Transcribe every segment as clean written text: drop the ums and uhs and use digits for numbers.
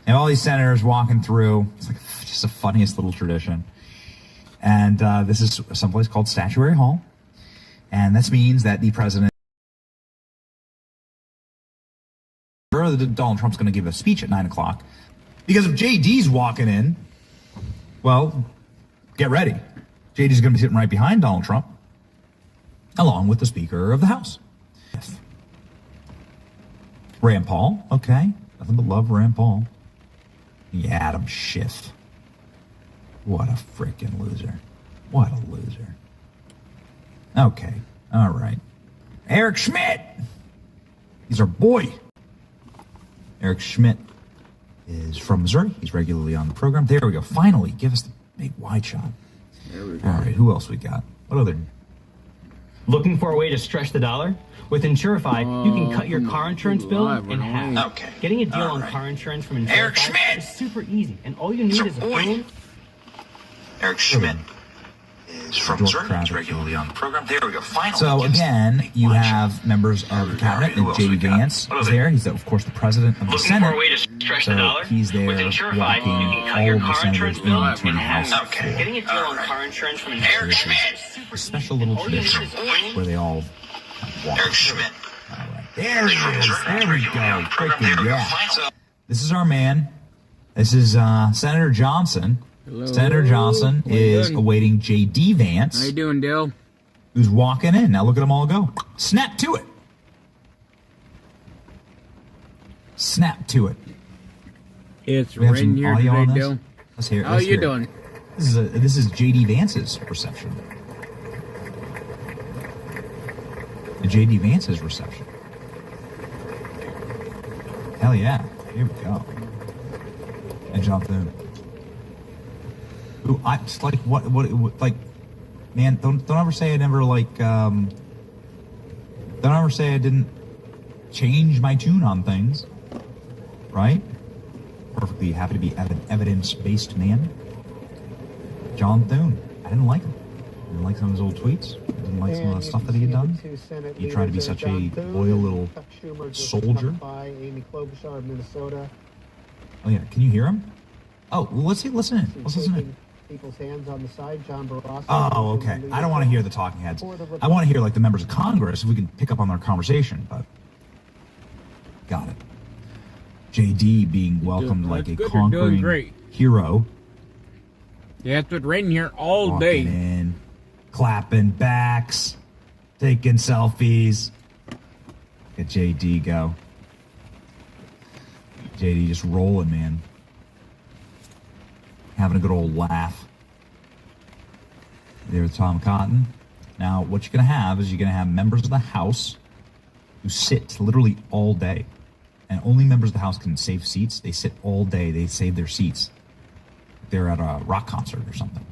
And all these senators walking through. It's like just the funniest little tradition. And this is someplace called Statuary Hall. And this means that the president, Donald Trump's going to give a speech at 9 o'clock. Because if JD's walking in, well, get ready. JD's going to be sitting right behind Donald Trump, along with the Speaker of the House. Rand Paul, okay. Nothing but love, Rand Paul. Yeah, Adam Schiff. What a freaking loser. What a loser. Okay, all right. Eric Schmidt. He's our boy. Eric Schmidt is from Missouri. He's regularly on the program. There we go. Finally, give us the big wide shot. There we go. All right, who else we got? What other? Looking for a way to stretch the dollar? With Insurify, you can cut your car insurance bill in half. Okay. Getting a deal on car insurance from Insurify is super easy, and all you need is a phone. Eric Schmidt is from Missouri. He's regularly on the program. There we go. Finally. So again, you have members of the cabinet, and J.D. Vance is there. He's of course the president of the Senate. For a way to stretch the dollar? He's there with Insurify, walking you can cut all your of the car senators insurance bill into in the half. House. Okay. Getting a deal on car insurance from Insurify is super A special little easy. All you need tradition is a phone. where they all walk. Eric Schmidt. All right. There he is. There we go. Freaking yeah. This is our man. This is Senator Johnson. Hello. Senator Johnson What are you is doing? awaiting J.D. Vance. How you doing, Dale? Who's walking in. Now look at them all go. Snap to it. Snap to it. It's We have raining some here audio on today, this. Dale. Let's hear it. How Let's you hear it. doing? This is J.D. Vance's reception. J.D. Vance's reception. Hell yeah. Here we go. And John Thune. Ooh, I just like what like, man, don't ever say I never like don't ever say I didn't change my tune on things. Right? Perfectly happy to be evidence-based man. John Thune. I didn't like him. I didn't like some of his old tweets. I didn't like some of the stuff that he had done. He tried to be such a loyal little soldier. Amy Klobuchar of Minnesota. Oh yeah, can you hear him? Oh, well, let's listen in. Let's listen in. People's hands on the side, John Barrasso. Oh, okay. I don't want to hear the talking heads. I want to hear like the members of Congress if we can pick up on their conversation. But got it. JD being welcomed like a That's good. You're doing conquering great. hero. Yeah, it's been raining here all Walking day. in, clapping backs, taking selfies. Look at JD go. JD just rolling, man. Having a good old laugh. There with Tom Cotton. Now, what you're going to have is you're going to have members of the House who sit literally all day. And only members of the House can save seats. They sit all day. They save their seats. They're at a rock concert or something.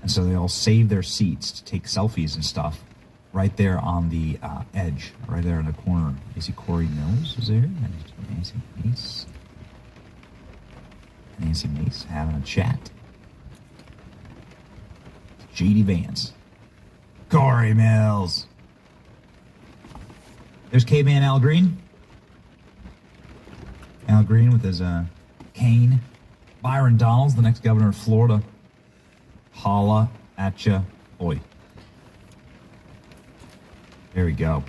And so they all save their seats to take selfies and stuff right there on the edge, right there in the corner. You see Corey Mills is there. And Nancy Mace. Nancy Mace having a chat. J.D. Vance. Corey Mills. There's Caveman Al Green. Al Green with his cane. Byron Donalds, the next governor of Florida. Holla at ya. Oi. There we go.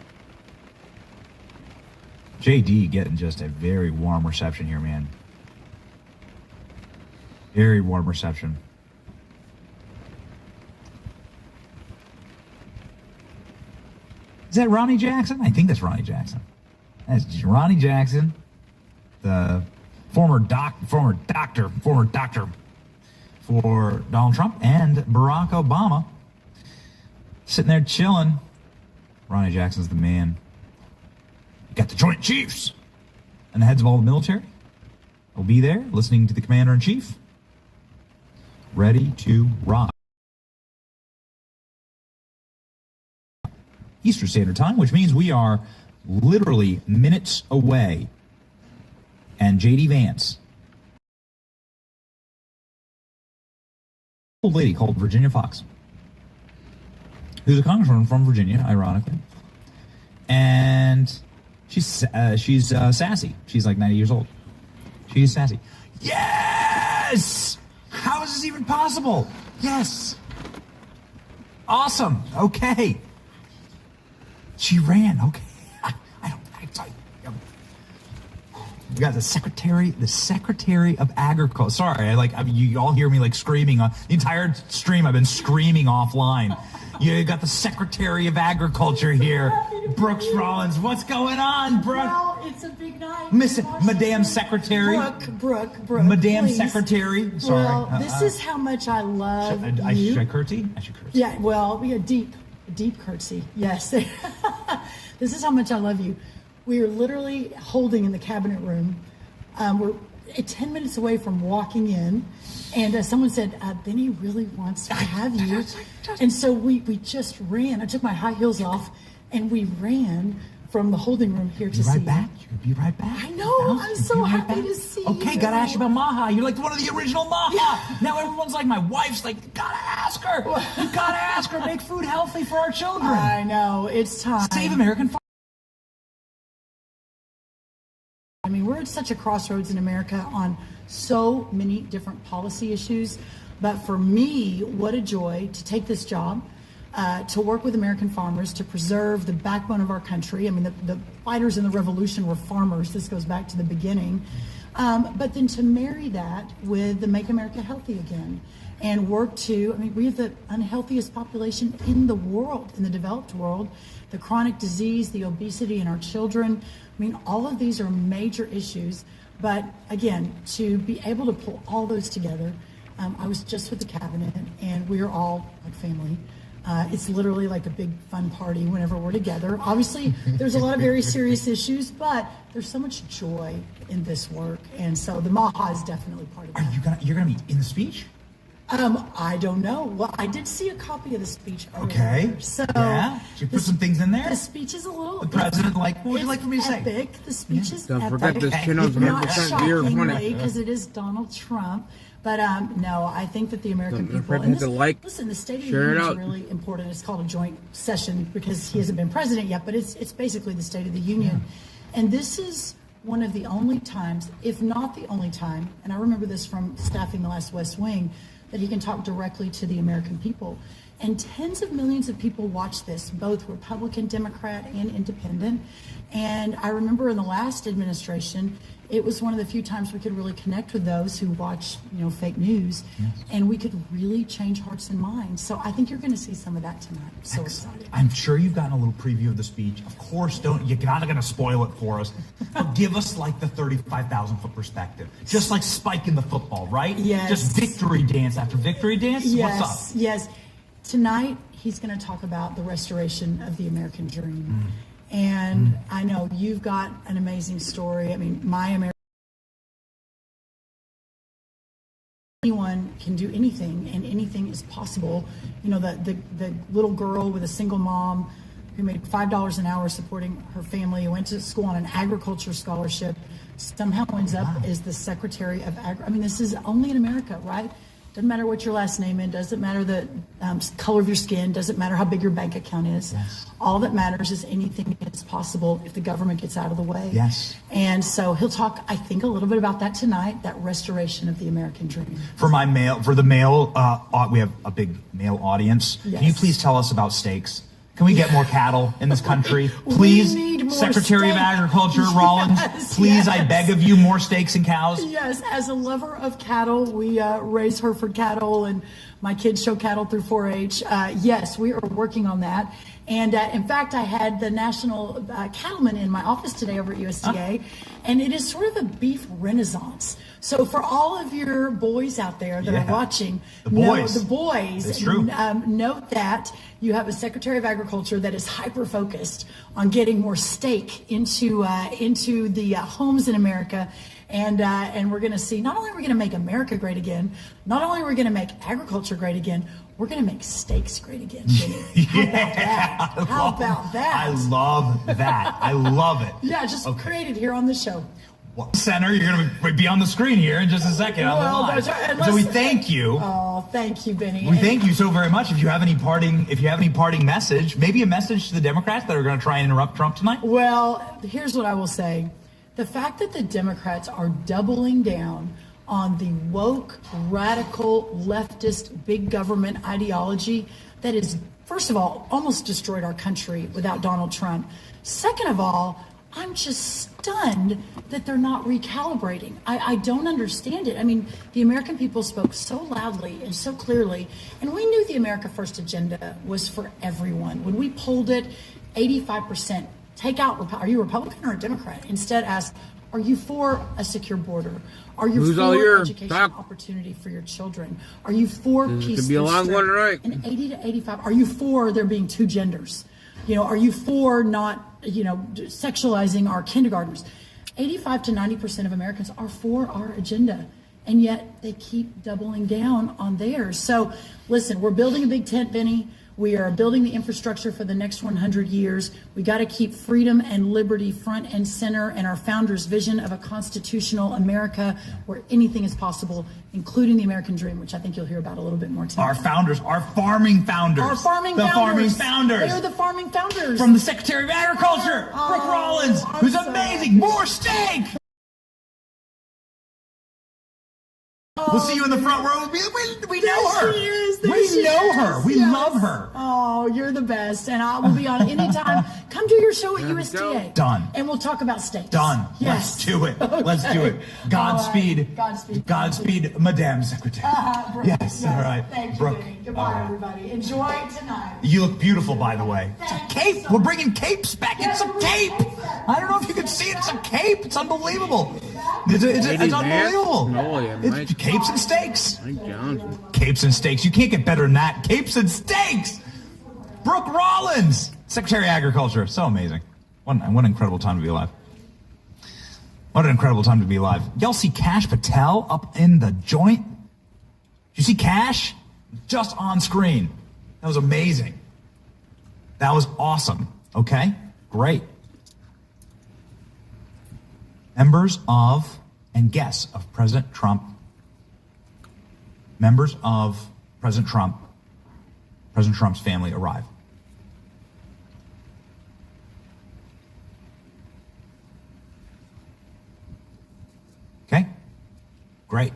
JD getting just a very warm reception here, man. Very warm reception. Is that Ronnie Jackson? I think that's Ronnie Jackson. That's Ronnie Jackson, the former doctor for Donald Trump and Barack Obama. Sitting there chilling. Ronnie Jackson's the man. You got the Joint Chiefs and the heads of all the military will be there listening to the Commander-in-Chief. Ready to rock. Eastern Standard Time, which means we are literally minutes away. And J.D. Vance, old lady called Virginia Fox, who's a congresswoman from Virginia, ironically, and she's sassy. She's like 90 years old, She is sassy. Yes! How is this even possible? Yes. Awesome. Okay. She ran. Okay. We got the Secretary of Agriculture. Sorry, you all hear me like screaming on the entire stream. I've been screaming offline. You got the Secretary of Agriculture here, Brooks Rollins. What's going on, Brooke? Well, it's a big night. Madame Secretary. Brooke. Madame please. Secretary. Sorry. Well, this is how much I love you. Should I curtsy? I should curtsy. Yeah, well, a deep curtsy. Yes. This is how much I love you. We are literally holding in the cabinet room. We're 10 minutes away from walking in, and someone said, Benny really wants to have you. And so we just ran. I took my high heels off, and we ran from the holding room here to see back. You'll be right back. I know. I'm so happy to see you. Okay, gotta ask you about Maha. You're like one of the original Maha. Yeah. Now everyone's like, my wife's like, gotta ask her. You gotta ask her. Make food healthy for our children. I know. It's time. Save American farmers. I mean, we're at such a crossroads in America on so many different policy issues. But for me, what a joy to take this job, to work with American farmers, to preserve the backbone of our country. I mean, the fighters in the revolution were farmers. This goes back to the beginning. But then to marry that with the Make America Healthy Again and work to, I mean, we have the unhealthiest population in the world, in the developed world, the chronic disease, the obesity in our children. I mean, all of these are major issues. But again, to be able to pull all those together, I was just with the cabinet, and we are all like family. It's literally like a big fun party whenever we're together. Obviously, there's a lot of very serious issues, but there's so much joy in this work, and so the Maha is definitely part of that. You're gonna be in the speech? I don't know. Well, I did see a copy of the speech earlier. Okay. So yeah, you put some things in there. The speech is a little. The president, what would you like for me to say? Epic. The speech is Don't epic. forget this channel's Not 100% viewer shockingly, money. because it is Donald Trump. But no, I think that the American Don't people. forget And to like, listen, the State of the share it Union is out. really important. It's called a joint session because he hasn't been president yet, but it's basically the State of the Union, and this is one of the only times, if not the only time, and I remember this from staffing the last West Wing, that he can talk directly to the American people. And tens of millions of people watch this, both Republican, Democrat, and Independent. And I remember in the last administration, it was one of the few times we could really connect with those who watch, fake news, and we could really change hearts and minds. So I think you're going to see some of that tonight. I'm so excited. I'm sure you've gotten a little preview of the speech. Of course, you're not going to spoil it for us. But give us like the 35,000 foot perspective, just like Spike in the football, right? Yes. Just victory dance after victory dance. Yes, What's up? yes. Tonight, he's going to talk about the restoration of the American dream. And I know you've got an amazing story. I mean, anyone can do anything, and anything is possible. The little girl with a single mom who made $5 an hour supporting her family, who went to school on an agriculture scholarship, somehow ends up as the Secretary of I mean, this is only in America, right? Doesn't matter what your last name is, doesn't matter the color of your skin, doesn't matter how big your bank account is. Yes. All that matters is anything is possible if the government gets out of the way. Yes. And so he'll talk, I think, a little bit about that tonight, that restoration of the American dream. For the male, we have a big male audience. Yes. Can you please tell us about steaks? Can we get more cattle in this country? Please, We need more Secretary of steak. Agriculture, Rollins, Yes, please, I yes. beg of you, more steaks and cows. Yes, as a lover of cattle, we raise Hereford cattle, and my kids show cattle through 4-H. Yes, we are working on that. And in fact, I had the national cattleman in my office today over at U.S.A, and it is sort of a beef renaissance. So for all of your boys out there that are watching, the boys, it's true. Note that you have a Secretary of Agriculture that is hyper-focused on getting more steak into the homes in America. And we're going to see, not only are we going to make America great again, not only are we going to make agriculture great again, we're going to make steaks great again. How about that? I love that. I love it. Yeah, just created here on the show. Well, Center, you're going to be on the screen here in just a second on the Well, live. that's right. So we thank you. Oh, thank you, Benny. We thank you so very much. If you have any parting message, maybe a message to the Democrats that are going to try and interrupt Trump tonight. Well, here's what I will say. The fact that the Democrats are doubling down on the woke, radical, leftist, big government ideology that is, first of all, almost destroyed our country without Donald Trump. Second of all, I'm just stunned that they're not recalibrating. I don't understand it. I mean, the American people spoke so loudly and so clearly, and we knew the America First agenda was for everyone. When we polled it, 85% take out, are you a Republican or a Democrat? Instead ask, are you for a secure border? Are you for education opportunity for your children? Are you for peace? Could be a long one, right? And 80 to 85, are you for there being two genders? Are you for not, sexualizing our kindergartners? 85 to 90% of Americans are for our agenda, and yet they keep doubling down on theirs. So listen, we're building a big tent, Benny. We are building the infrastructure for the next 100 years. We got to keep freedom and liberty front and center, and our founders' vision of a constitutional America where anything is possible, including the American dream, which I think you'll hear about a little bit more tonight. Our founders, our farming founders. Our farming the founders. Farming founders. They're the farming founders. From the Secretary of Agriculture, Brooke Rollins, who's amazing. More steak. We'll see you in the front row. We know her. She is. We know her. We love her. Oh, you're the best. And I will be on anytime. Come do your show at USDA. Done. And we'll talk about steaks. Done. Yes. Let's do it. Okay. Let's do it. Godspeed. Godspeed. Godspeed, Madame Secretary. Yes. All right. Thank you, Brooke. Benny. Goodbye, everybody. Enjoy tonight. You look beautiful, by the way. It's a cape. So We're bringing capes back. It's a cape. I don't know if you can see it. It's a cape. It's unbelievable. It's unbelievable. It's capes and steaks. Capes and steaks. You can't get better than that. Capes and steaks. Brooke Rollins, Secretary of Agriculture. So amazing. What an incredible time to be alive. What an incredible time to be alive. Y'all see Kash Patel up in the joint? You see Kash? Just on screen. That was amazing. That was awesome. Okay? Great. Members of and guests of President Trump. Members of President Trump's family arrive. Okay? Great.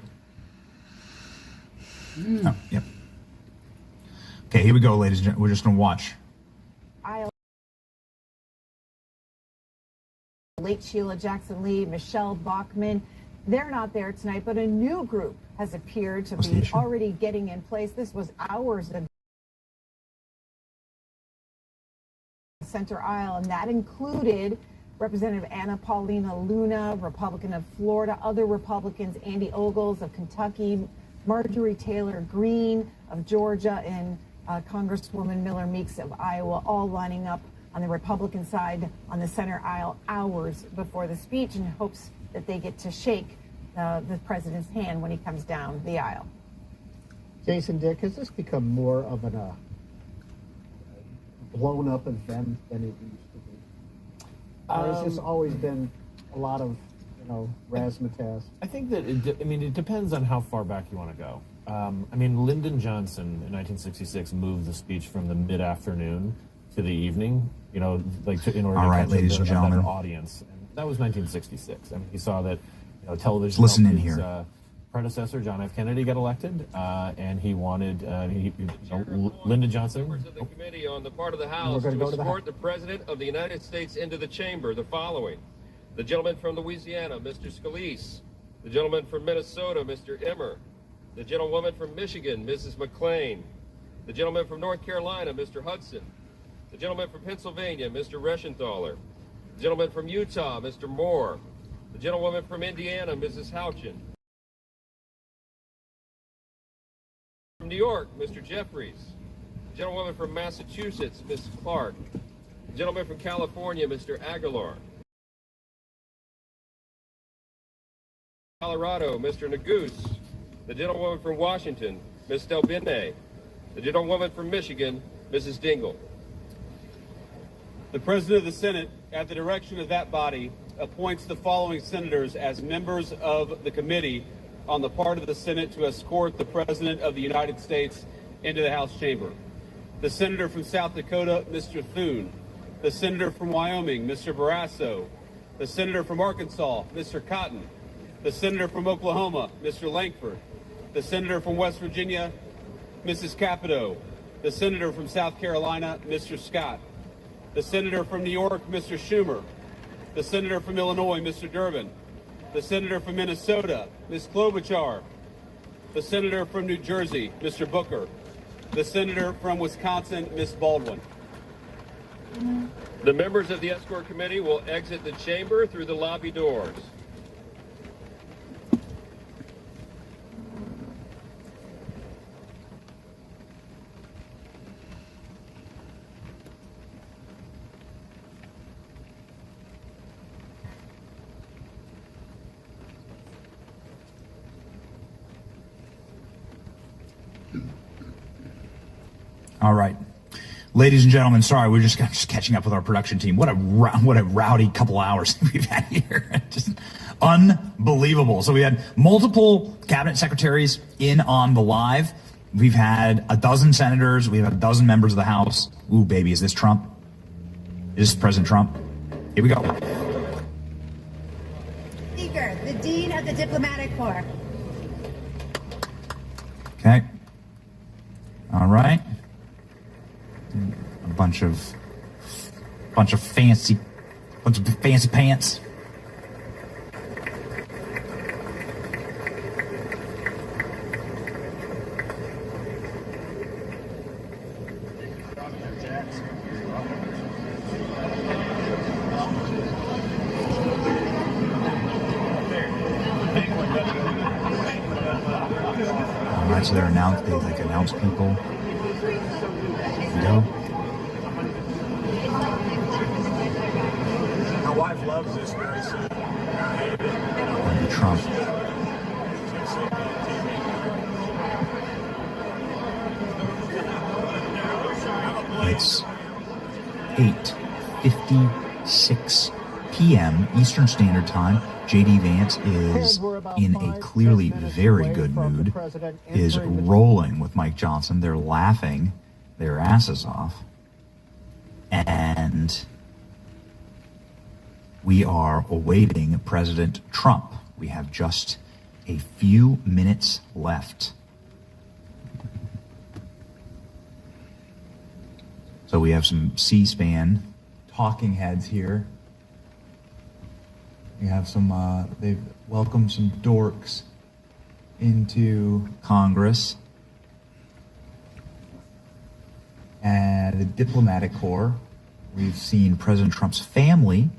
Oh, yep. Okay, here we go, ladies and gentlemen. We're just going to watch. Late Sheila Jackson Lee, Michelle Bachmann, they're not there tonight, but a new group has appeared to be already getting in place. This was hours ago. Center aisle, and that included Representative Anna Paulina Luna, Republican of Florida, other Republicans, Andy Ogles of Kentucky, Marjorie Taylor Greene of Georgia, and Congresswoman Miller Meeks of Iowa, all lining up on the Republican side on the center aisle hours before the speech in hopes that they get to shake the president's hand when he comes down the aisle. Jason, Dick, has this become more of a blown-up event than it used to be? Or has this always been a lot of, razzmatazz? I think that, it depends on how far back you want to go. Lyndon Johnson in 1966 moved the speech from the mid-afternoon to the evening, in order to catch a better audience. And that was 1966. He saw that, television. Listen in here. Predecessor John F. Kennedy got elected, and he wanted Lyndon Johnson. Members of the committee on the part of the House to escort the President of the United States into the chamber. The following: the gentleman from Louisiana, Mr. Scalise; the gentleman from Minnesota, Mr. Emmer; the gentlewoman from Michigan, Mrs. McClain; the gentleman from North Carolina, Mr. Hudson; the gentleman from Pennsylvania, Mr. Reschenthaler; the gentleman from Utah, Mr. Moore; the gentlewoman from Indiana, Mrs. Houchin; from New York, Mr. Jeffries; the gentlewoman from Massachusetts, Ms. Clark; the gentleman from California, Mr. Aguilar; Colorado, Mr. Neguse; the gentlewoman from Washington, Ms. Delbene; the gentlewoman from Michigan, Mrs. Dingle. The President of the Senate, at the direction of that body, appoints the following senators as members of the committee on the part of the Senate to escort the President of the United States into the House chamber. The Senator from South Dakota, Mr. Thune. The Senator from Wyoming, Mr. Barrasso. The senator from Arkansas, Mr. Cotton. The senator from Oklahoma, Mr. Langford. The senator from West Virginia, Mrs. Capito. The senator from South Carolina, Mr. Scott. The senator from New York, Mr. Schumer. The senator from Illinois, Mr. Durbin. The senator from Minnesota, Ms. Klobuchar. The senator from New Jersey, Mr. Booker. The senator from Wisconsin, Ms. Baldwin. The members of the escort committee will exit the chamber through the lobby doors. All right. Ladies and gentlemen, sorry, we're just catching up with our production team. What a rowdy couple hours we've had here. Just unbelievable. So we had multiple cabinet secretaries in on the live. We've had a dozen senators. We've had a dozen members of the House. Ooh, baby, is this Trump? Is this President Trump? Here we go. Speaker, the Dean of the Diplomatic Corps. Okay. All right. A bunch of fancy pants. All right, so they announce people. Go. My wife loves this very soon. Trump. It's 8:56 p.m. Eastern Standard Time. J.D. Vance is in a clearly very good mood, is rolling with Mike Johnson. They're laughing their asses off. And we are awaiting President Trump. We have just a few minutes left. So we have some C-SPAN talking heads here. We have some, they've welcomed some dorks into Congress. And the diplomatic corps. We've seen President Trump's family.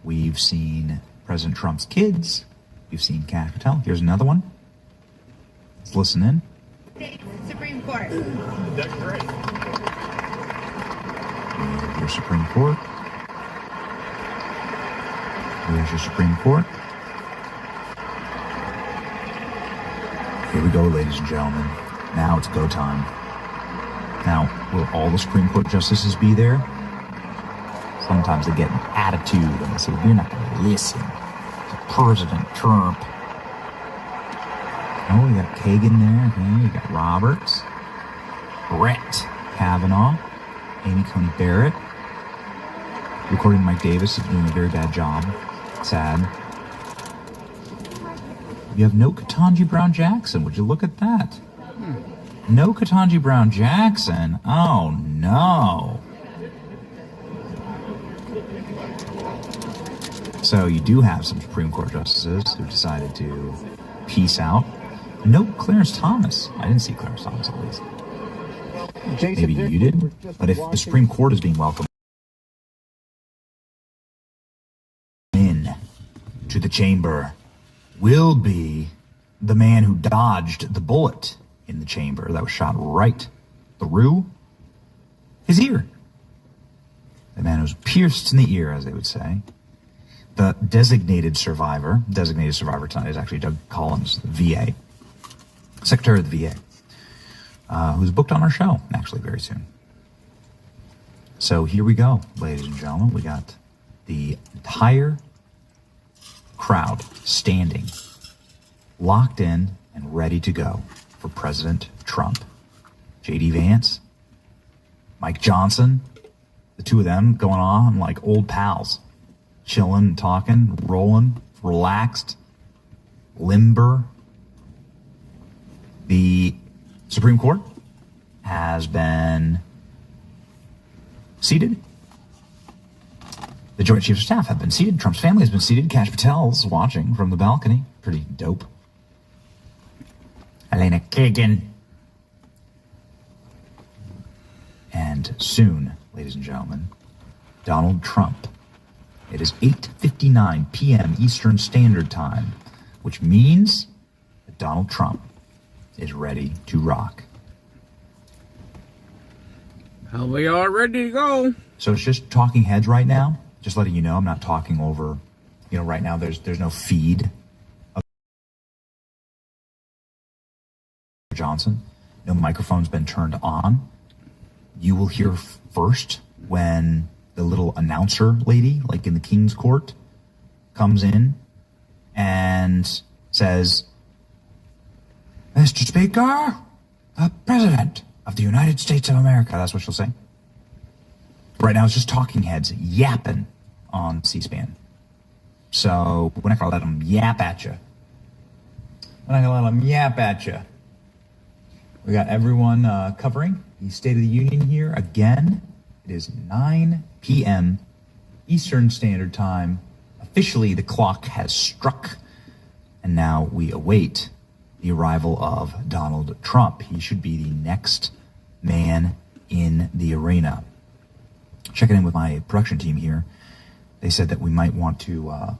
We've seen President Trump's kids. We've seen Kash Patel. Here's another one. Let's listen in. States Supreme Court. That's great. Here's your Supreme Court. Here's your Supreme Court. Here we go, ladies and gentlemen. Now it's go time. Now, will all the Supreme Court justices be there? Sometimes they get an attitude and they say, we're not going to listen to President Trump. Oh, we got Kagan there. Okay, we got Roberts, Brett Kavanaugh, Amy Coney Barrett. Recording Mike Davis is doing a very bad job. Sad. You have no Ketanji Brown Jackson. Would you look at that? No Ketanji Brown Jackson. Oh, no. So you do have some Supreme Court justices who decided to peace out. No Clarence Thomas. I didn't see Clarence Thomas, at least. Maybe you did. But if the Supreme Court is being welcomed in to the chamber, will be the man who dodged the bullet in the chamber that was shot right through his ear. The man who was pierced in the ear, as they would say. The designated survivor tonight is actually Doug Collins, the VA, Secretary of the VA, who's booked on our show, actually, very soon. So here we go, ladies and gentlemen. We got the entire crowd standing, locked in and ready to go for President Trump. J.D. Vance, Mike Johnson, the two of them going on like old pals, chilling, talking, rolling, relaxed, limber. The Supreme Court has been seated. The Joint Chiefs of Staff have been seated. Trump's family has been seated. Kash Patel's watching from the balcony. Pretty dope. Elena Kagan. And soon, ladies and gentlemen, Donald Trump. It is 8:59 p.m. Eastern Standard Time, which means that Donald Trump is ready to rock. Are we all ready to go? So it's just talking heads right now. Just letting you know, I'm not talking over, right now there's no feed of Johnson. No microphone's been turned on. You will hear first when the little announcer lady, like in the King's Court, comes in and says, Mr. Speaker, the President of the United States of America. That's what she'll say. Right now it's just talking heads yapping on C-SPAN. So we're not going to let them yap at you. We're not going to let them yap at you. We got everyone covering the State of the Union here. Again, it is 9 p.m. Eastern Standard Time. Officially, the clock has struck. And now we await the arrival of Donald Trump. He should be the next man in the arena. Checking in with my production team here. They said that we might want to, I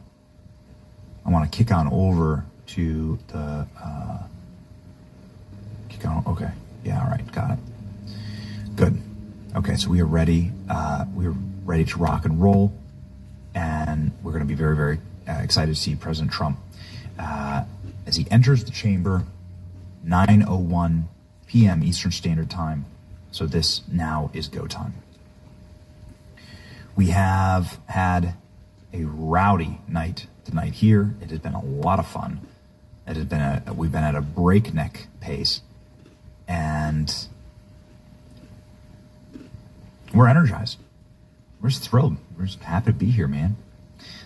want to kick on over to the, okay. Yeah, all right, got it. Good. Okay, so we are ready. We're ready to rock and roll. And we're going to be very, very excited to see President Trump as he enters the chamber, 9:01 p.m. Eastern Standard Time. So this now is go time. We have had a rowdy night tonight here. It has been a lot of fun. It has been we've been at a breakneck pace, and we're energized. We're just thrilled. We're just happy to be here, man.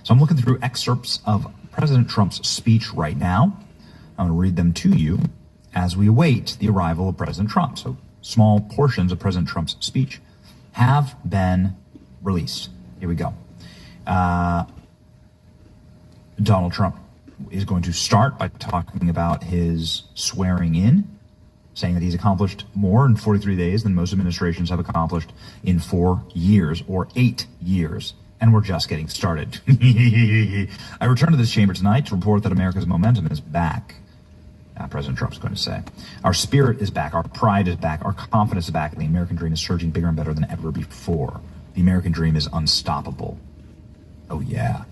So I'm looking through excerpts of President Trump's speech right now. I'm going to read them to you as we await the arrival of President Trump. So small portions of President Trump's speech have been released. Here we go. Donald Trump is going to start by talking about his swearing in, saying that he's accomplished more in 43 days than most administrations have accomplished in 4 years or 8 years. And we're just getting started. I return to this chamber tonight to report that America's momentum is back. President Trump's going to say. Our spirit is back. Our pride is back. Our confidence is back. And the American dream is surging bigger and better than ever before. The American dream is unstoppable. Oh, yeah.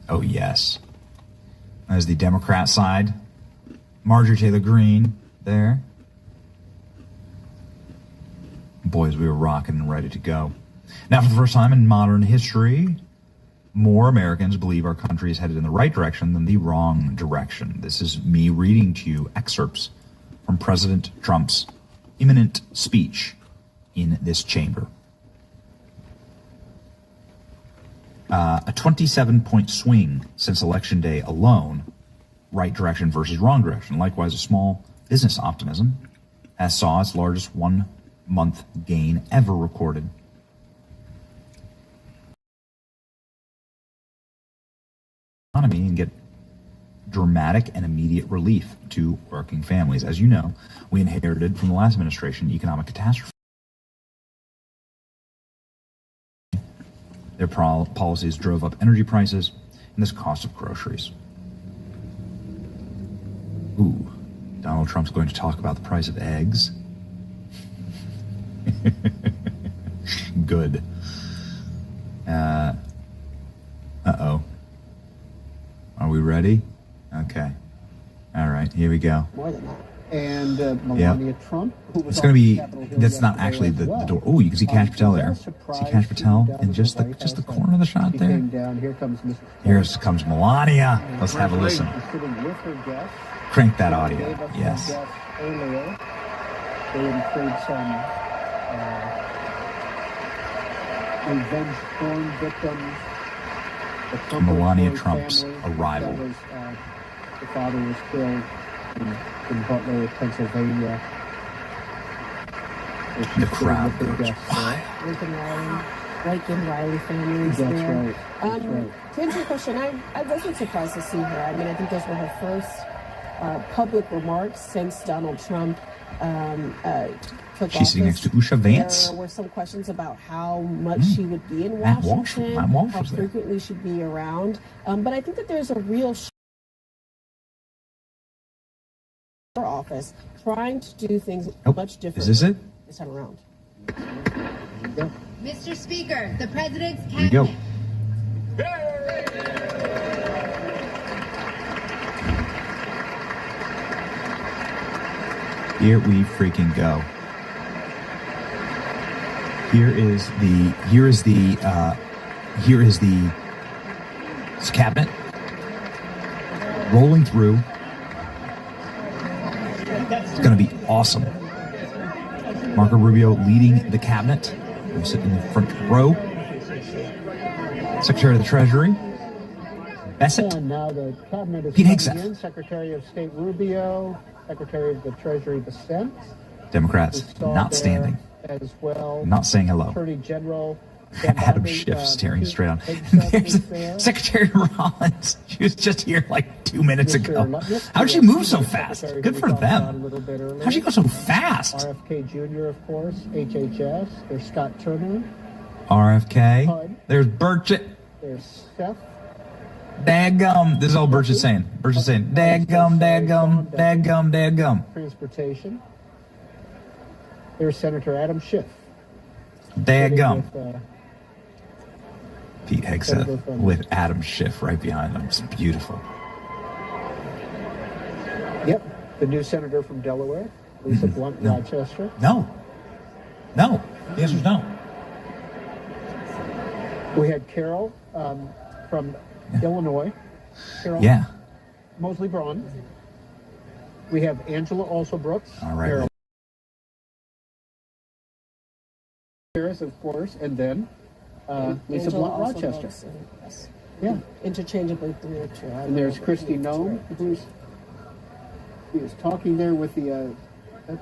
Oh, yes. As the Democrat side, Marjorie Taylor Greene there. Boys, we were rocking and ready to go. Now, for the first time in modern history, more Americans believe our country is headed in the right direction than the wrong direction. This is me reading to you excerpts from President Trump's imminent speech in this chamber. A 27-point swing since Election Day alone, right direction versus wrong direction. Likewise, a small business optimism has saw its largest one-month gain ever recorded. Economy and get dramatic and immediate relief to working families. As you know, we inherited from the last administration economic catastrophe. Their policies drove up energy prices and the cost of groceries. Ooh, Donald Trump's going to talk about the price of eggs. Good. Uh-oh. Are we ready? Okay. All right, here we go. More than that. And Melania Trump, who was it's going to be, that's not actually the door. Oh, you can see Kash Patel there. See Kash Patel in just the corner of the shot there? Here comes Mrs. Here comes Melania. Let's have a listen. Crank that audio. Yes. Earlier, they include some revenge porn victims Melania Trump's arrival. The father was killed in Butler, Pennsylvania. The crowd goes wild. Lincoln Riley families That's there. right. That's right. To answer your question, I wasn't surprised to see her. I mean, I think those were her first public remarks since Donald Trump took She's sitting next to U.S.A. Vance. There were some questions about how much she would be in Washington, how frequently she'd be around. But I think that there's a real office trying to do things much different. Is this it? This time around. Mr. Speaker, the president's cabinet. Here we go. Here we freaking go. Here is the cabinet rolling through. It's going to be awesome. Marco Rubio leading the cabinet. I'm sitting in the front row. Secretary of the Treasury, Bassett. And now the cabinet is Pete coming Hegseth. in. Secretary of State Rubio, Secretary of the Treasury Bassett. Democrats not standing. As well. Not saying hello. Attorney General Adam Schiff staring straight on. There's Secretary Rollins. She was just here like 2 minutes ago. How'd she move so fast? Good for them. How'd she go so fast? RFK Jr., of course, HHS. There's Scott Turner. RFK. HUD. There's Burchett. There's Seth. Dadgum. This is all Burch is saying. Burch is saying, dadgum, dadgum, dadgum, dadgum. Transportation. There's Senator Adam Schiff. Dadgum. With, Pete Hegseth with Adam Schiff right behind him. It's beautiful. Yep. The new senator from Delaware, Lisa Blunt Rochester. No. No. The answer's no. We had Carol from Illinois. Carol Mosley Braun. We have Angela also Brooks. All right. Carol Harris, of course, and then Lisa Blunt Rochester. Yeah. Interchangeably through. And there's Christy Nome, who is talking there with the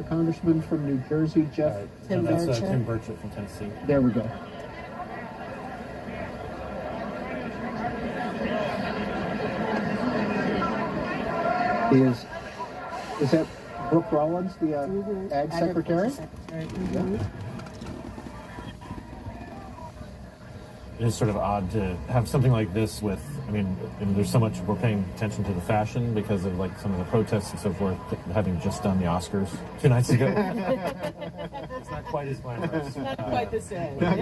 congressman from New Jersey, Jeff. Tim Burchett from Tennessee. There we go. Is that Brooke Rollins, the Ag Secretary? Mm-hmm. It is sort of odd to have something like this with, I mean, there's so much, we're paying attention to the fashion because of like some of the protests and so forth, having just done the Oscars 2 nights ago. It's not quite as glamorous. Not quite the same. Not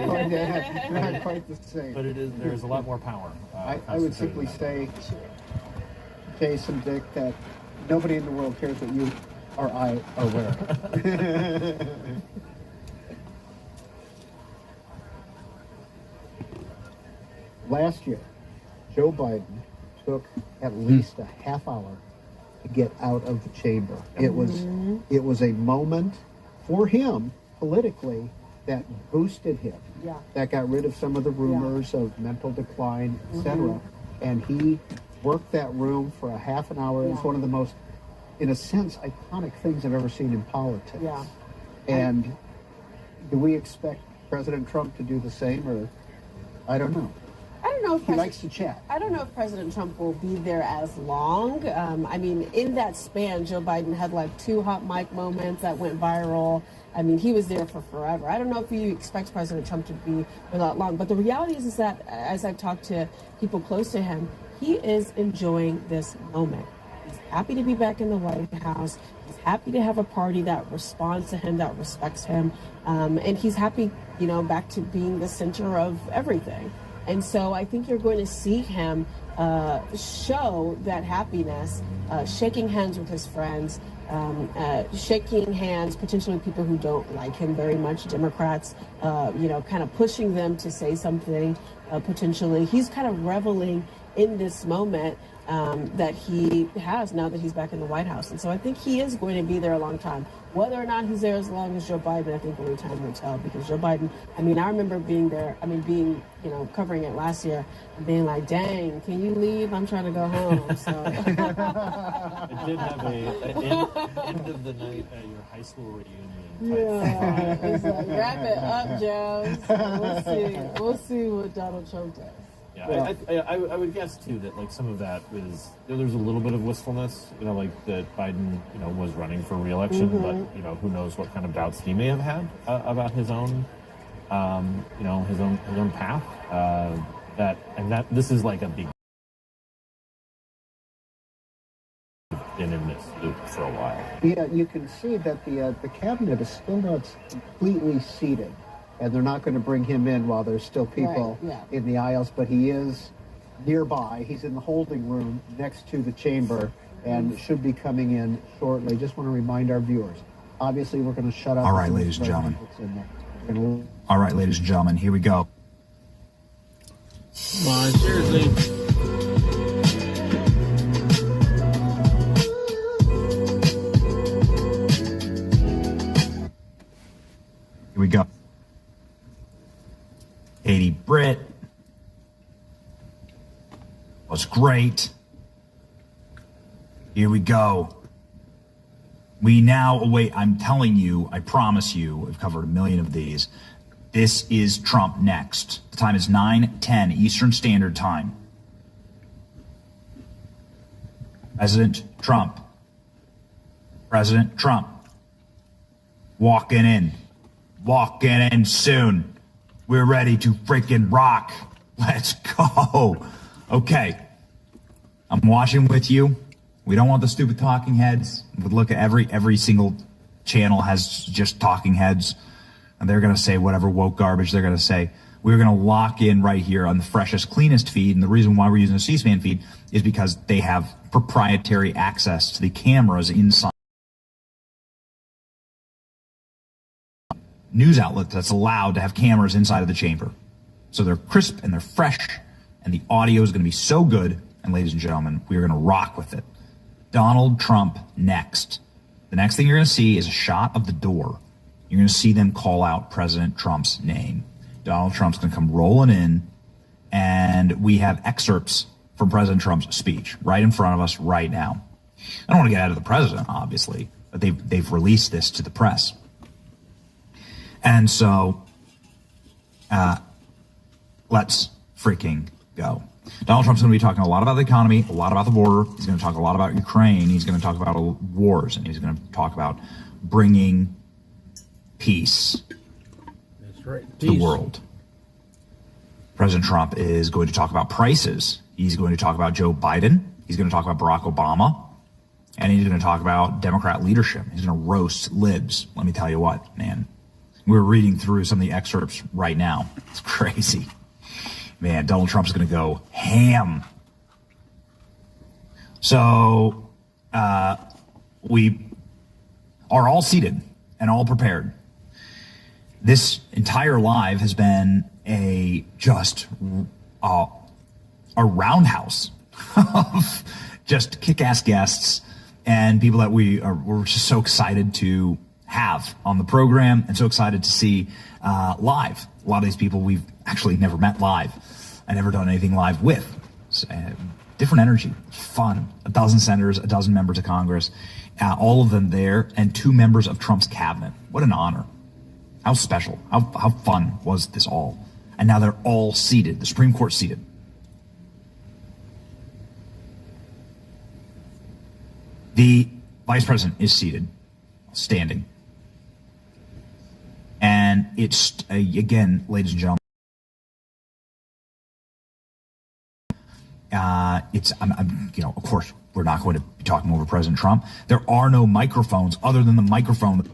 quite the same. But there's a lot more power. I would simply say, Jason, Dick, that nobody in the world cares what you or I are wearing. Last year, Joe Biden took at least a half hour to get out of the chamber. It was a moment for him politically that boosted him. Yeah. That got rid of some of the rumors of mental decline, etc. And he worked that room for a half an hour. It's one of the most, in a sense, iconic things I've ever seen in politics. Yeah. And do we expect President Trump to do the same, or I don't know. I don't know if he likes to chat. I don't know if President Trump will be there as long. I mean, in that span, Joe Biden had like 2 hot mic moments that went viral. I mean, he was there for forever. I don't know if you expect President Trump to be for that long. But the reality is that as I've talked to people close to him, he is enjoying this moment. He's happy to be back in the White House. He's happy to have a party that responds to him, that respects him. And he's happy, back to being the center of everything. And so I think you're going to see him show that happiness, shaking hands with his friends, shaking hands potentially with people who don't like him very much, Democrats, kind of pushing them to say something potentially. He's kind of reveling in this moment that he has now that he's back in the White House. And so I think he is going to be there a long time. Whether or not he's there as long as Joe Biden, I think only time will tell, because Joe Biden, I mean, I remember being there, covering it last year and being like, dang, can you leave? I'm trying to go home. So I did have an end of the night at your high school reunion. Yeah, it's like, wrap it up, Joe. So we'll see what Donald Trump does. Yeah, I would guess too that like some of that is there's a little bit of wistfulness, like that Biden was running for re-election, but who knows what kind of doubts he may have had about his own his own path. That this is like a big been in this loop for a while. Yeah, you can see that the cabinet is still not completely seated. And they're not going to bring him in while there's still people in the aisles, but he is nearby. He's in the holding room next to the chamber and should be coming in shortly. Just want to remind our viewers, obviously we're going to shut up. All right, ladies and gentlemen. All right, ladies and gentlemen, here we go. Come on, seriously. Here we go. Katie Britt was great. Here we go. We now await, I'm telling you, I promise you, I've covered a million of these. This is Trump next. The time is 9:10 Eastern Standard Time. President Trump. Walking in soon. We're ready to freaking rock. Let's go. Okay. I'm watching with you. We don't want the stupid talking heads. But look at every single channel has just talking heads. And they're going to say whatever woke garbage they're going to say. We're going to lock in right here on the freshest, cleanest feed. And the reason why we're using a C-SPAN feed is because they have proprietary access to the cameras inside news outlet that's allowed to have cameras inside of the chamber. So they're crisp and they're fresh, and the audio is going to be so good. And ladies and gentlemen, we are going to rock with it. Donald Trump next. The next thing you're going to see is a shot of the door. You're going to see them call out President Trump's name. Donald Trump's going to come rolling in, and we have excerpts from President Trump's speech right in front of us right now. I don't want to get out of the president, obviously, but they've released this to the press. And so, let's freaking go. Donald Trump's going to be talking a lot about the economy, a lot about the border. He's going to talk a lot about Ukraine. He's going to talk about wars, and he's going to talk about bringing peace to the world. President Trump is going to talk about prices. He's going to talk about Joe Biden. He's going to talk about Barack Obama. And he's going to talk about Democrat leadership. He's going to roast libs. Let me tell you what, man. We're reading through some of the excerpts right now. It's crazy. Man, Donald Trump's going to go ham. So we are all seated and all prepared. This entire live has been a roundhouse of just kick-ass guests and people that we're just so excited to have on the program and so excited to see live. A lot of these people we've actually never met live. I never done anything live with. So, different energy, fun. 12 senators, 12 members of Congress, all of them there, and 2 members of Trump's cabinet. What an honor. How special. How fun was this all? And now they're all seated. The Supreme Court seated. The vice president is seated, standing. And it's, again, ladies and gentlemen, of course, we're not going to be talking over President Trump. There are no microphones other than the microphone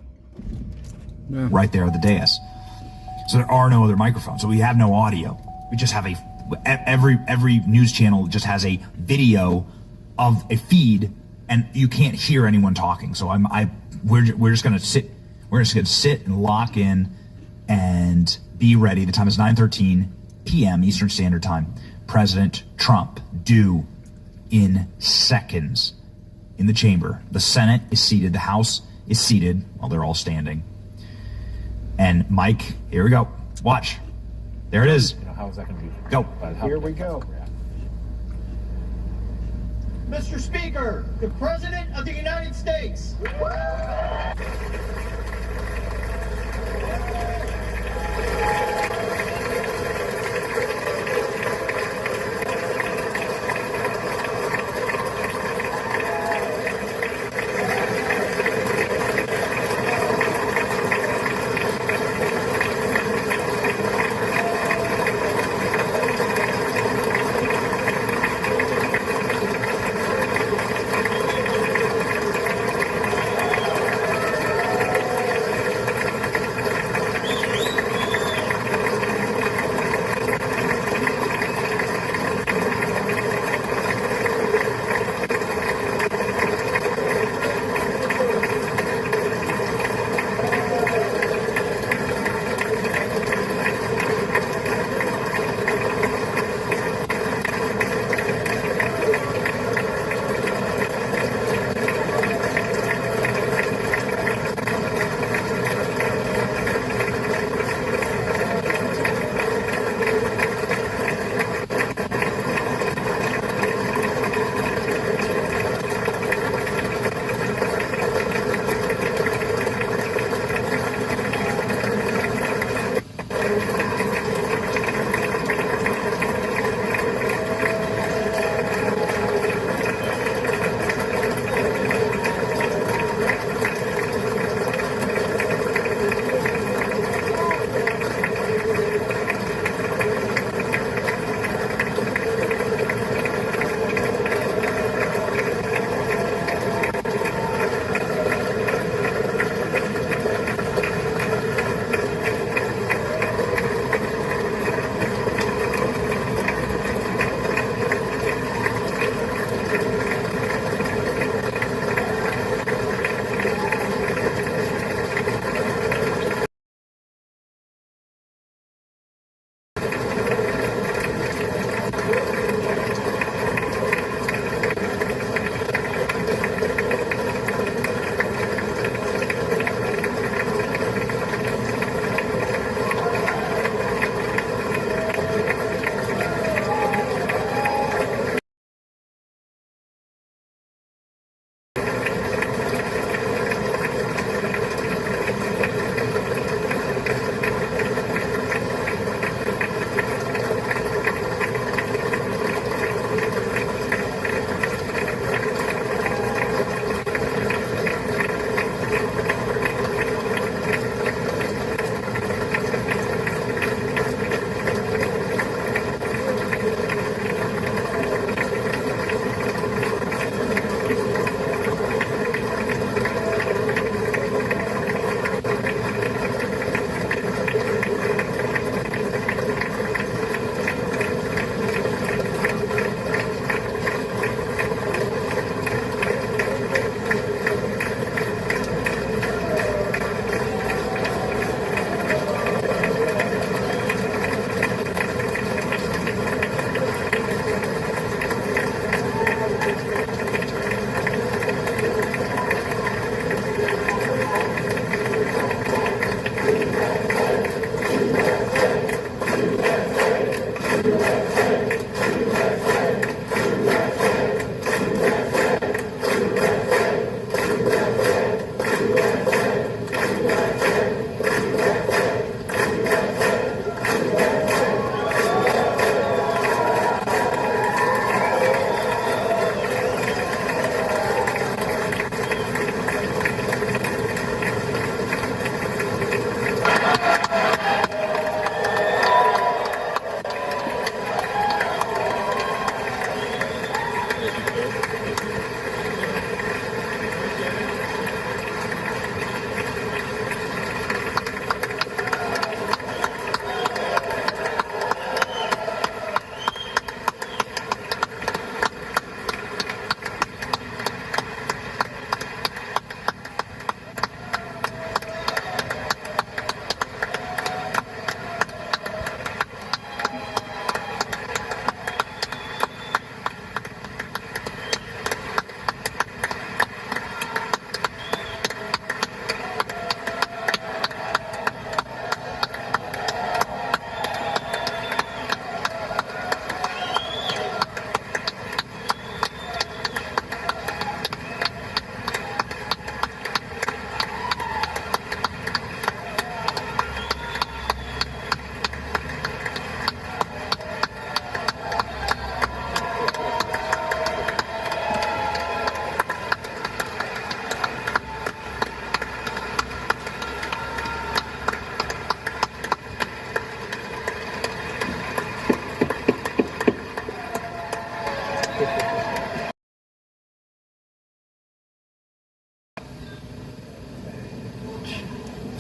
right there at the dais. So there are no other microphones. So we have no audio. We just have every news channel just has a video of a feed, and you can't hear anyone talking. So we're just going to sit. We're just going to sit and lock in and be ready. The time is 9:13 p.m. Eastern Standard Time. President Trump do in seconds in the chamber. The Senate is seated. The House is seated while they're all standing. And Mike, here we go. Watch. There it is. How is that going to be? Go. Here we go. Mr. Speaker, the President of the United States.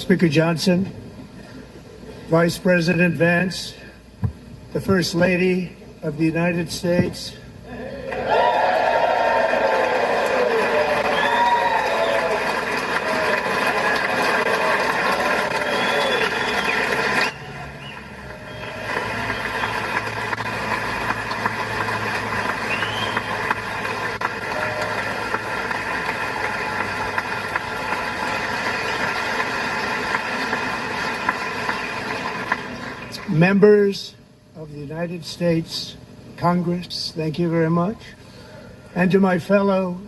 Speaker Johnson, Vice President Vance, the First Lady of the United States, members of the United States Congress, thank you very much. And to my fellow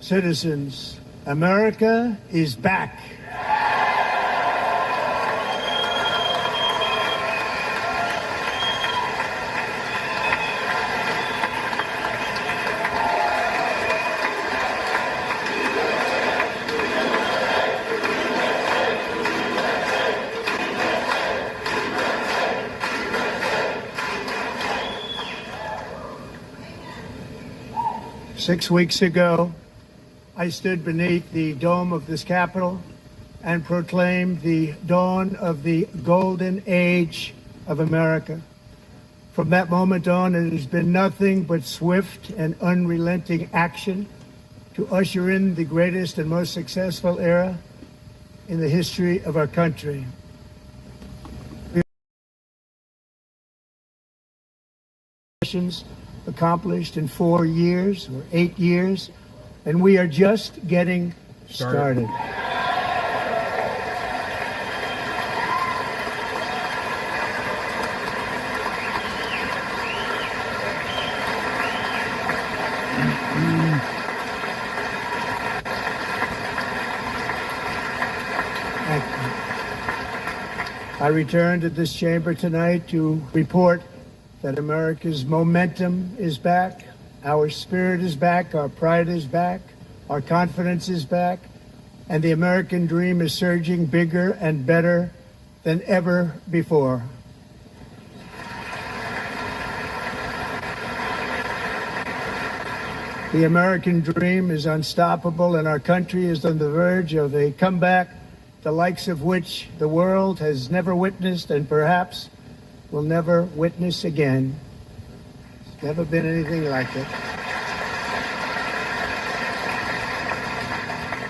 citizens, America is back. 6 weeks ago, I stood beneath the dome of this Capitol and proclaimed the dawn of the golden age of America. From that moment on, it has been nothing but swift and unrelenting action to usher in the greatest and most successful era in the history of our country. Accomplished in 4 years or 8 years, and we are just getting started. I return to this chamber tonight to report that America's momentum is back, our spirit is back, our pride is back, our confidence is back, and the American dream is surging bigger and better than ever before. The American dream is unstoppable, and our country is on the verge of a comeback, the likes of which the world has never witnessed and perhaps will never witness again. It's never been anything like it.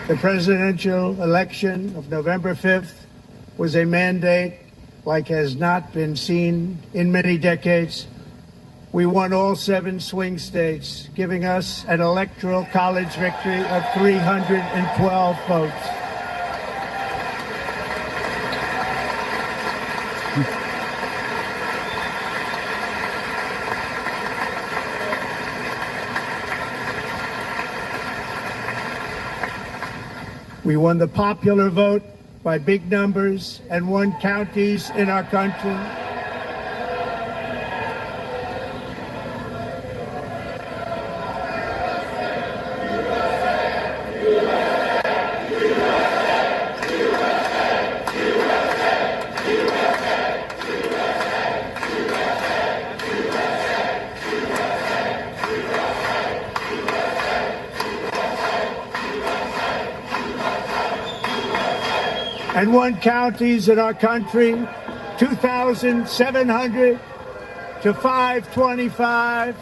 The presidential election of November 5th was a mandate like has not been seen in many decades. We won all 7 swing states, giving us an electoral college victory of 312 votes. We won the popular vote by big numbers and won counties in our country. And won counties in our country, 2,700 to 525,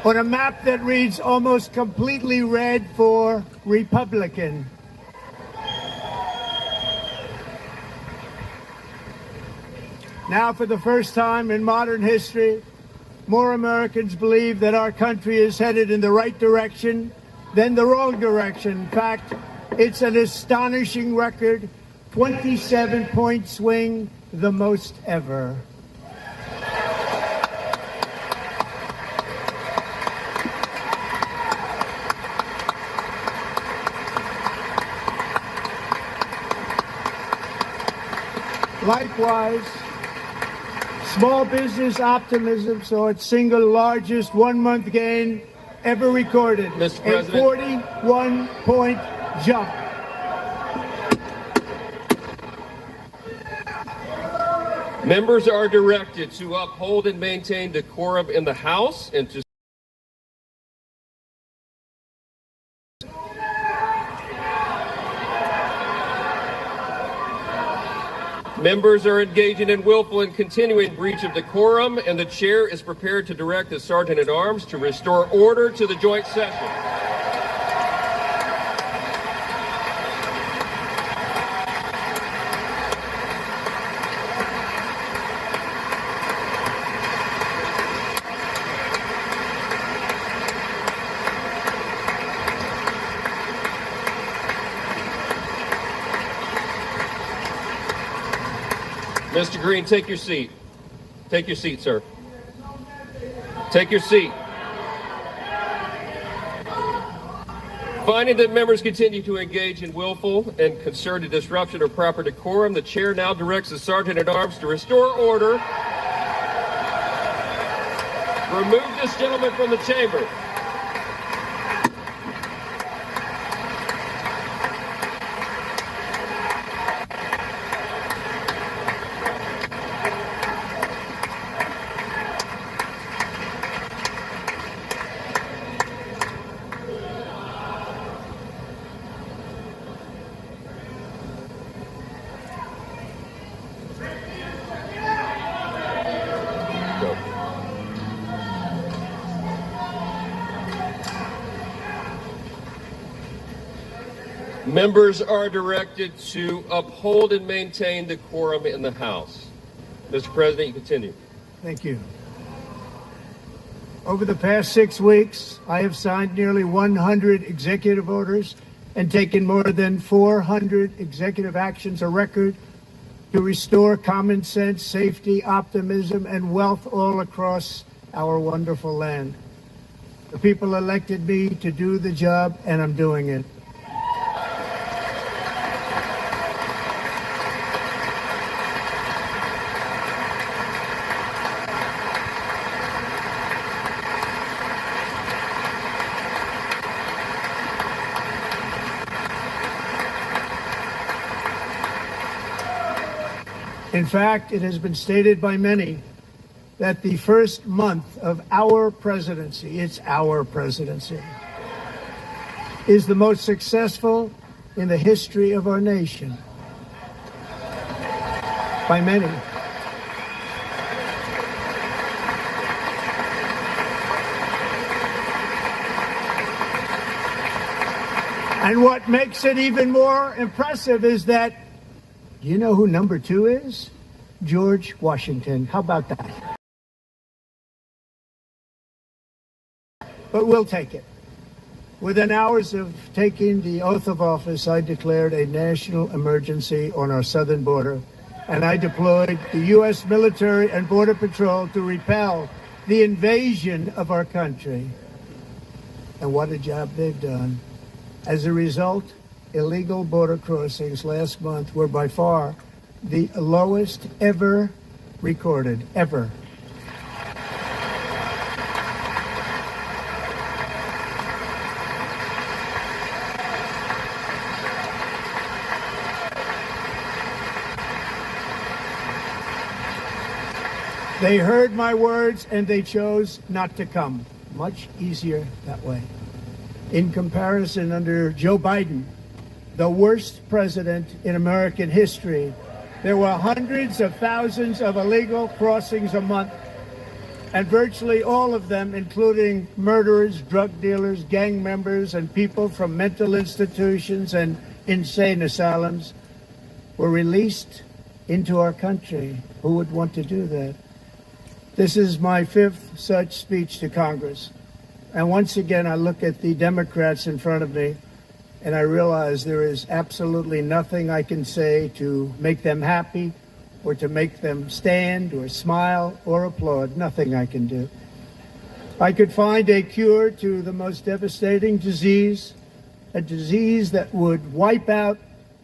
on a map that reads almost completely red for Republican. Now, for the first time in modern history, more Americans believe that our country is headed in the right direction than the wrong direction. In fact, it's an astonishing record, 27-point swing, the most ever. Likewise, small business optimism saw its single largest one-month gain ever recorded, a 41-point jump. Members are directed to uphold and maintain decorum in the House and to Members are engaging in willful and continuing breach of decorum, and the chair is prepared to direct the Sergeant at Arms to restore order to the joint session. Mr. Green, take your seat. Take your seat, sir. Take your seat. Finding that members continue to engage in willful and concerted disruption of proper decorum, the chair now directs the Sergeant at Arms to restore order. Remove this gentleman from the chamber. Members are directed to uphold and maintain decorum in the House. Mr. President, you continue. Thank you. Over the past 6 weeks, I have signed nearly 100 executive orders and taken more than 400 executive actions, a record to restore common sense, safety, optimism, and wealth all across our wonderful land. The people elected me to do the job, and I'm doing it. In fact, it has been stated by many that the first month of our presidency, it's our presidency, is the most successful in the history of our nation. By many. And what makes it even more impressive is that, do you know who number 2 is? George Washington. How about that? But we'll take it. Within hours of taking the oath of office, I declared a national emergency on our southern border, and I deployed the U.S. military and Border Patrol to repel the invasion of our country. And what a job they've done. As a result, illegal border crossings last month were by far the lowest ever recorded, ever. They heard my words and they chose not to come. Much easier that way. In comparison, under Joe Biden, the worst president in American history, there were hundreds of thousands of illegal crossings a month, and virtually all of them, including murderers, drug dealers, gang members, and people from mental institutions and insane asylums, were released into our country. Who would want to do that? This is my 5th such speech to Congress. And once again, I look at the Democrats in front of me, and I realize there is absolutely nothing I can say to make them happy or to make them stand or smile or applaud. Nothing I can do. I could find a cure to the most devastating disease, a disease that would wipe out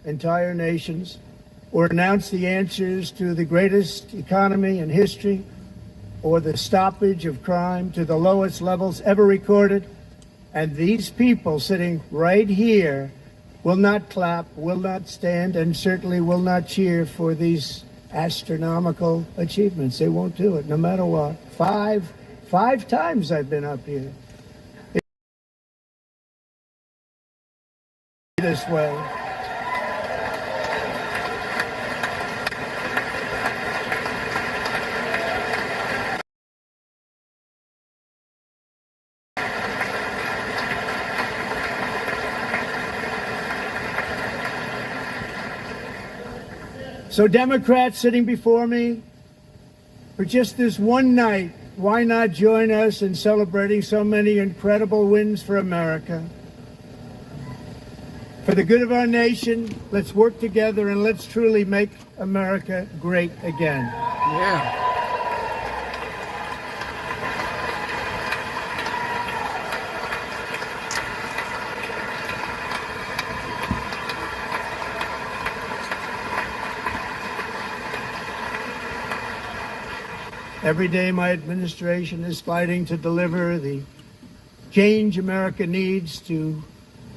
entire nations, or announce the answers to the greatest economy in history, or the stoppage of crime to the lowest levels ever recorded. And these people sitting right here will not clap, will not stand, and certainly will not cheer for these astronomical achievements. They won't do it, no matter what. Five times I've been up here. This way. So Democrats sitting before me, for just this one night, why not join us in celebrating so many incredible wins for America? For the good of our nation, let's work together and let's truly make America great again. Yeah. Every day my administration is fighting to deliver the change America needs to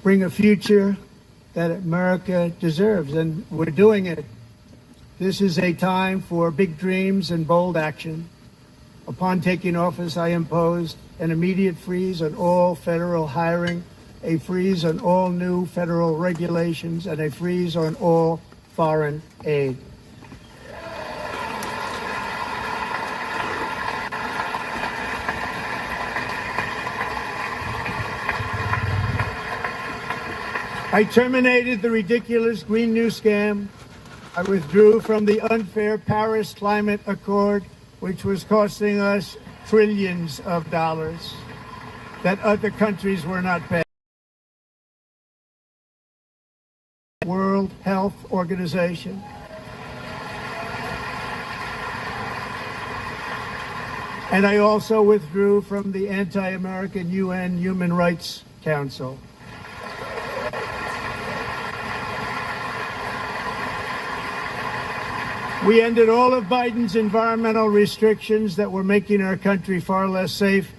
bring a future that America deserves, and we're doing it. This is a time for big dreams and bold action. Upon taking office, I imposed an immediate freeze on all federal hiring, a freeze on all new federal regulations, and a freeze on all foreign aid. I terminated the ridiculous Green New Scam. I withdrew from the unfair Paris Climate Accord, which was costing us trillions of dollars that other countries were not paying. World Health Organization. And I also withdrew from the anti-American UN Human Rights Council. We ended all of Biden's environmental restrictions that were making our country far less safe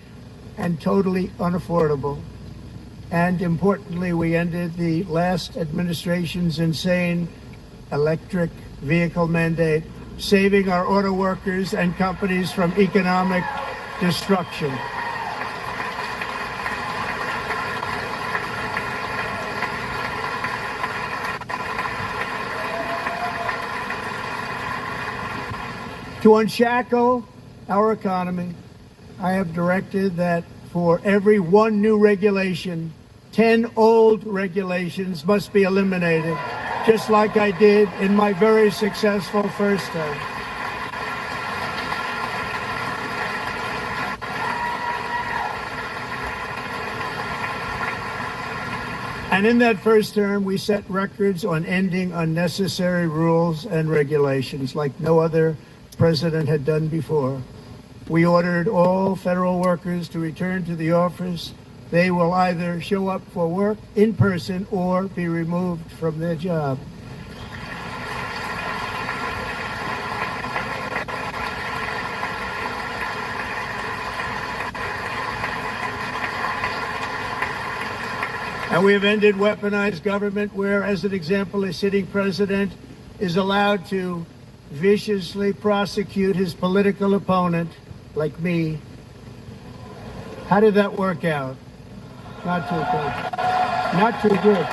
and totally unaffordable. And importantly, we ended the last administration's insane electric vehicle mandate, saving our auto workers and companies from economic destruction. To unshackle our economy, I have directed that for every one new regulation, 10 old regulations must be eliminated, just like I did in my very successful first term. And in that first term, we set records on ending unnecessary rules and regulations like no other president had done before. We ordered all federal workers to return to the office. They will either show up for work in person or be removed from their job. And we have ended weaponized government where, as an example, a sitting president is allowed to viciously prosecute his political opponent, like me. How did that work out? Not too good. Not too good.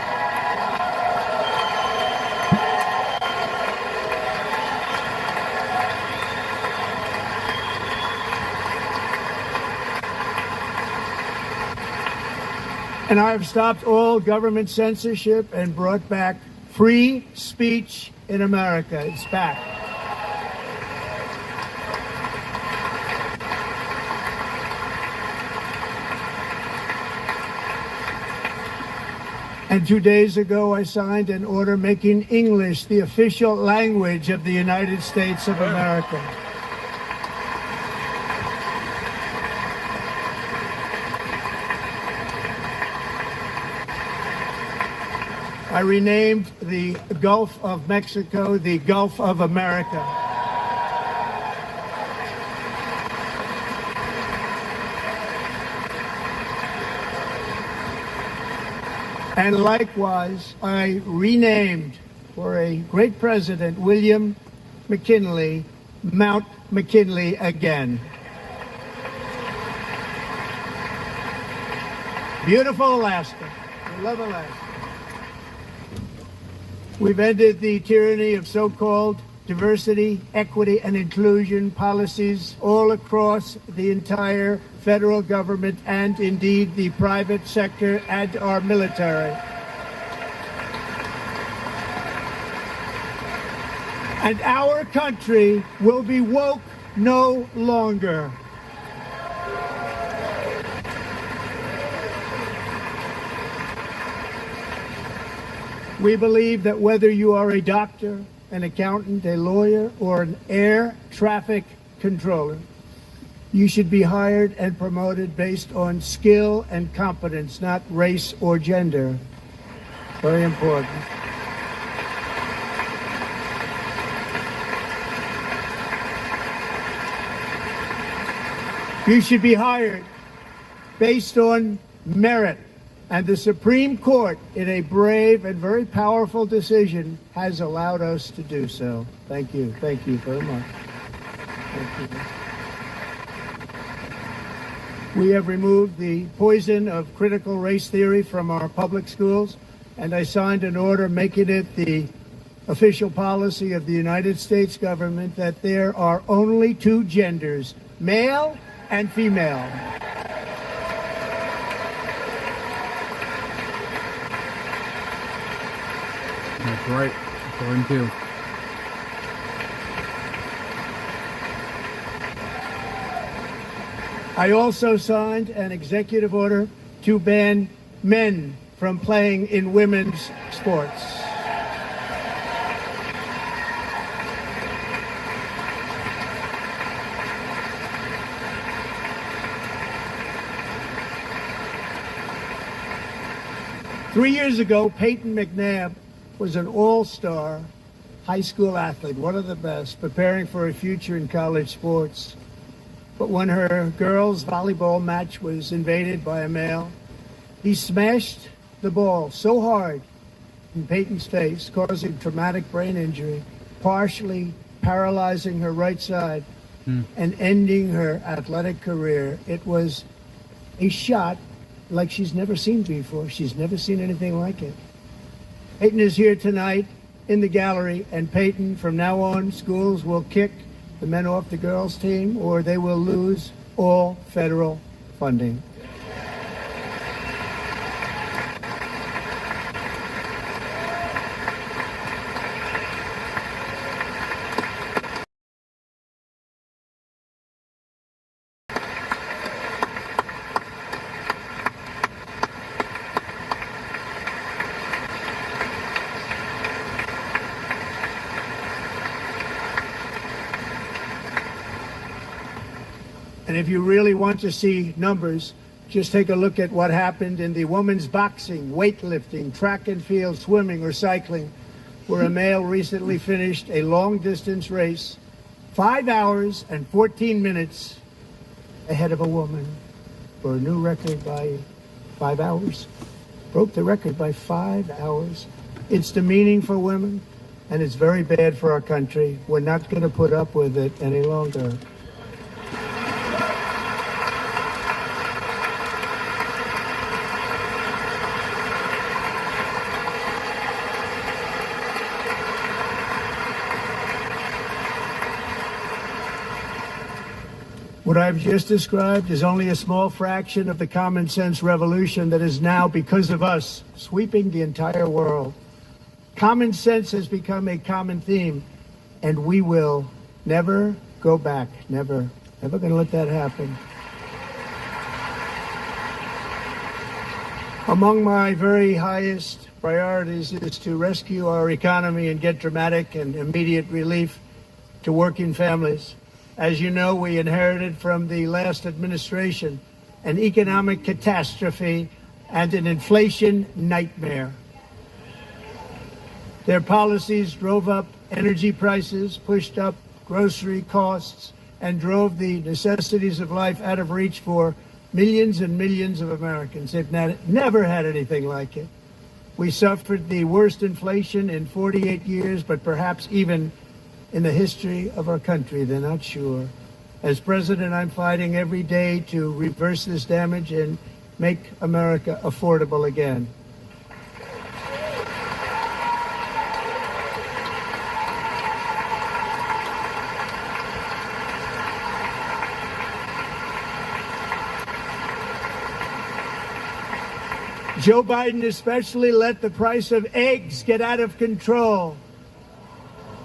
And I have stopped all government censorship and brought back free speech in America. It's back. And 2 days ago, I signed an order making English the official language of the United States of America. I renamed the Gulf of Mexico the Gulf of America. And likewise, I renamed, for a great president, William McKinley, Mount McKinley again. Beautiful Alaska. We love Alaska. We've ended the tyranny of so-called diversity, equity, and inclusion policies all across the entire federal government and indeed the private sector and our military. And our country will be woke no longer. We believe that whether you are a doctor, an accountant, a lawyer, or an air traffic controller, you should be hired and promoted based on skill and competence, not race or gender. Very important. You should be hired based on merit. And the Supreme Court, in a brave and very powerful decision, has allowed us to do so. Thank you. Thank you very much. Thank you. We have removed the poison of critical race theory from our public schools, and I signed an order making it the official policy of the United States government that there are only two genders, male and female. That's right, according to. I also signed an executive order to ban men from playing in women's sports. Three years ago, Peyton McNabb was an all-star high school athlete, one of the best, preparing for a future in college sports. But when her girls' volleyball match was invaded by a male, he smashed the ball so hard in Peyton's face, causing traumatic brain injury, partially paralyzing her right side and ending her athletic career. It was a shot like she's never seen before. She's never seen anything like it. Peyton is here tonight in the gallery, and Peyton, from now on, schools will kick the men off the girls' team, or they will lose all federal funding. And if you really want to see numbers, just take a look at what happened in the women's boxing, weightlifting, track and field, swimming, or cycling, where a male recently finished a long-distance race 5 hours and 14 minutes ahead of a woman for a new record by 5 hours. Broke the record by 5 hours. It's demeaning for women, and it's very bad for our country. We're not going to put up with it any longer. What I've just described is only a small fraction of the common sense revolution that is now, because of us, sweeping the entire world. Common sense has become a common theme, and we will never go back. Never. Never going to let that happen. Among my very highest priorities is to rescue our economy and get dramatic and immediate relief to working families. As you know, we inherited from the last administration an economic catastrophe and an inflation nightmare. Their policies drove up energy prices, pushed up grocery costs, and drove the necessities of life out of reach for millions and millions of Americans. They've never had anything like it. We suffered the worst inflation in 48 years, but perhaps even in the history of our country. They're not sure. As president, I'm fighting every day to reverse this damage and make America affordable again. Joe Biden especially let the price of eggs get out of control.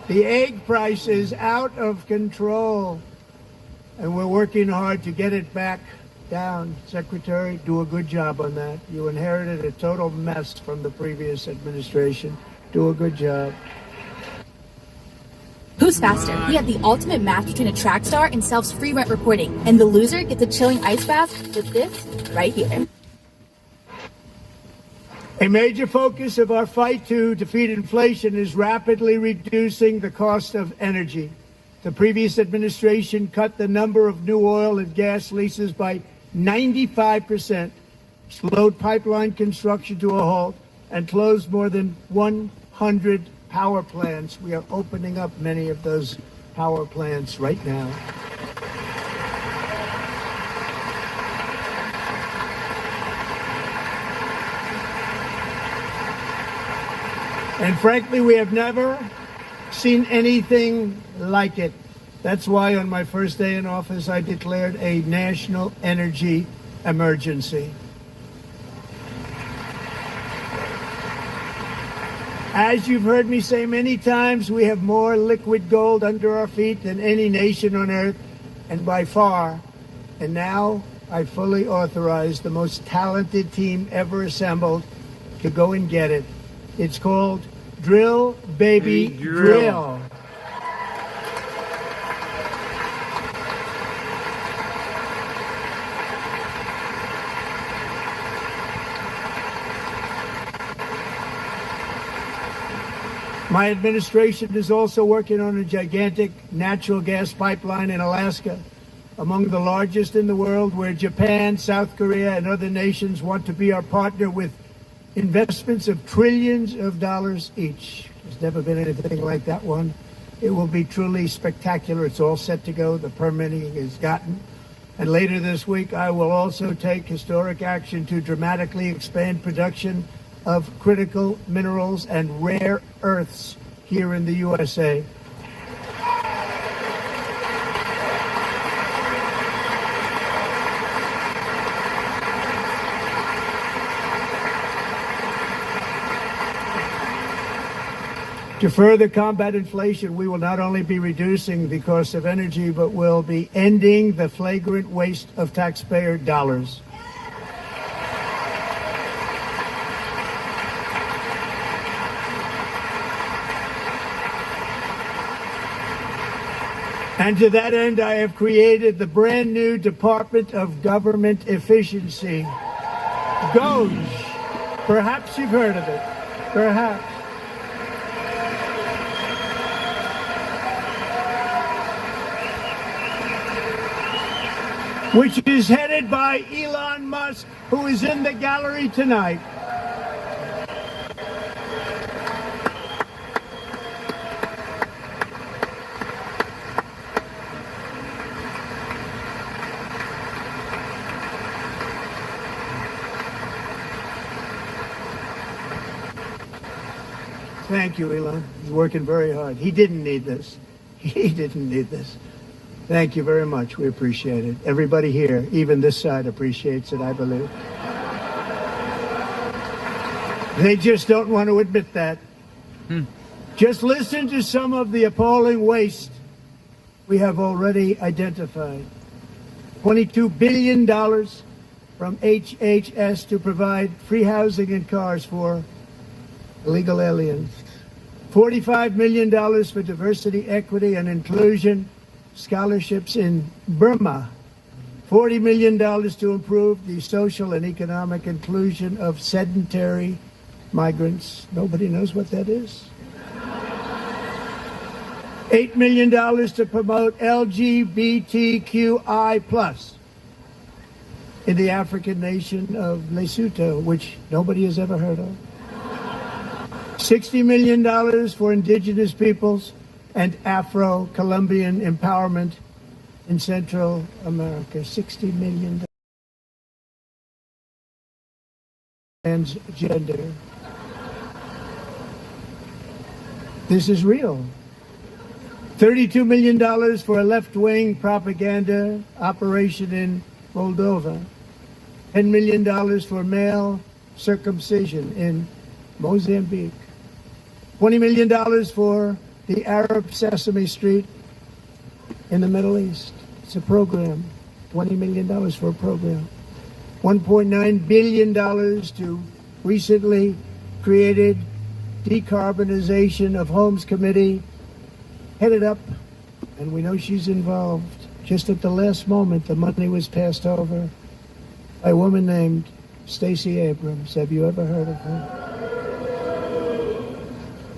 The egg price is out of control, and we're working hard to get it back down. Secretary, do a good job on that. You inherited a total mess from the previous administration. Do a good job. Who's faster? We have the ultimate match between a track star and Self's free rent reporting, and the loser gets a chilling ice bath with this right here. A major focus of our fight to defeat inflation is rapidly reducing the cost of energy. The previous administration cut the number of new oil and gas leases by 95%, slowed pipeline construction to a halt, and closed more than 100 power plants. We are opening up many of those power plants right now. And frankly, we have never seen anything like it. That's why on my first day in office, I declared a national energy emergency. As you've heard me say many times, we have more liquid gold under our feet than any nation on earth, and by far. And now I fully authorize the most talented team ever assembled to go and get it. It's called Drill, Baby, Drill. My administration is also working on a gigantic natural gas pipeline in Alaska, among the largest in the world, where Japan, South Korea, and other nations want to be our partner with investments of trillions of dollars each. There's never been anything like that one. It will be truly spectacular. It's all set to go. The permitting is gotten. And later this week, I will also take historic action to dramatically expand production of critical minerals and rare earths here in the U.S.A. To further combat inflation, we will not only be reducing the cost of energy, but will be ending the flagrant waste of taxpayer dollars. And to that end, I have created the brand new Department of Government Efficiency, DOGE. Perhaps you've heard of it. Perhaps. Which is headed by Elon Musk, who is in the gallery tonight. Thank you, Elon. He's working very hard. He didn't need this. He didn't need this. Thank you very much. We appreciate it. Everybody here, even this side, appreciates it, I believe. They just don't want to admit that. Just listen to some of the appalling waste we have already identified. $22 billion from HHS to provide free housing and cars for illegal aliens. $45 million for diversity, equity, and inclusion scholarships in Burma. $40 million to improve the social and economic inclusion of sedentary migrants. Nobody knows what that is. $8 million to promote LGBTQI+ in the African nation of Lesotho, which nobody has ever heard of. $60 million for indigenous peoples and Afro-Colombian empowerment in Central America. $60 million. Transgender. This is real. $32 million for a left-wing propaganda operation in Moldova. $10 million for male circumcision in Mozambique. $20 million for the Arab Sesame Street in the Middle East. It's a program, $20 million for a program. $1.9 billion to recently created Decarbonization of Homes Committee, headed up, and we know she's involved. Just at the last moment, the money was passed over by a woman named Stacey Abrams. Have you ever heard of her?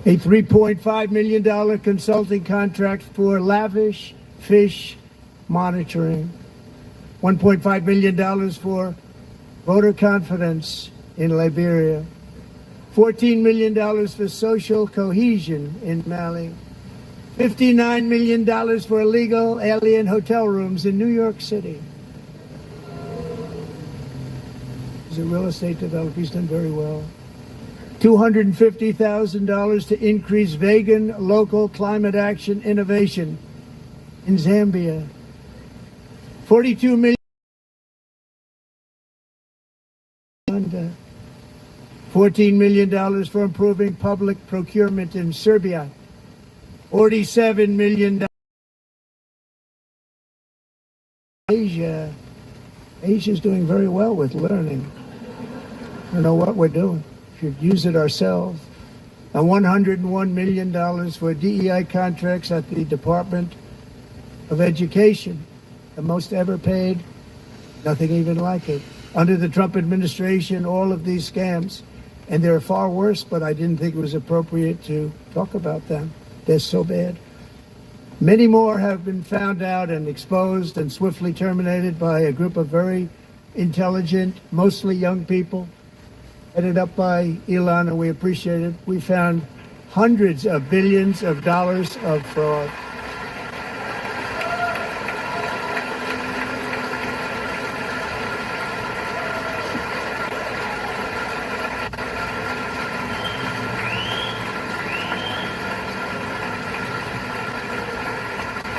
A $3.5 million consulting contract for lavish fish monitoring. $1.5 million for voter confidence in Liberia. $14 million for social cohesion in Mali. $59 million for illegal alien hotel rooms in New York City. He's a real estate developer. He's done very well. $250,000 to increase vegan local climate action innovation in Zambia. $42 million. $14 million for improving public procurement in Serbia. $47 million. Asia. Asia's doing very well with learning. I don't know what we're doing. We should use it ourselves. And $101 million for DEI contracts at the Department of Education. The most ever paid. Nothing even like it. Under the Trump administration, all of these scams, and they're far worse, but I didn't think it was appropriate to talk about them. They're so bad. Many more have been found out and exposed and swiftly terminated by a group of very intelligent, mostly young people, headed up by Elon, and we appreciate it. We found hundreds of billions of dollars of fraud.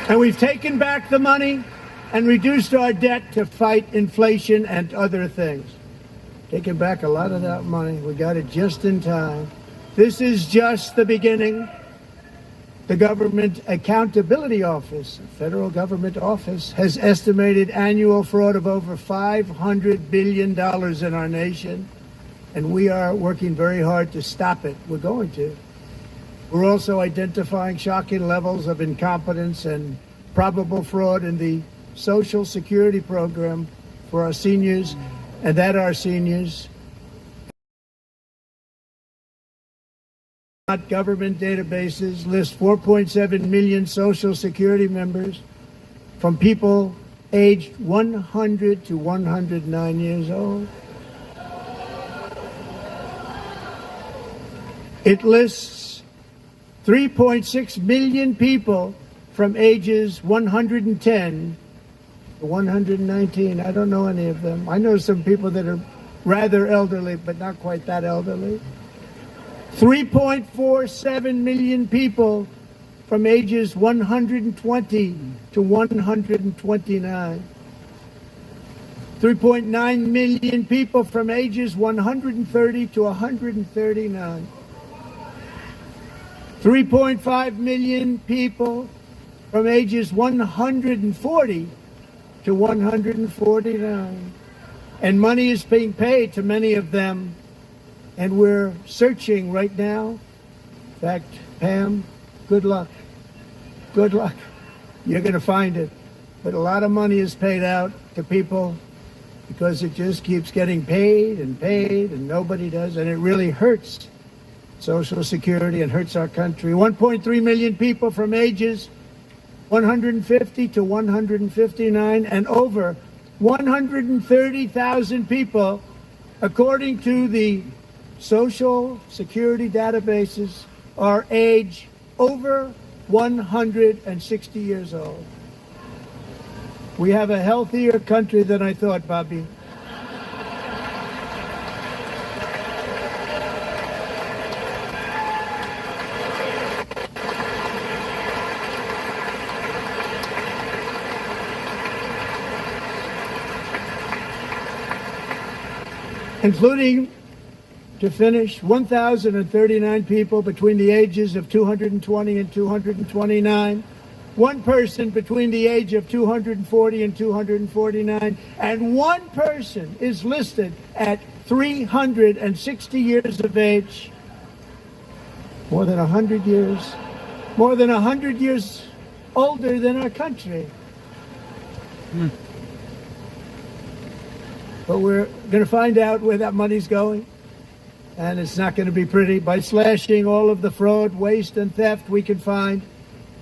And we've taken back the money and reduced our debt to fight inflation and other things. Taken back a lot of that money. We got it just in time. This is just the beginning. The Government Accountability Office, a federal government office, has estimated annual fraud of over $500 billion in our nation. And we are working very hard to stop it. We're going to. We're also identifying shocking levels of incompetence and probable fraud in the Social Security program for our seniors, and that our seniors. Government databases list 4.7 million Social Security members from people aged 100 to 109 years old. It lists 3.6 million people from ages 110 to 119. I don't know any of them. I know some people that are rather elderly, but not quite that elderly. 3.47 million people from ages 120 to 129. 3.9 million people from ages 130 to 139. 3.5 million people from ages 140 to 149. And money is being paid to many of them. And we're searching right now. In fact, Pam, good luck. Good luck. You're going to find it. But a lot of money is paid out to people because it just keeps getting paid and nobody does. And it really hurts Social Security and hurts our country. 1.3 million people from ages 150 to 159, and over 130,000 people, according to the Social Security databases, are age over 160 years old. We have a healthier country than I thought, Bobby. Including to finish, 1,039 people between the ages of 220 and 229, one person between the age of 240 and 249, and one person is listed at 360 years of age. More than 100 years older than our country. But we're going to find out where that money's going, and it's not going to be pretty. By slashing all of the fraud, waste, and theft we can find,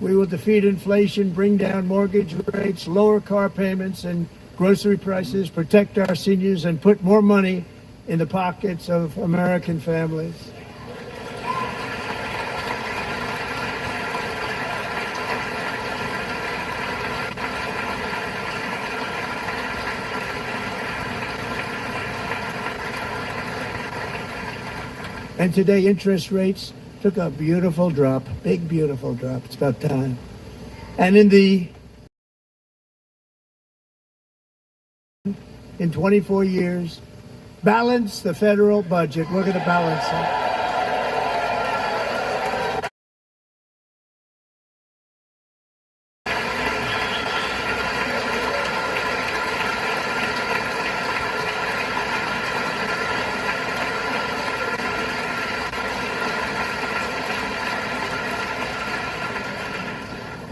we will defeat inflation, bring down mortgage rates, lower car payments and grocery prices, protect our seniors, and put more money in the pockets of American families. And today, interest rates took a beautiful drop, big, beautiful drop. It's about time. And in 24 years, balance the federal budget. We're going to balance it.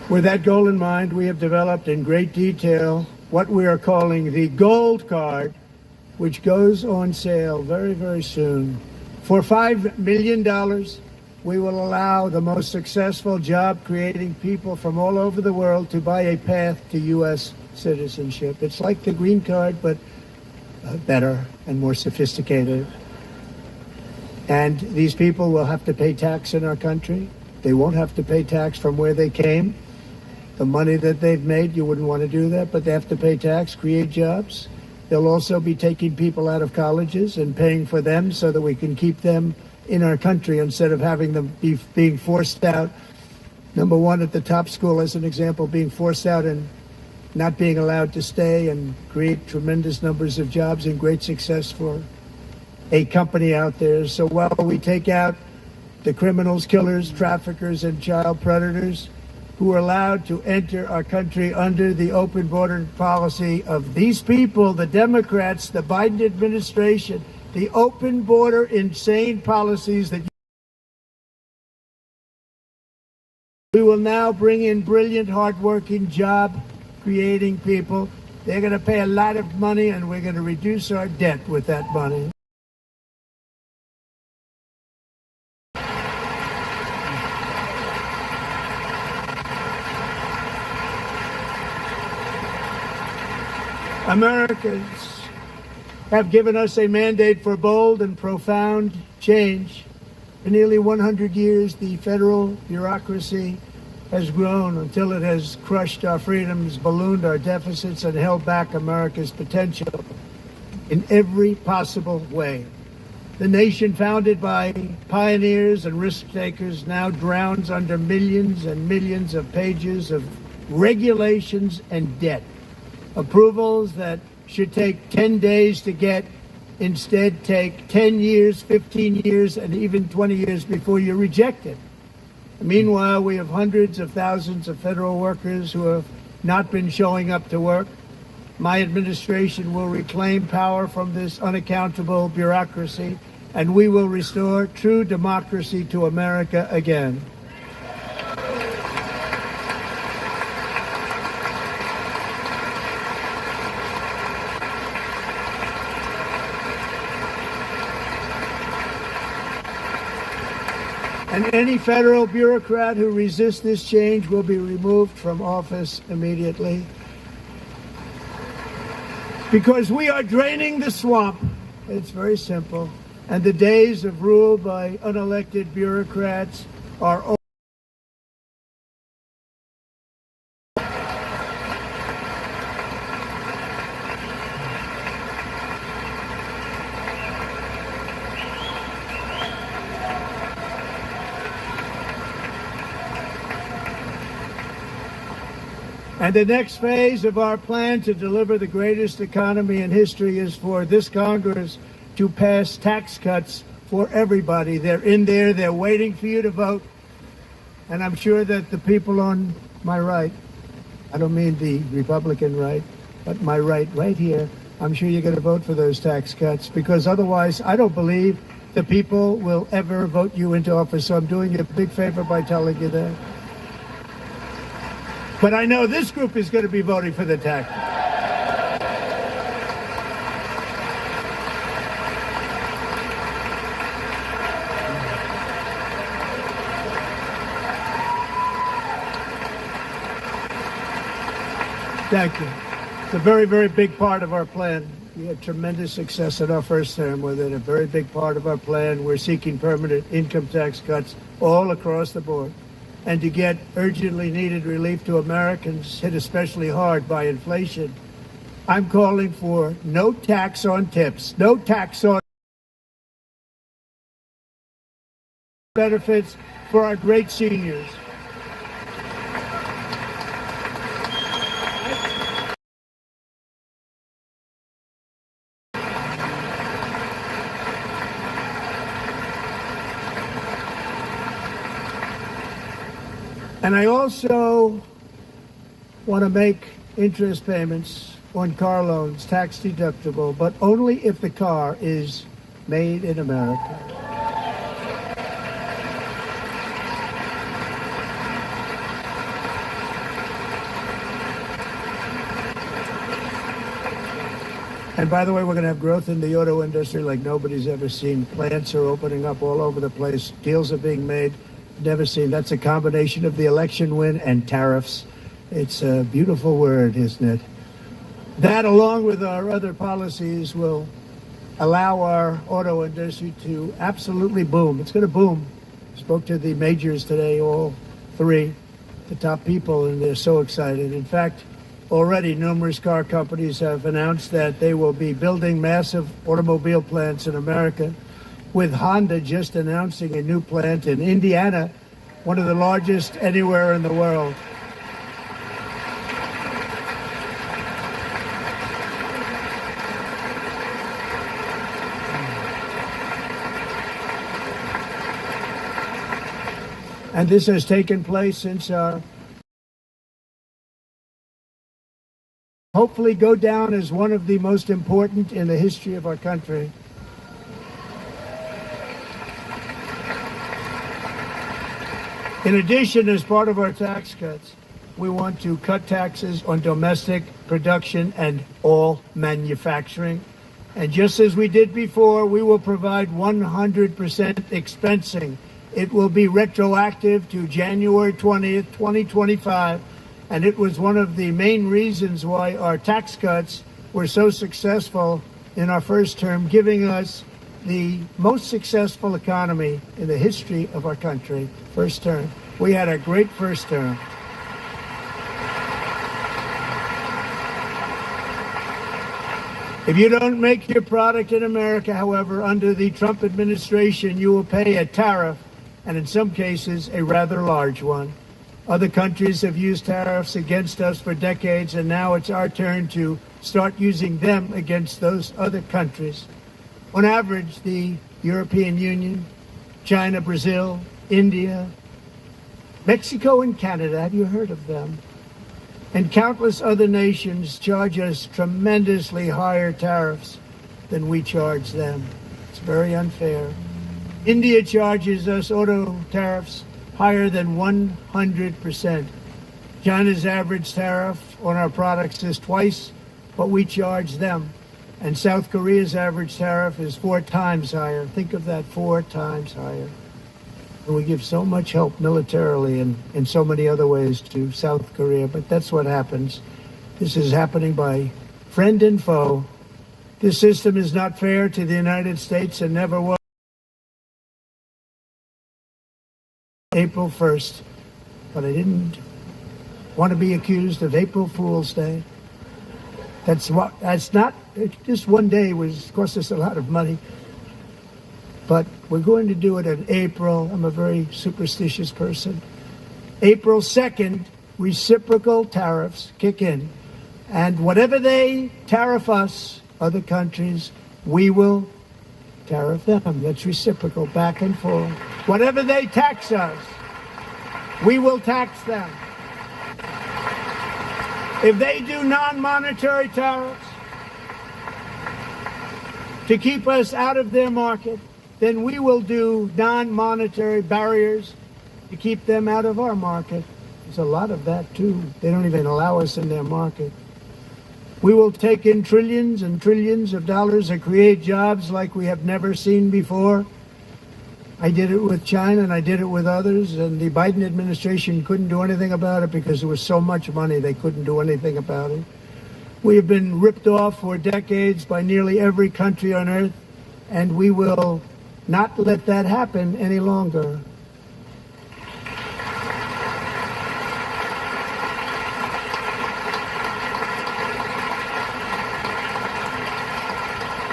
With that goal in mind, we have developed in great detail what we are calling the Gold Card, which goes on sale very, very soon. For $5 million, we will allow the most successful job-creating people from all over the world to buy a path to U.S. citizenship. It's like the Green Card, but better and more sophisticated. And these people will have to pay tax in our country. They won't have to pay tax from where they came. The money that they've made, you wouldn't want to do that, but they have to pay tax, create jobs. They'll also be taking people out of colleges and paying for them so that we can keep them in our country instead of having them being forced out. Number one, at the top school, as an example, being forced out and not being allowed to stay and create tremendous numbers of jobs and great success for a company out there. So while we take out the criminals, killers, traffickers, and child predators who are allowed to enter our country under the open border policy of these people, the Democrats, the Biden administration, the open border insane policies that we will now bring in brilliant, hardworking, job-creating people. They're going to pay a lot of money, and we're going to reduce our debt with that money. Americans have given us a mandate for bold and profound change. For nearly 100 years, the federal bureaucracy has grown until it has crushed our freedoms, ballooned our deficits, and held back America's potential in every possible way. The nation founded by pioneers and risk takers now drowns under millions and millions of pages of regulations and debt. Approvals that should take 10 days to get instead take 10 years, 15 years, and even 20 years before you're rejected. Meanwhile, we have hundreds of thousands of federal workers who have not been showing up to work. My administration will reclaim power from this unaccountable bureaucracy, and we will restore true democracy to America again. And any federal bureaucrat who resists this change will be removed from office immediately. Because we are draining the swamp. It's very simple. And the days of rule by unelected bureaucrats are over. And the next phase of our plan to deliver the greatest economy in history is for this Congress to pass tax cuts for everybody. They're in there. They're waiting for you to vote. And I'm sure that the people on my right, I don't mean the Republican right, but my right here, I'm sure you're going to vote for those tax cuts, because otherwise I don't believe the people will ever vote you into office. So I'm doing you a big favor by telling you that. But I know this group is going to be voting for the tax. Thank you. It's a very, very big part of our plan. We had tremendous success in our first term with it. A very big part of our plan. We're seeking permanent income tax cuts all across the board. And to get urgently needed relief to Americans hit especially hard by inflation, I'm calling for no tax on tips, no tax on benefits for our great seniors. And I also want to make interest payments on car loans tax deductible, but only if the car is made in America. And by the way, we're going to have growth in the auto industry like nobody's ever seen. Plants are opening up all over the place. Deals are being made. Never seen. That's a combination of the election win and tariffs. It's a beautiful word, isn't it? That, along with our other policies, will allow our auto industry to absolutely boom. It's going to boom. Spoke to the majors today, all three, the top people, and they're so excited. In fact, already numerous car companies have announced that they will be building massive automobile plants in America, with Honda just announcing a new plant in Indiana, one of the largest anywhere in the world. And this has taken place since our hopefully go down as one of the most important in the history of our country. In addition, as part of our tax cuts, we want to cut taxes on domestic production and all manufacturing. And just as we did before, we will provide 100% expensing. It will be retroactive to January 20th, 2025. And it was one of the main reasons why our tax cuts were so successful in our first term, giving us the most successful economy in the history of our country, first term. We had a great first term. If you don't make your product in America, however, under the Trump administration, you will pay a tariff, and in some cases, a rather large one. Other countries have used tariffs against us for decades, and now it's our turn to start using them against those other countries. On average, the European Union, China, Brazil, India, Mexico, and Canada, have you heard of them? And countless other nations charge us tremendously higher tariffs than we charge them. It's very unfair. India charges us auto tariffs higher than 100%. China's average tariff on our products is twice what we charge them. And South Korea's average tariff is 4 times higher. Think of that, 4 times higher. And we give so much help militarily and in so many other ways to South Korea, but that's what happens. This is happening by friend and foe. This system is not fair to the United States and never was. April 1st, but I didn't want to be accused of April Fool's Day. That's not, just one day cost us a lot of money. But we're going to do it in April. I'm a very superstitious person. April 2nd, reciprocal tariffs kick in. And whatever they tariff us, other countries, we will tariff them. That's reciprocal, back and forth. Whatever they tax us, we will tax them. If they do non-monetary tariffs to keep us out of their market, then we will do non-monetary barriers to keep them out of our market. There's a lot of that, too. They don't even allow us in their market. We will take in trillions and trillions of dollars and create jobs like we have never seen before. I did it with China and I did it with others, and the Biden administration couldn't do anything about it because there was so much money they couldn't do anything about it. We have been ripped off for decades by nearly every country on earth, and we will not let that happen any longer.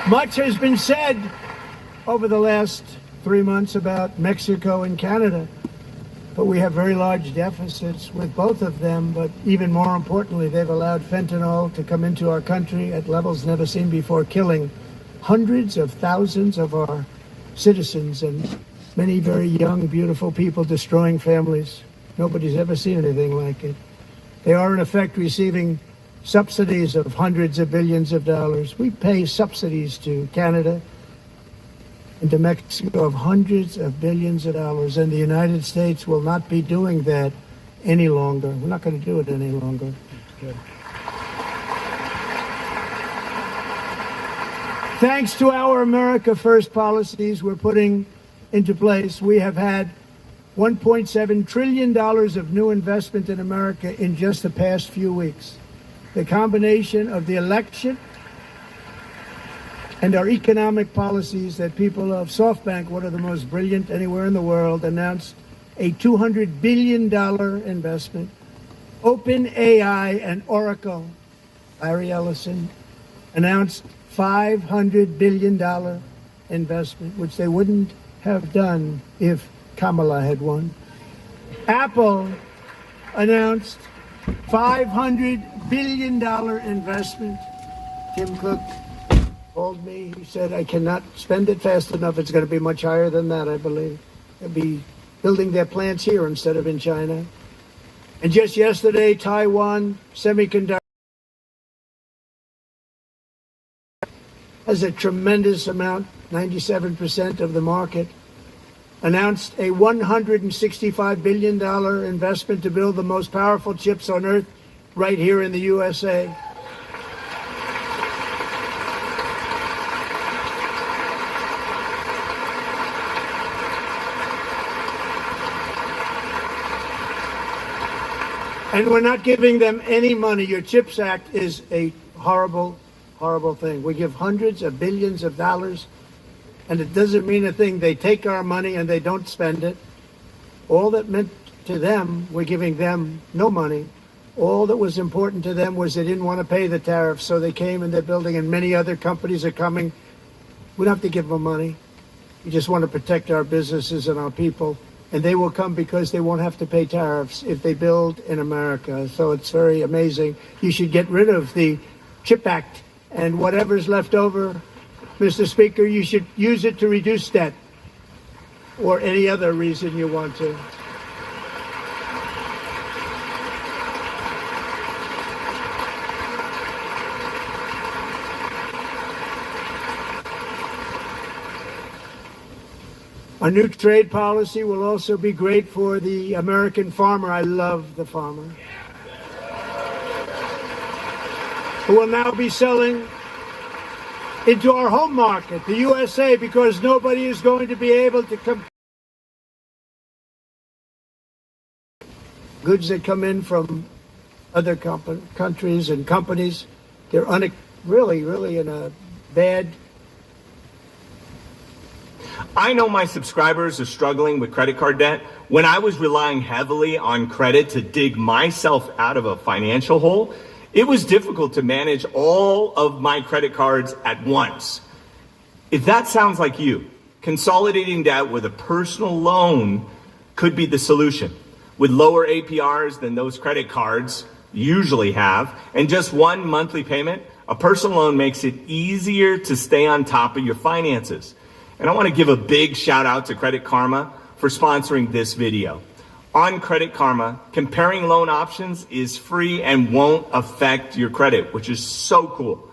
Much has been said over the last 3 months about Mexico and Canada, but we have very large deficits with both of them. But even more importantly, they've allowed fentanyl to come into our country at levels never seen before, killing hundreds of thousands of our citizens and many very young, beautiful people, destroying families. Nobody's ever seen anything like it. They are, in effect, receiving subsidies of hundreds of billions of dollars. We pay subsidies to Canada and to Mexico of hundreds of billions of dollars, and the United States will not be doing that any longer. We're not going to do it any longer. Good. Thanks to our America First policies we're putting into place, we have had $1.7 trillion of new investment in America in just the past few weeks. The combination of the election and our economic policies that people of SoftBank, one of the most brilliant anywhere in the world, announced a $200 billion investment. OpenAI and Oracle, Larry Ellison, announced $500 billion investment, which they wouldn't have done if Kamala had won. Apple announced $500 billion investment. Tim Cook called me. He said, I cannot spend it fast enough. It's going to be much higher than that, I believe. They'll be building their plants here instead of in China. And just yesterday, Taiwan Semiconductor has a tremendous amount, 97% of the market, announced a $165 billion investment to build the most powerful chips on earth right here in the U.S.A. And we're not giving them any money. Your CHIPS Act is a horrible, horrible thing. We give hundreds of billions of dollars, and it doesn't mean a thing. They take our money and they don't spend it. All that meant to them, we're giving them no money. All that was important to them was they didn't want to pay the tariffs, so they came and they're building, and many other companies are coming. We don't have to give them money. We just want to protect our businesses and our people. And they will come because they won't have to pay tariffs if they build in America. So it's very amazing. You should get rid of the CHIP Act, and whatever's left over, Mr. Speaker, you should use it to reduce debt or any other reason you want to. Our new trade policy will also be great for the American farmer. I love the farmer, who will now be selling into our home market, the U.S.A., because nobody is going to be able to come. Goods that come in from other countries and companies, they're really in a bad. I know my subscribers are struggling with credit card debt. When I was relying heavily on credit to dig myself out of a financial hole, it was difficult to manage all of my credit cards at once. If that sounds like you, consolidating debt with a personal loan could be the solution. With lower APRs than those credit cards usually have, and just one monthly payment, a personal loan makes it easier to stay on top of your finances. And I want to give a big shout out to Credit Karma for sponsoring this video. On Credit Karma, comparing loan options is free and won't affect your credit, which is so cool.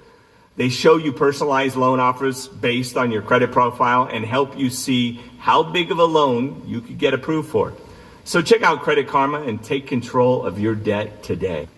They show you personalized loan offers based on your credit profile and help you see how big of a loan you could get approved for. So check out Credit Karma and take control of your debt today.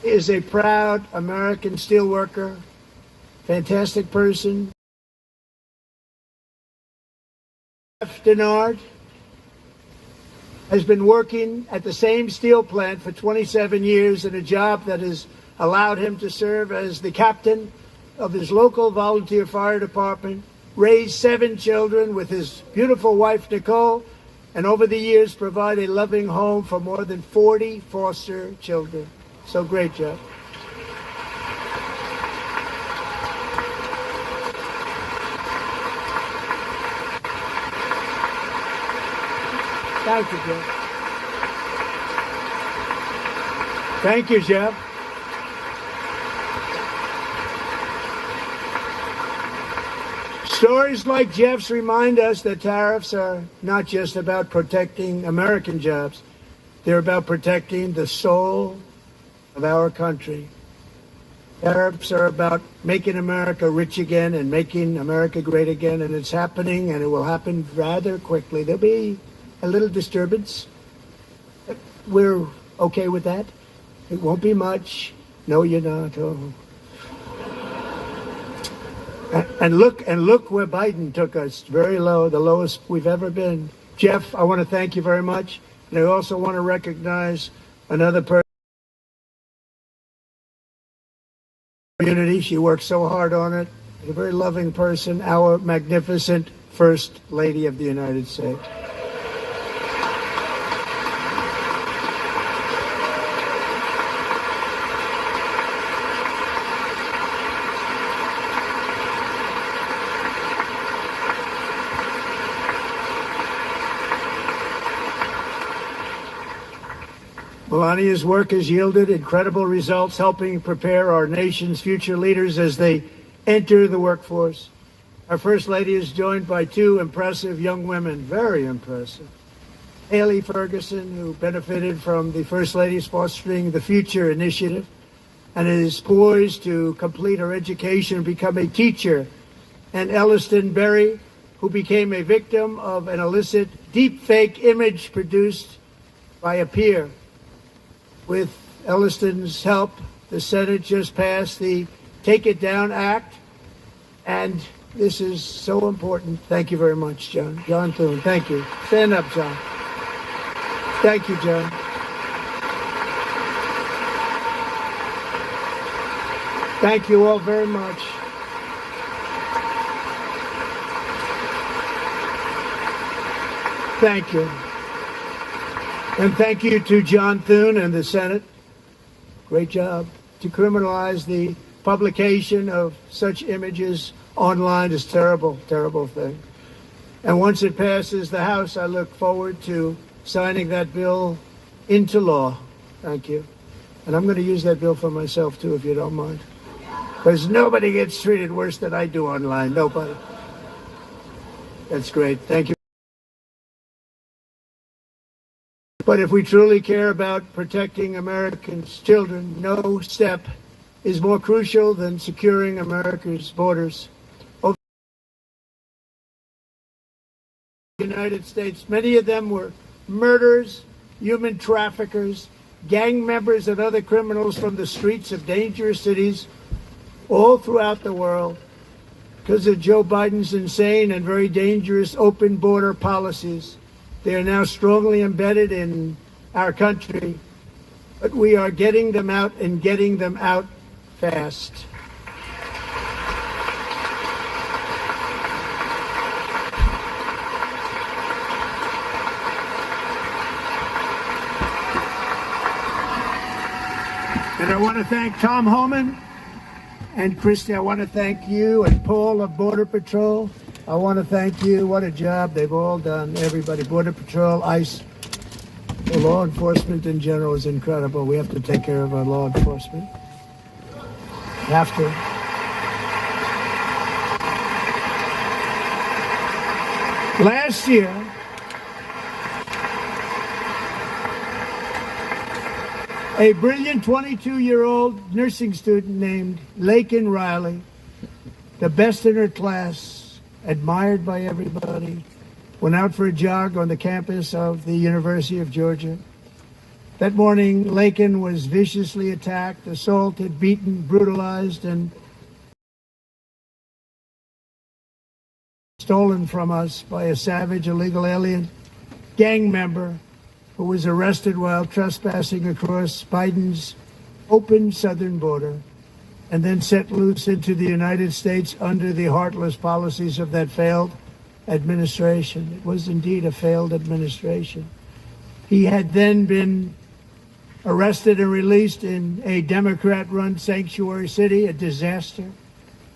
Is a proud American steelworker, fantastic person. Jeff Denard has been working at the same steel plant for 27 years in a job that has allowed him to serve as the captain of his local volunteer fire department, raise 7 children with his beautiful wife, Nicole, and over the years provide a loving home for more than 40 foster children. So great, Jeff. Thank you, Jeff. Thank you, Jeff. Stories like Jeff's remind us that tariffs are not just about protecting American jobs. They're about protecting the soul of our country. Tariffs are about making America rich again and making America great again, and it's happening, and it will happen rather quickly. There'll be a little disturbance. We're okay with that. It won't be much. No, you're not. Oh. And look where Biden took us. Very low, the lowest we've ever been. Jeff, I want to thank you very much. And I also want to recognize another person. Community. She worked so hard on it. A very loving person, our magnificent First Lady of the United States. Melania's work has yielded incredible results, helping prepare our nation's future leaders as they enter the workforce. Our First Lady is joined by 2 impressive young women, very impressive. Haley Ferguson, who benefited from the First Lady's Fostering the Future initiative and is poised to complete her education and become a teacher. And Elliston Berry, who became a victim of an illicit deepfake image produced by a peer. With Elliston's help, the Senate just passed the Take It Down Act, and this is so important. Thank you very much, John. John Thune, thank you. Stand up, John. Thank you, John. Thank you all very much. Thank you. And thank you to John Thune and the Senate. Great job. To criminalize the publication of such images online is terrible, terrible thing. And once it passes the House, I look forward to signing that bill into law. Thank you. And I'm going to use that bill for myself, too, if you don't mind. Because nobody gets treated worse than I do online. Nobody. That's great. Thank you. But if we truly care about protecting Americans' children, no step is more crucial than securing America's borders. Over the United States, many of them were murderers, human traffickers, gang members, and other criminals from the streets of dangerous cities all throughout the world. Because of Joe Biden's insane and very dangerous open border policies, they are now strongly embedded in our country, but we are getting them out and getting them out fast. And I want to thank Tom Homan and Christy. I want to thank you and Paul of Border Patrol. I want to thank you. What a job they've all done. Everybody, Border Patrol, ICE, the law enforcement in general is incredible. We have to take care of our law enforcement. We have to. Last year, a brilliant 22-year-old nursing student named Laken Riley, the best in her class, admired by everybody, went out for a jog on the campus of the University of Georgia. That morning, Laken was viciously attacked, assaulted, beaten, brutalized, and stolen from us by a savage illegal alien gang member who was arrested while trespassing across Biden's open southern border and then set loose into the United States under the heartless policies of that failed administration. It was indeed a failed administration. He had then been arrested and released in a Democrat-run sanctuary city, a disaster,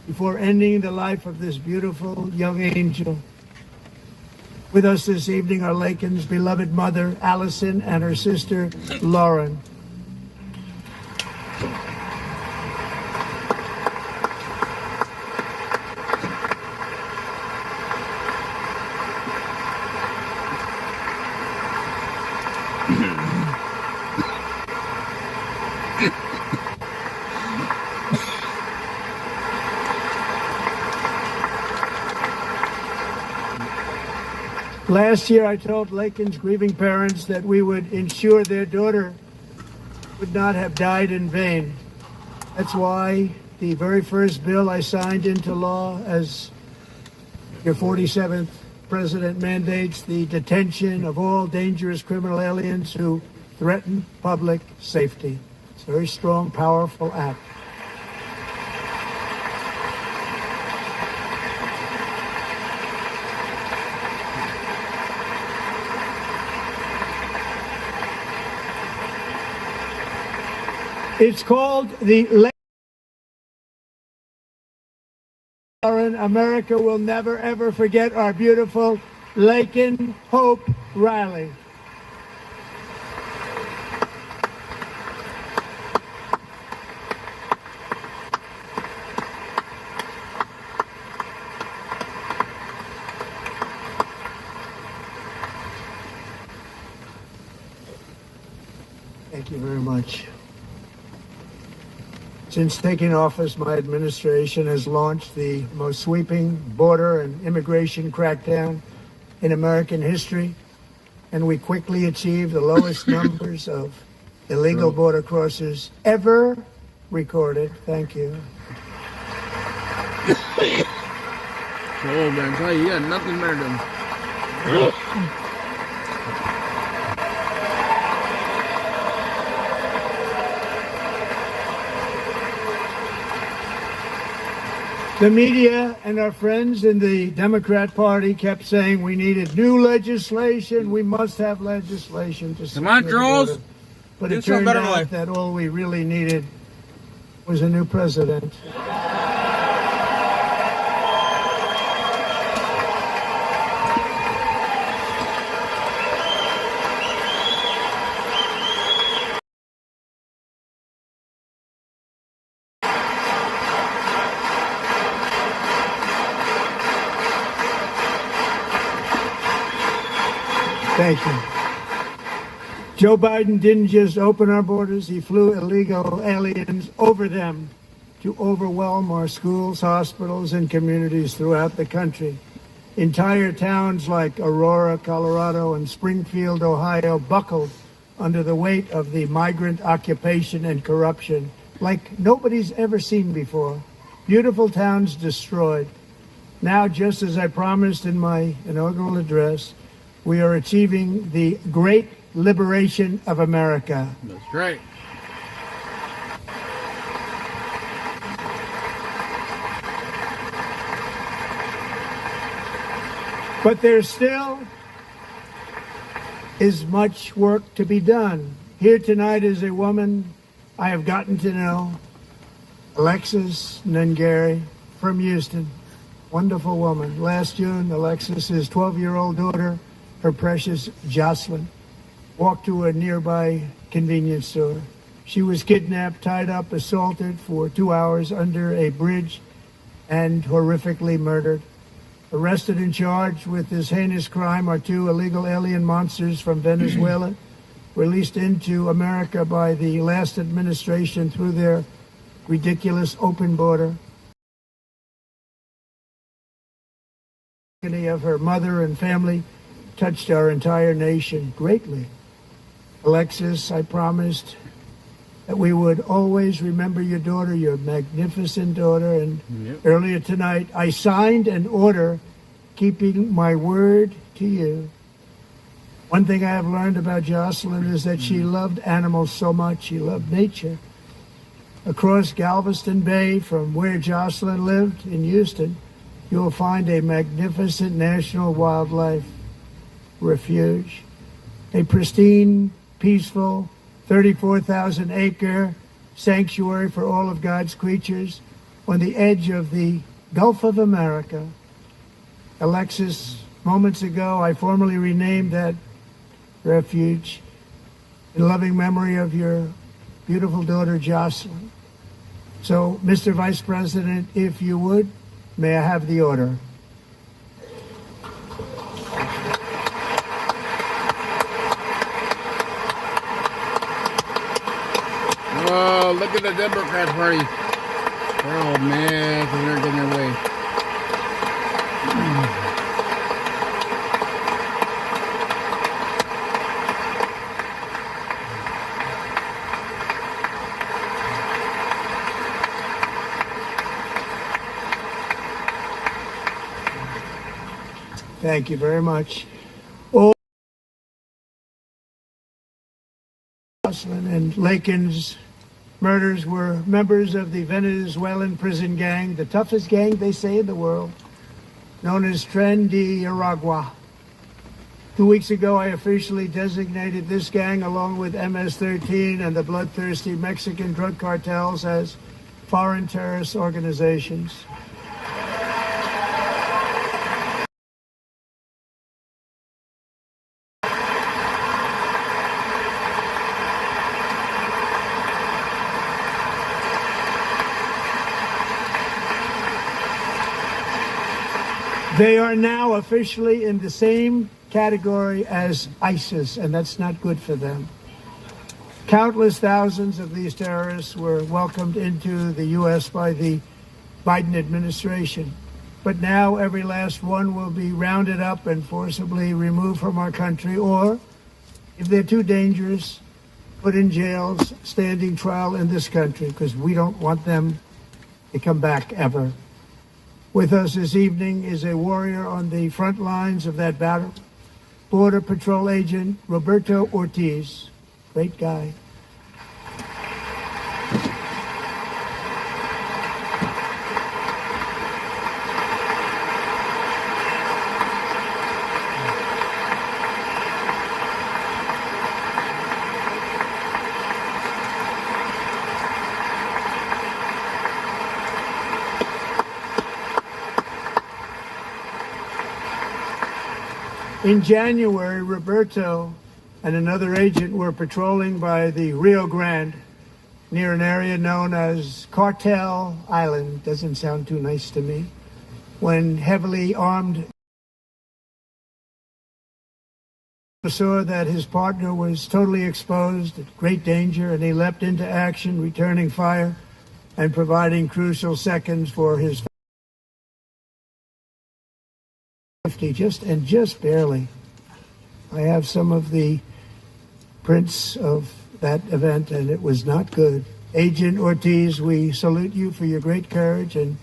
before ending the life of this beautiful young angel. With us this evening are Laken's beloved mother, Allison, and her sister, Lauren. Last year, I told Laken's grieving parents that we would ensure their daughter would not have died in vain. That's why the very first bill I signed into law as your 47th president mandates the detention of all dangerous criminal aliens who threaten public safety. It's a very strong, powerful act. It's called the America will never, ever forget our beautiful Laken Hope Riley. Thank you very much. Since taking office, my administration has launched the most sweeping border and immigration crackdown in American history, and we quickly achieved the lowest numbers of illegal border crossers ever recorded. Thank you. Oh, man, tell you got nothing better than. The media and our friends in the Democrat Party kept saying we needed new legislation. We must have legislation to come on, Charles. But it turned out that all we really needed was a new president. Thank you. Joe Biden didn't just open our borders, he flew illegal aliens over them to overwhelm our schools, hospitals, and communities throughout the country. Entire towns like Aurora, Colorado, and Springfield, Ohio, buckled under the weight of the migrant occupation and corruption like nobody's ever seen before. Beautiful towns destroyed. Now, just as I promised in my inaugural address, we are achieving the great liberation of America. That's right. But there still is much work to be done. Here tonight is a woman I have gotten to know Alexis Nungari from Houston. Wonderful woman. Last June, Alexis's 12-year-old daughter, her precious Jocelyn, walked to a nearby convenience store. She was kidnapped, tied up, assaulted for 2 hours under a bridge, and horrifically murdered. Arrested and charged with this heinous crime are 2 illegal alien monsters from Venezuela, released into America by the last administration through their ridiculous open border. The agony of her mother and family touched our entire nation greatly. Alexis, I promised that we would always remember your daughter, your magnificent daughter, and earlier tonight I signed an order keeping my word to you. One thing I have learned about Jocelyn is that she loved animals so much. She loved nature. Across Galveston Bay, from where Jocelyn lived in Houston, you will find a magnificent national wildlife refuge, a pristine, peaceful, 34,000-acre sanctuary for all of God's creatures on the edge of the Gulf of America. Alexis, moments ago, I formally renamed that refuge in loving memory of your beautiful daughter, Jocelyn. So, Mr. Vice President, if you would, may I have the order? Oh, look at the Democrat Party. They're all mad because they're getting their way. Thank you very much. All Jocelyn and Lakin's murders were members of the Venezuelan prison gang, the toughest gang, they say, in the world, known as Tren de Aragua. 2 weeks ago, I officially designated this gang, along with MS-13 and the bloodthirsty Mexican drug cartels, as foreign terrorist organizations. They are now officially in the same category as ISIS, and that's not good for them. Countless thousands of these terrorists were welcomed into the U.S. by the Biden administration. But now every last one will be rounded up and forcibly removed from our country, or, if they're too dangerous, put in jails, standing trial in this country, because we don't want them to come back ever. With us this evening is a warrior on the front lines of that battle, Border Patrol Agent Roberto Ortiz. Great guy. In January, Roberto and another agent were patrolling by the Rio Grande near an area known as Cartel Island. Doesn't sound too nice to me. When heavily armed saw that his partner was totally exposed, at great danger, and he leapt into action, returning fire and providing crucial seconds for his safety, just barely. I have some of the prints of that event, and it was not good. Agent Ortiz, we salute you for your great courage and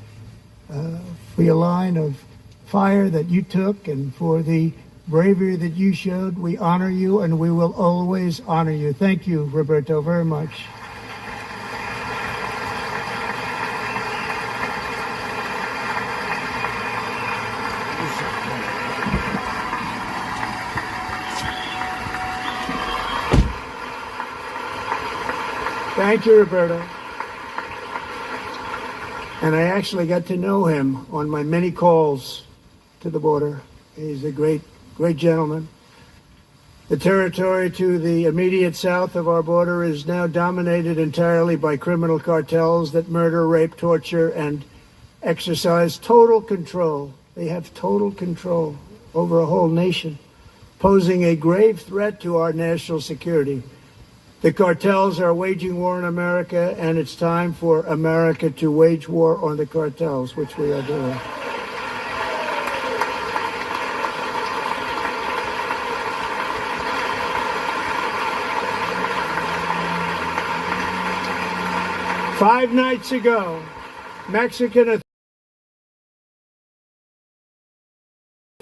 for your line of fire that you took, and for the bravery that you showed. We honor you, and we will always honor you. Thank you, Roberto, very much. Thank you, Roberto. And I actually got to know him on my many calls to the border. He's a great, great gentleman. The territory to the immediate south of our border is now dominated entirely by criminal cartels that murder, rape, torture, and exercise total control. They have total control over a whole nation, posing a grave threat to our national security. The cartels are waging war in America, and it's time for America to wage war on the cartels, which we are doing. Five nights ago, Mexican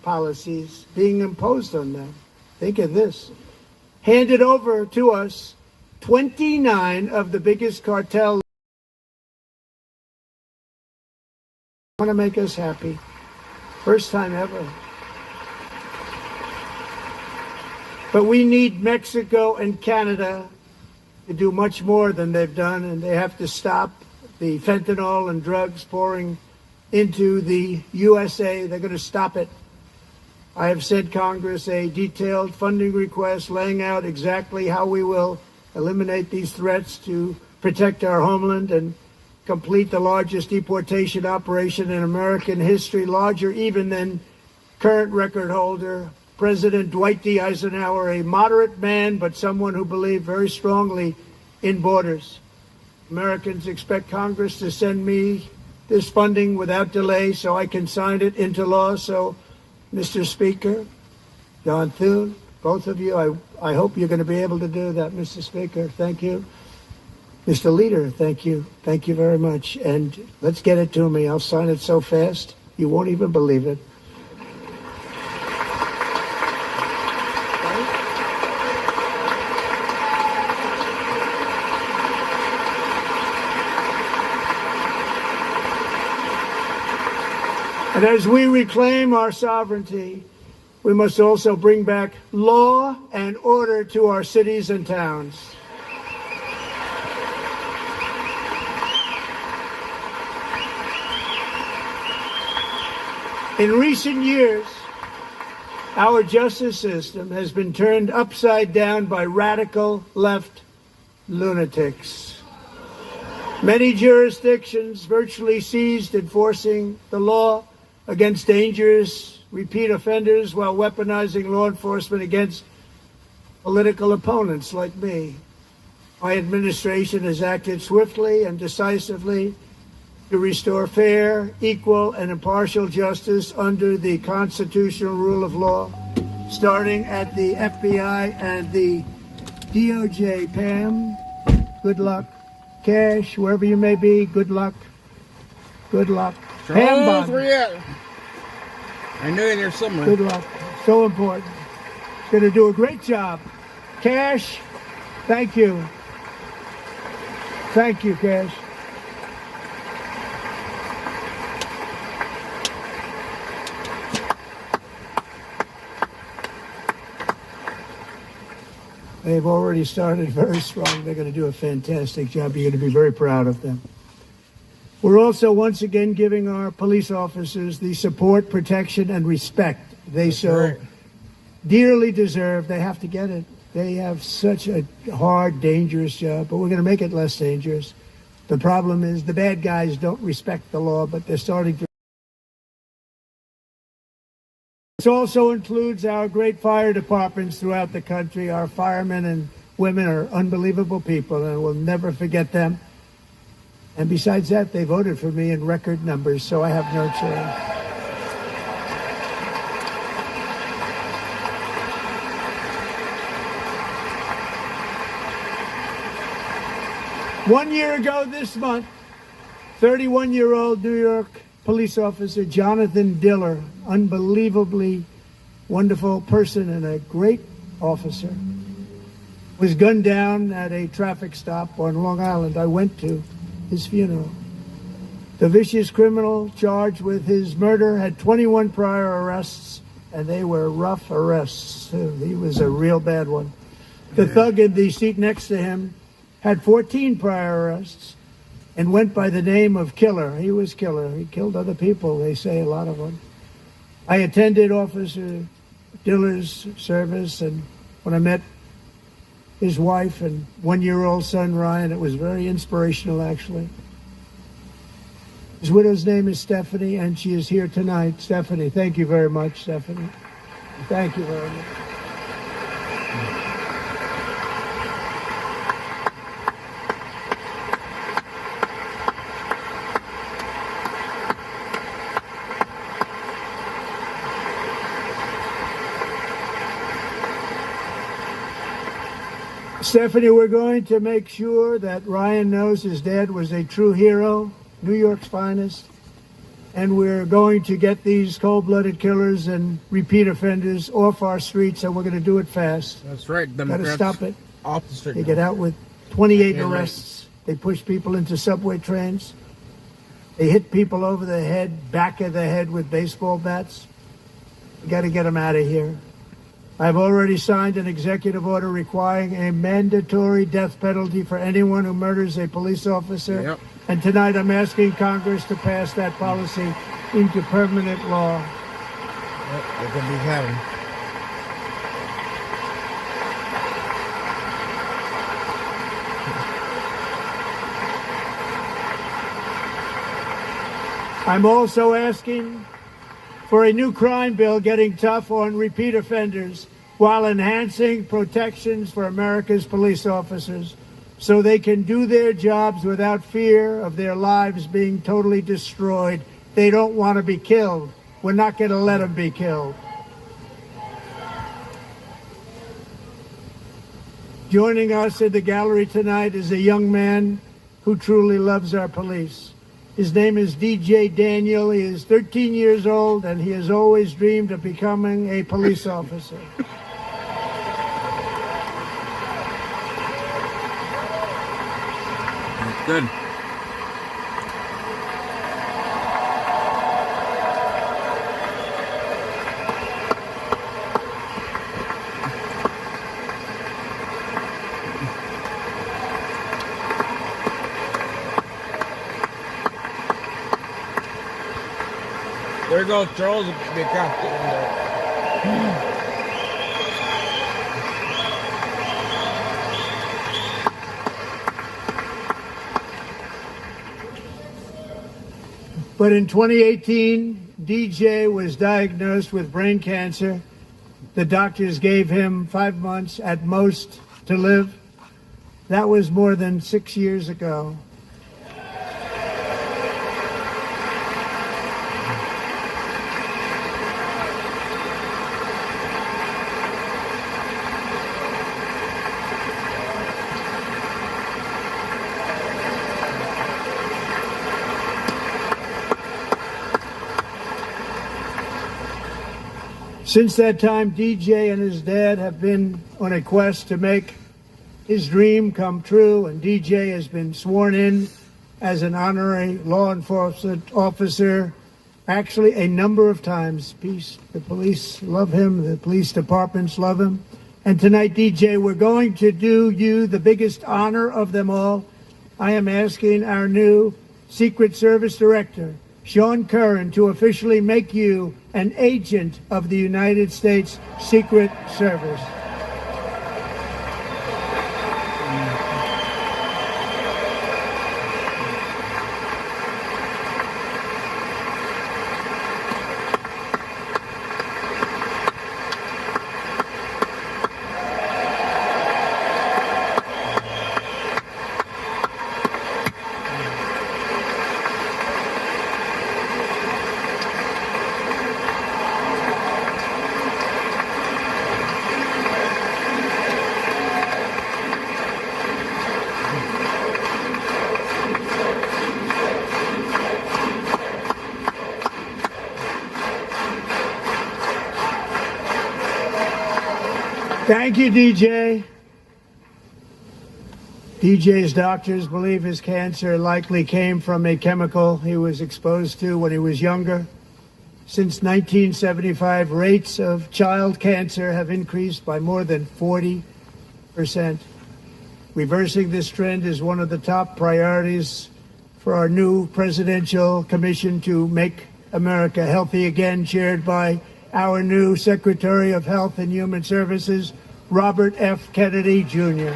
policies being imposed on them. Think of this. Handed over to us 29 of the biggest cartels. Want to make us happy. First time ever. But we need Mexico and Canada to do much more than they've done, and they have to stop the fentanyl and drugs pouring into the U.S.A. They're going to stop it. I have sent Congress a detailed funding request laying out exactly how we will eliminate these threats to protect our homeland and complete the largest deportation operation in American history, larger even than current record holder President Dwight D. Eisenhower, a moderate man, but someone who believed very strongly in borders. Americans expect Congress to send me this funding without delay so I can sign it into law. So, Mr. Speaker, John Thune, both of you, I hope you're going to be able to do that, Mr. Speaker. Thank you. Mr. Leader, thank you. Thank you very much. And let's get it to me. I'll sign it so fast, you won't even believe it. And as we reclaim our sovereignty, we must also bring back law and order to our cities and towns. In recent years, our justice system has been turned upside down by radical left lunatics. Many jurisdictions virtually ceased enforcing the law against dangerous repeat offenders while weaponizing law enforcement against political opponents like me. My administration has acted swiftly and decisively to restore fair, equal, and impartial justice under the constitutional rule of law, starting at the FBI and the DOJ. Pam, good luck. Cash, wherever you may be, good luck. Good luck. Pam Bondi. I knew in there somewhere. Good luck. So important. Going to do a great job. Cash, thank you. Thank you, Cash. They've already started very strong. They're going to do a fantastic job. You're going to be very proud of them. We're also once again giving our police officers the support, protection, and respect they so dearly deserve. They have to get it. They have such a hard, dangerous job, but we're going to make it less dangerous. The problem is the bad guys don't respect the law, but they're starting to. This also includes our great fire departments throughout the country. Our firemen and women are unbelievable people, and we'll never forget them. And besides that, they voted for me in record numbers, so I have no choice. One year ago this month, 31-year-old New York police officer Jonathan Diller, unbelievably wonderful person and a great officer, was gunned down at a traffic stop on Long Island. I went to his funeral. The vicious criminal charged with his murder had 21 prior arrests, and they were rough arrests, too. He was a real bad one. The thug in the seat next to him had 14 prior arrests, and went by the name of Killer. He was Killer. He killed other people, they say, a lot of them. I attended Officer Diller's service, and when I met his wife and one-year-old son, Ryan, it was very inspirational, actually. His widow's name is Stephanie, and she is here tonight. Stephanie, thank you very much, Stephanie. Thank you very much. Stephanie, we're going to make sure that Ryan knows his dad was a true hero, New York's finest, and we're going to get these cold-blooded killers and repeat offenders off our streets, and we're going to do it fast. That's right. Got to stop it. Off the street. They get out with 28 arrests. They push people into subway trains. They hit people over the head, back of the head with baseball bats. We got to get them out of here. I've already signed an executive order requiring a mandatory death penalty for anyone who murders a police officer. Yep. And tonight I'm asking Congress to pass that policy into permanent law. Yep, they're going to be having. I'm also asking for a new crime bill getting tough on repeat offenders while enhancing protections for America's police officers so they can do their jobs without fear of their lives being totally destroyed. They don't want to be killed. We're not going to let them be killed. Joining us in the gallery tonight is a young man who truly loves our police. His name is DJ Daniel. He is 13 years old, and he has always dreamed of becoming a police officer. That's good. There goes Charles. They got in there. But in 2018, DJ was diagnosed with brain cancer. The doctors gave him 5 months at most to live. That was more than 6 years ago. Since that time, DJ and his dad have been on a quest to make his dream come true, and DJ has been sworn in as an honorary law enforcement officer, actually a number of times. The police love him, the police departments love him. And tonight, DJ, we're going to do you the biggest honor of them all. I am asking our new Secret Service Director, Sean Curran, to officially make you an agent of the United States Secret Service. Thank you, DJ. DJ's doctors believe his cancer likely came from a chemical he was exposed to when he was younger. Since 1975, rates of child cancer have increased by more than 40%. Reversing this trend is one of the top priorities for our new presidential commission to make America healthy again, chaired by our new Secretary of Health and Human Services, Robert F. Kennedy, Jr.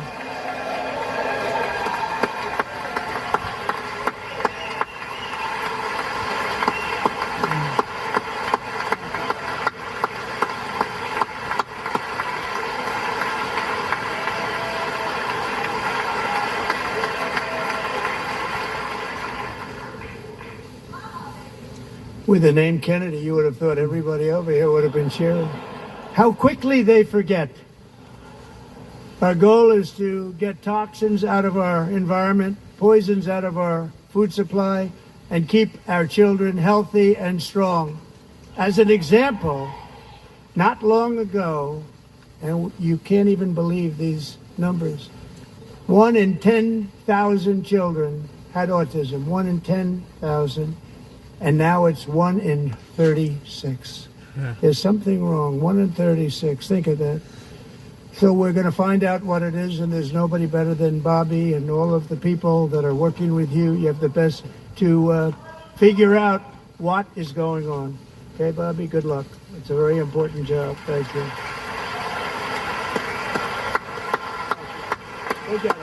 With the name Kennedy, you would have thought everybody over here would have been cheering. How quickly they forget. Our goal is to get toxins out of our environment, poisons out of our food supply, and keep our children healthy and strong. As an example, not long ago, and you can't even believe these numbers, 1 in 10,000 children had autism, 1 in 10,000. And now it's 1 in 36. Yeah. There's something wrong. 1 in 36. Think of that. So we're going to find out what it is, and there's nobody better than Bobby and all of the people that are working with you. You have the best to figure out what is going on. Okay, Bobby? Good luck. It's a very important job. Thank you. Go get it.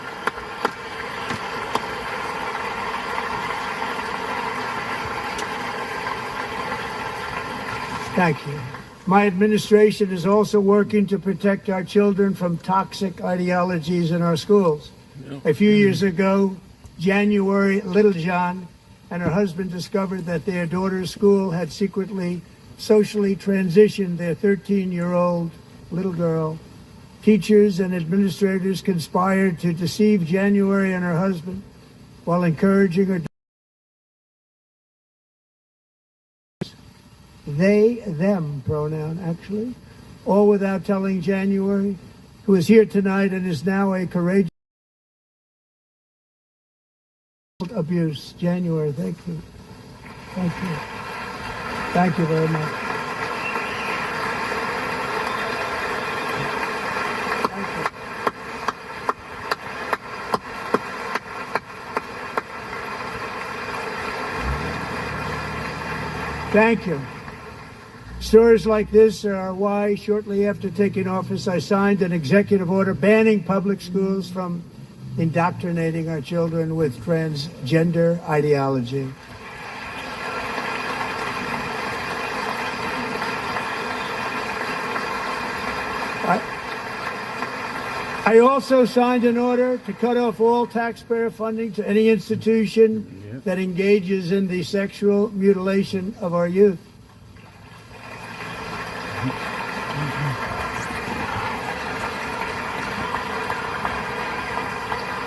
Thank you. My administration is also working to protect our children from toxic ideologies in our schools. A few years ago, January, Little John and her husband discovered that their daughter's school had secretly socially transitioned their 13-year-old little girl. Teachers and administrators conspired to deceive January and her husband while encouraging her they, them pronoun, actually, all without telling January, who is here tonight and is now a courageous abuse. January, thank you. Thank you. Thank you very much. Thank you. Thank you. Stories like this are why, shortly after taking office, I signed an executive order banning public schools from indoctrinating our children with transgender ideology. I also signed an order to cut off all taxpayer funding to any institution that engages in the sexual mutilation of our youth.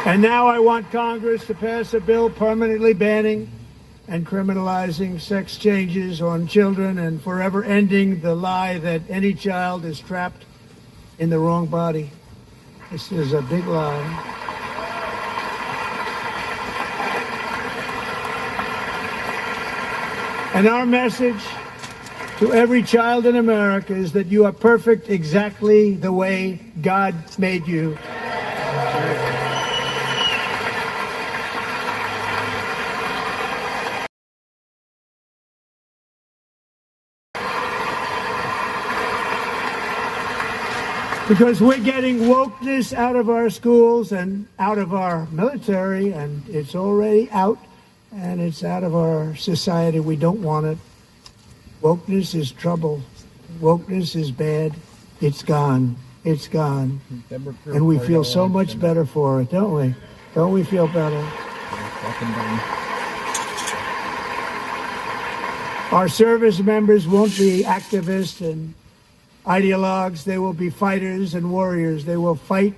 And now I want Congress to pass a bill permanently banning and criminalizing sex changes on children and forever ending the lie that any child is trapped in the wrong body. This is a big lie. And our message to every child in America is that you are perfect exactly the way God made you. Because we're getting wokeness out of our schools and out of our military, and it's already out, and it's out of our society. We don't want it. Wokeness is trouble. Wokeness is bad. It's gone. It's gone. And we feel so much better for it, don't we? Don't we feel better? Our service members won't be activists and ideologues. They will be fighters and warriors. They will fight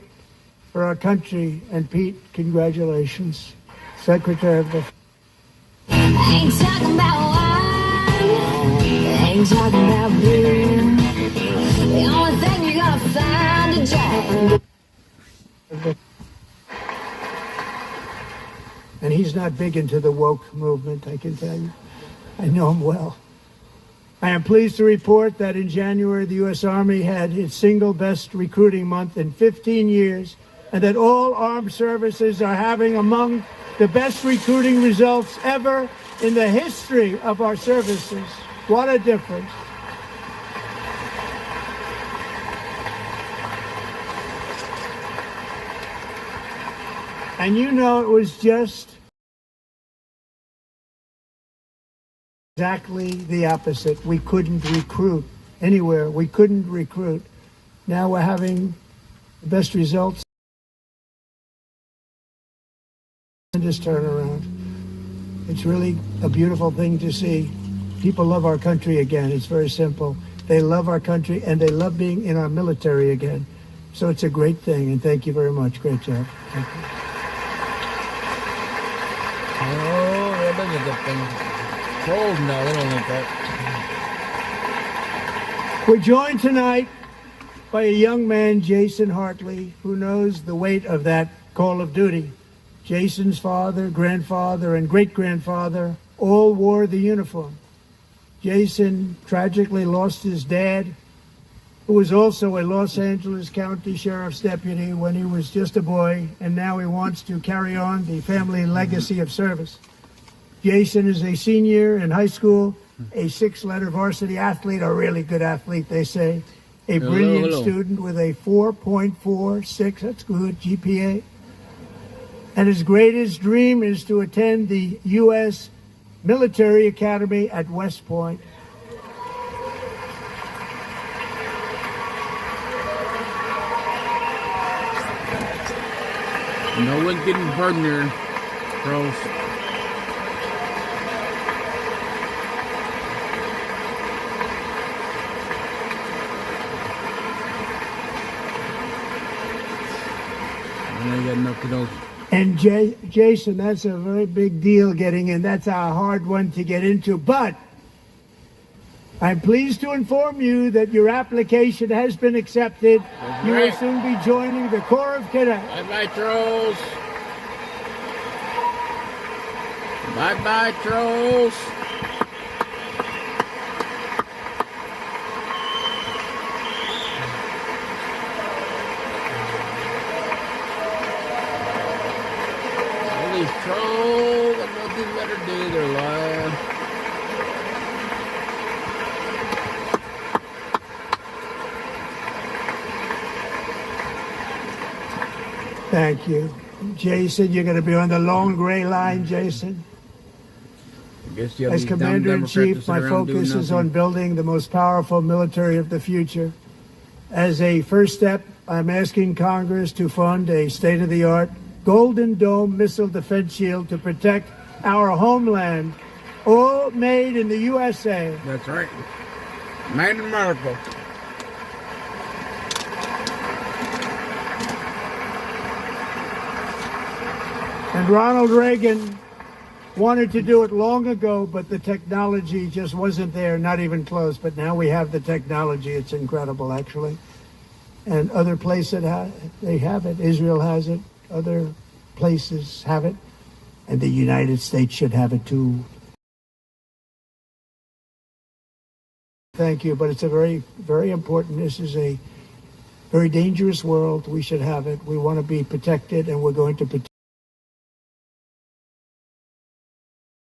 for our country. And Pete, congratulations. Secretary of Defense. I ain't talking about wine. I ain't talking about beer. The only thing you gotta find a job. And he's not big into the woke movement, I can tell you. I know him well. I am pleased to report that in January, the U.S. Army had its single best recruiting month in 15 years and that all armed services are having among the best recruiting results ever in the history of our services. What a difference. And you know, it was just exactly the opposite. We couldn't recruit anywhere. We couldn't recruit. Now we're having the best results in this turnaround. It's really a beautiful thing to see. People love our country again. It's very simple. They love our country and they love being in our military again. So it's a great thing, and thank you very much. Great job. Thank you. Oh, that doesn't get things cold now. They don't like that. We're joined tonight by a young man, Jason Hartley, who knows the weight of that call of duty. Jason's father, grandfather, and great-grandfather all wore the uniform. Jason tragically lost his dad, who was also a Los Angeles County Sheriff's deputy when he was just a boy, and now he wants to carry on the family legacy of service. Jason is a senior in high school, a 6-letter varsity athlete, a really good athlete, they say, a brilliant student with a 4.46, that's good, GPA. And his greatest dream is to attend the U.S. Military Academy at West Point. No one's getting burned there, pros. I got nothing else. And Jason, that's a very big deal getting in. That's a hard one to get into. But I'm pleased to inform you that your application has been accepted. You will soon be joining the Corps of Cadets. Bye-bye, trolls. Bye-bye, trolls. All these trolls got nothing better to do. They're lying. Thank you. Jason, you're going to be on the long gray line, Jason. As Commander-in-Chief, my focus is on building the most powerful military of the future. As a first step, I'm asking Congress to fund a state-of-the-art Golden Dome missile defense shield to protect our homeland, all made in the U.S.A. That's right. Made in America. And Ronald Reagan wanted to do it long ago, but the technology just wasn't there, not even close. But now we have the technology. It's incredible, actually. And other places, they have it. Israel has it. Other places have it. And the United States should have it, too. Thank you. But it's a very, very important. This is a very dangerous world. We should have it. We want to be protected, and we're going to protect.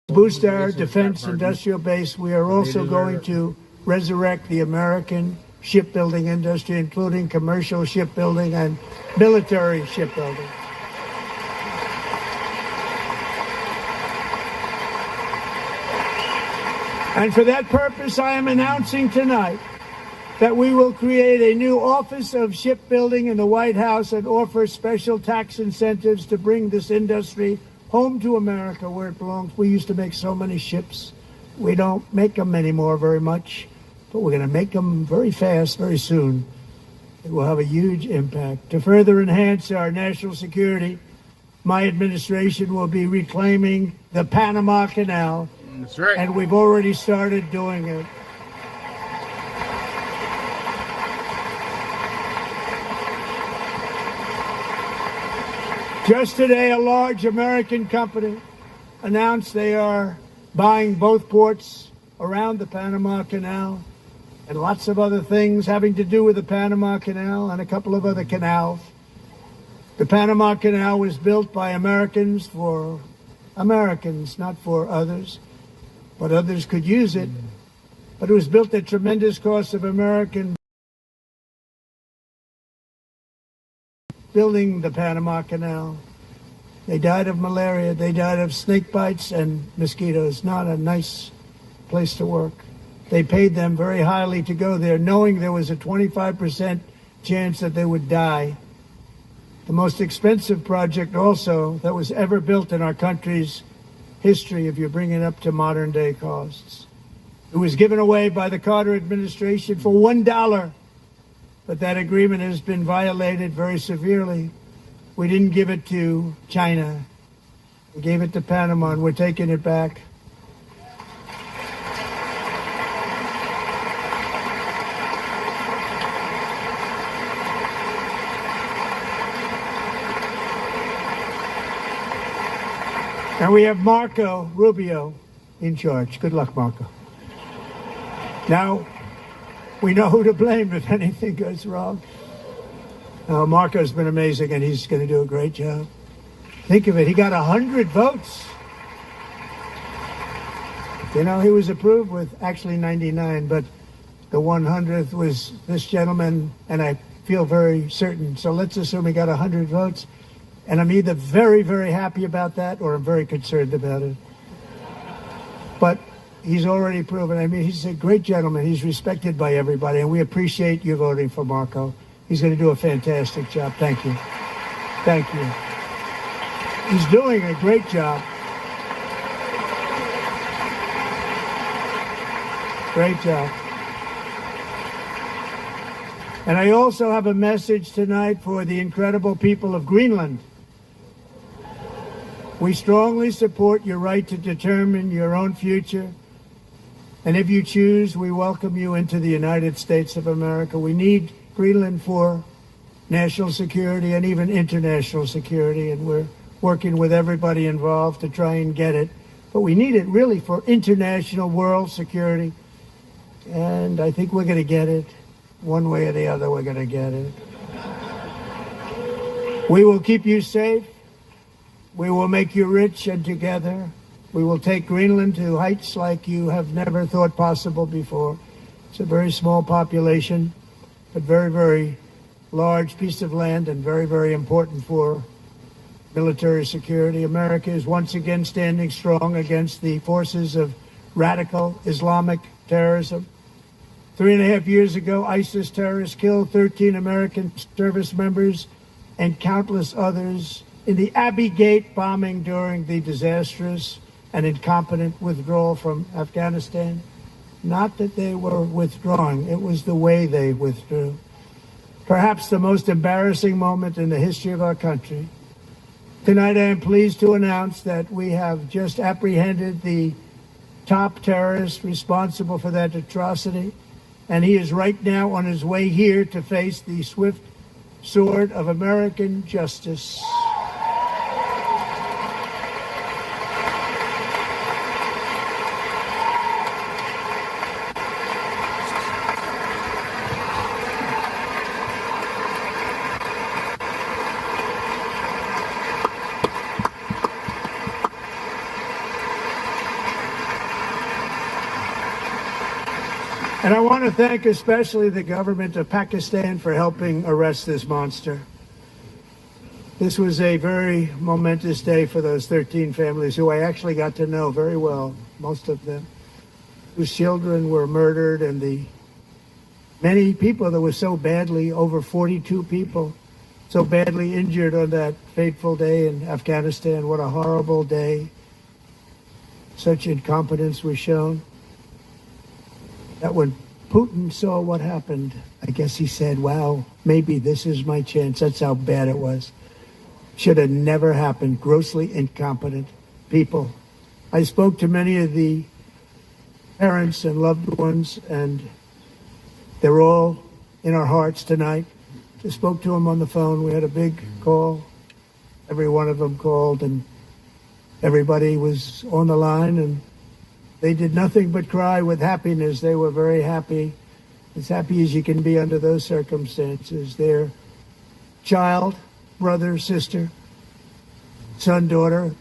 Boost our defense industrial base. We are also going to resurrect the American shipbuilding industry, including commercial shipbuilding and military shipbuilding. And for that purpose, I am announcing tonight that we will create a new Office of Shipbuilding in the White House and offer special tax incentives to bring this industry home to America where it belongs. We used to make so many ships. We don't make them anymore very much, but we're going to make them very fast, very soon. It will have a huge impact. To further enhance our national security, my administration will be reclaiming the Panama Canal. That's right. And we've already started doing it. Just today, a large American company announced they are buying both ports around the Panama Canal and lots of other things having to do with the Panama Canal and a couple of other canals. The Panama Canal was built by Americans for Americans, not for others, but others could use it. But it was built at tremendous cost of American building the Panama Canal. They died of malaria, they died of snake bites and mosquitoes. Not a nice place to work. They paid them very highly to go there, knowing there was a 25% chance that they would die. The most expensive project also that was ever built in our country's history, if you bring it up to modern day costs. It was given away by the Carter administration for $1, but that agreement has been violated very severely. We didn't give it to China. We gave it to Panama, and we're taking it back. And we have Marco Rubio in charge. Good luck, Marco. Now, we know who to blame if anything goes wrong. Marco's been amazing, and he's going to do a great job. Think of it. He got 100 votes. You know, he was approved with actually 99, but the 100th was this gentleman, and I feel very certain. So let's assume he got 100 votes. And I'm either very, very happy about that or I'm very concerned about it. But he's already proven. I mean, he's a great gentleman. He's respected by everybody, and we appreciate you voting for Marco. He's going to do a fantastic job. Thank you. Thank you. He's doing a great job. Great job. And I also have a message tonight for the incredible people of Greenland. We strongly support your right to determine your own future. And if you choose, we welcome you into the United States of America. We need Greenland for national security and even international security. And we're working with everybody involved to try and get it. But we need it really for international world security. And I think we're going to get it. One way or the other, we're going to get it. We will keep you safe. We will make you rich, and together we will take Greenland to heights like you have never thought possible before. It's a very small population, but very, very large piece of land and very, very important for military security. America is once again standing strong against the forces of radical Islamic terrorism. 3.5 years ago, ISIS terrorists killed 13 American service members and countless others in the Abbey Gate bombing during the disastrous and incompetent withdrawal from Afghanistan. Not that they were withdrawing, it was the way they withdrew. Perhaps the most embarrassing moment in the history of our country. Tonight I am pleased to announce that we have just apprehended the top terrorist responsible for that atrocity, and he is right now on his way here to face the swift sword of American justice. And I want to thank especially the government of Pakistan for helping arrest this monster. This was a very momentous day for those 13 families who I actually got to know very well, most of them, whose children were murdered, and the many people that were so badly, over 42 people, so badly injured on that fateful day in Afghanistan. What a horrible day. Such incompetence was shown. That when Putin saw what happened, I guess he said, wow, maybe this is my chance. That's how bad it was. Should have never happened. Grossly incompetent people. I spoke to many of the parents and loved ones, and they're all in our hearts tonight. Just spoke to them on the phone. We had a big call. Every one of them called, and everybody was on the line, and they did nothing but cry with happiness. They were very happy, as happy as you can be under those circumstances. Their child brother, sister, son, daughter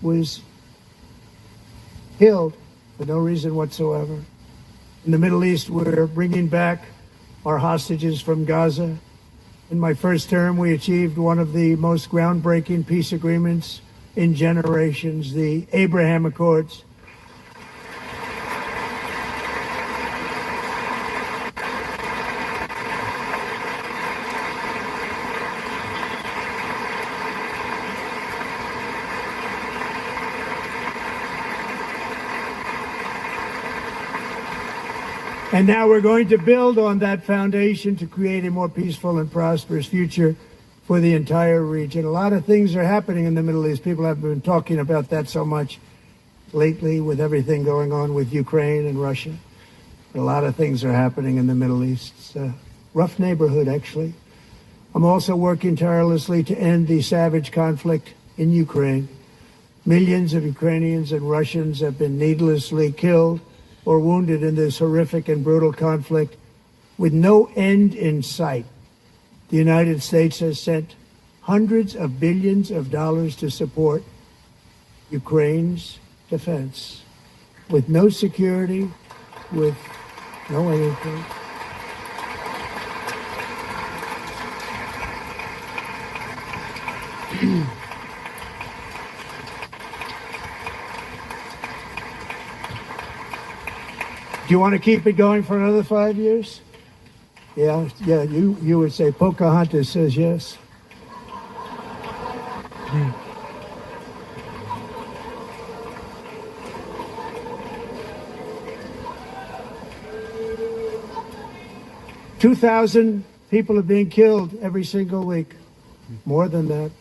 was killed for no reason whatsoever. In the Middle East, we're bringing back our hostages from Gaza. In my first term, we achieved one of the most groundbreaking peace agreements in generations, the Abraham Accords. And now we're going to build on that foundation to create a more peaceful and prosperous future for the entire region. A lot of things are happening in the Middle East. People have been talking about that so much lately with everything going on with Ukraine and Russia. A lot of things are happening in the Middle East. It's a rough neighborhood, actually. I'm also working tirelessly to end the savage conflict in Ukraine. Millions of Ukrainians and Russians have been needlessly killed or wounded in this horrific and brutal conflict with no end in sight. The United States has sent hundreds of billions of dollars to support Ukraine's defense with no security, with no anything. Do you want to keep it going for another 5 years? Yeah, you would say Pocahontas says yes. Hmm. 2,000 people are being killed every single week. More than that.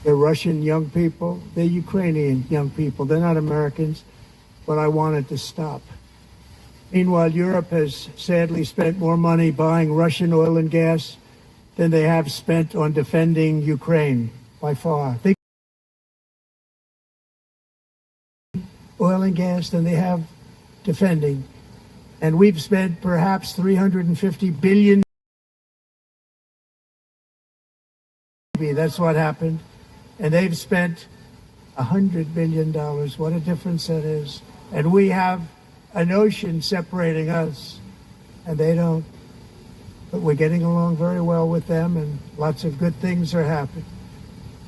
They're Russian young people. They're Ukrainian young people. They're not Americans. But I want it to stop. Meanwhile, Europe has sadly spent more money buying Russian oil and gas than they have spent on defending Ukraine, by far. They oil and gas than they have defending. And we've spent perhaps $350 billion. That's what happened. And they've spent $100 billion. What a difference that is. And we have an ocean separating us, and they don't. But we're getting along very well with them, and lots of good things are happening.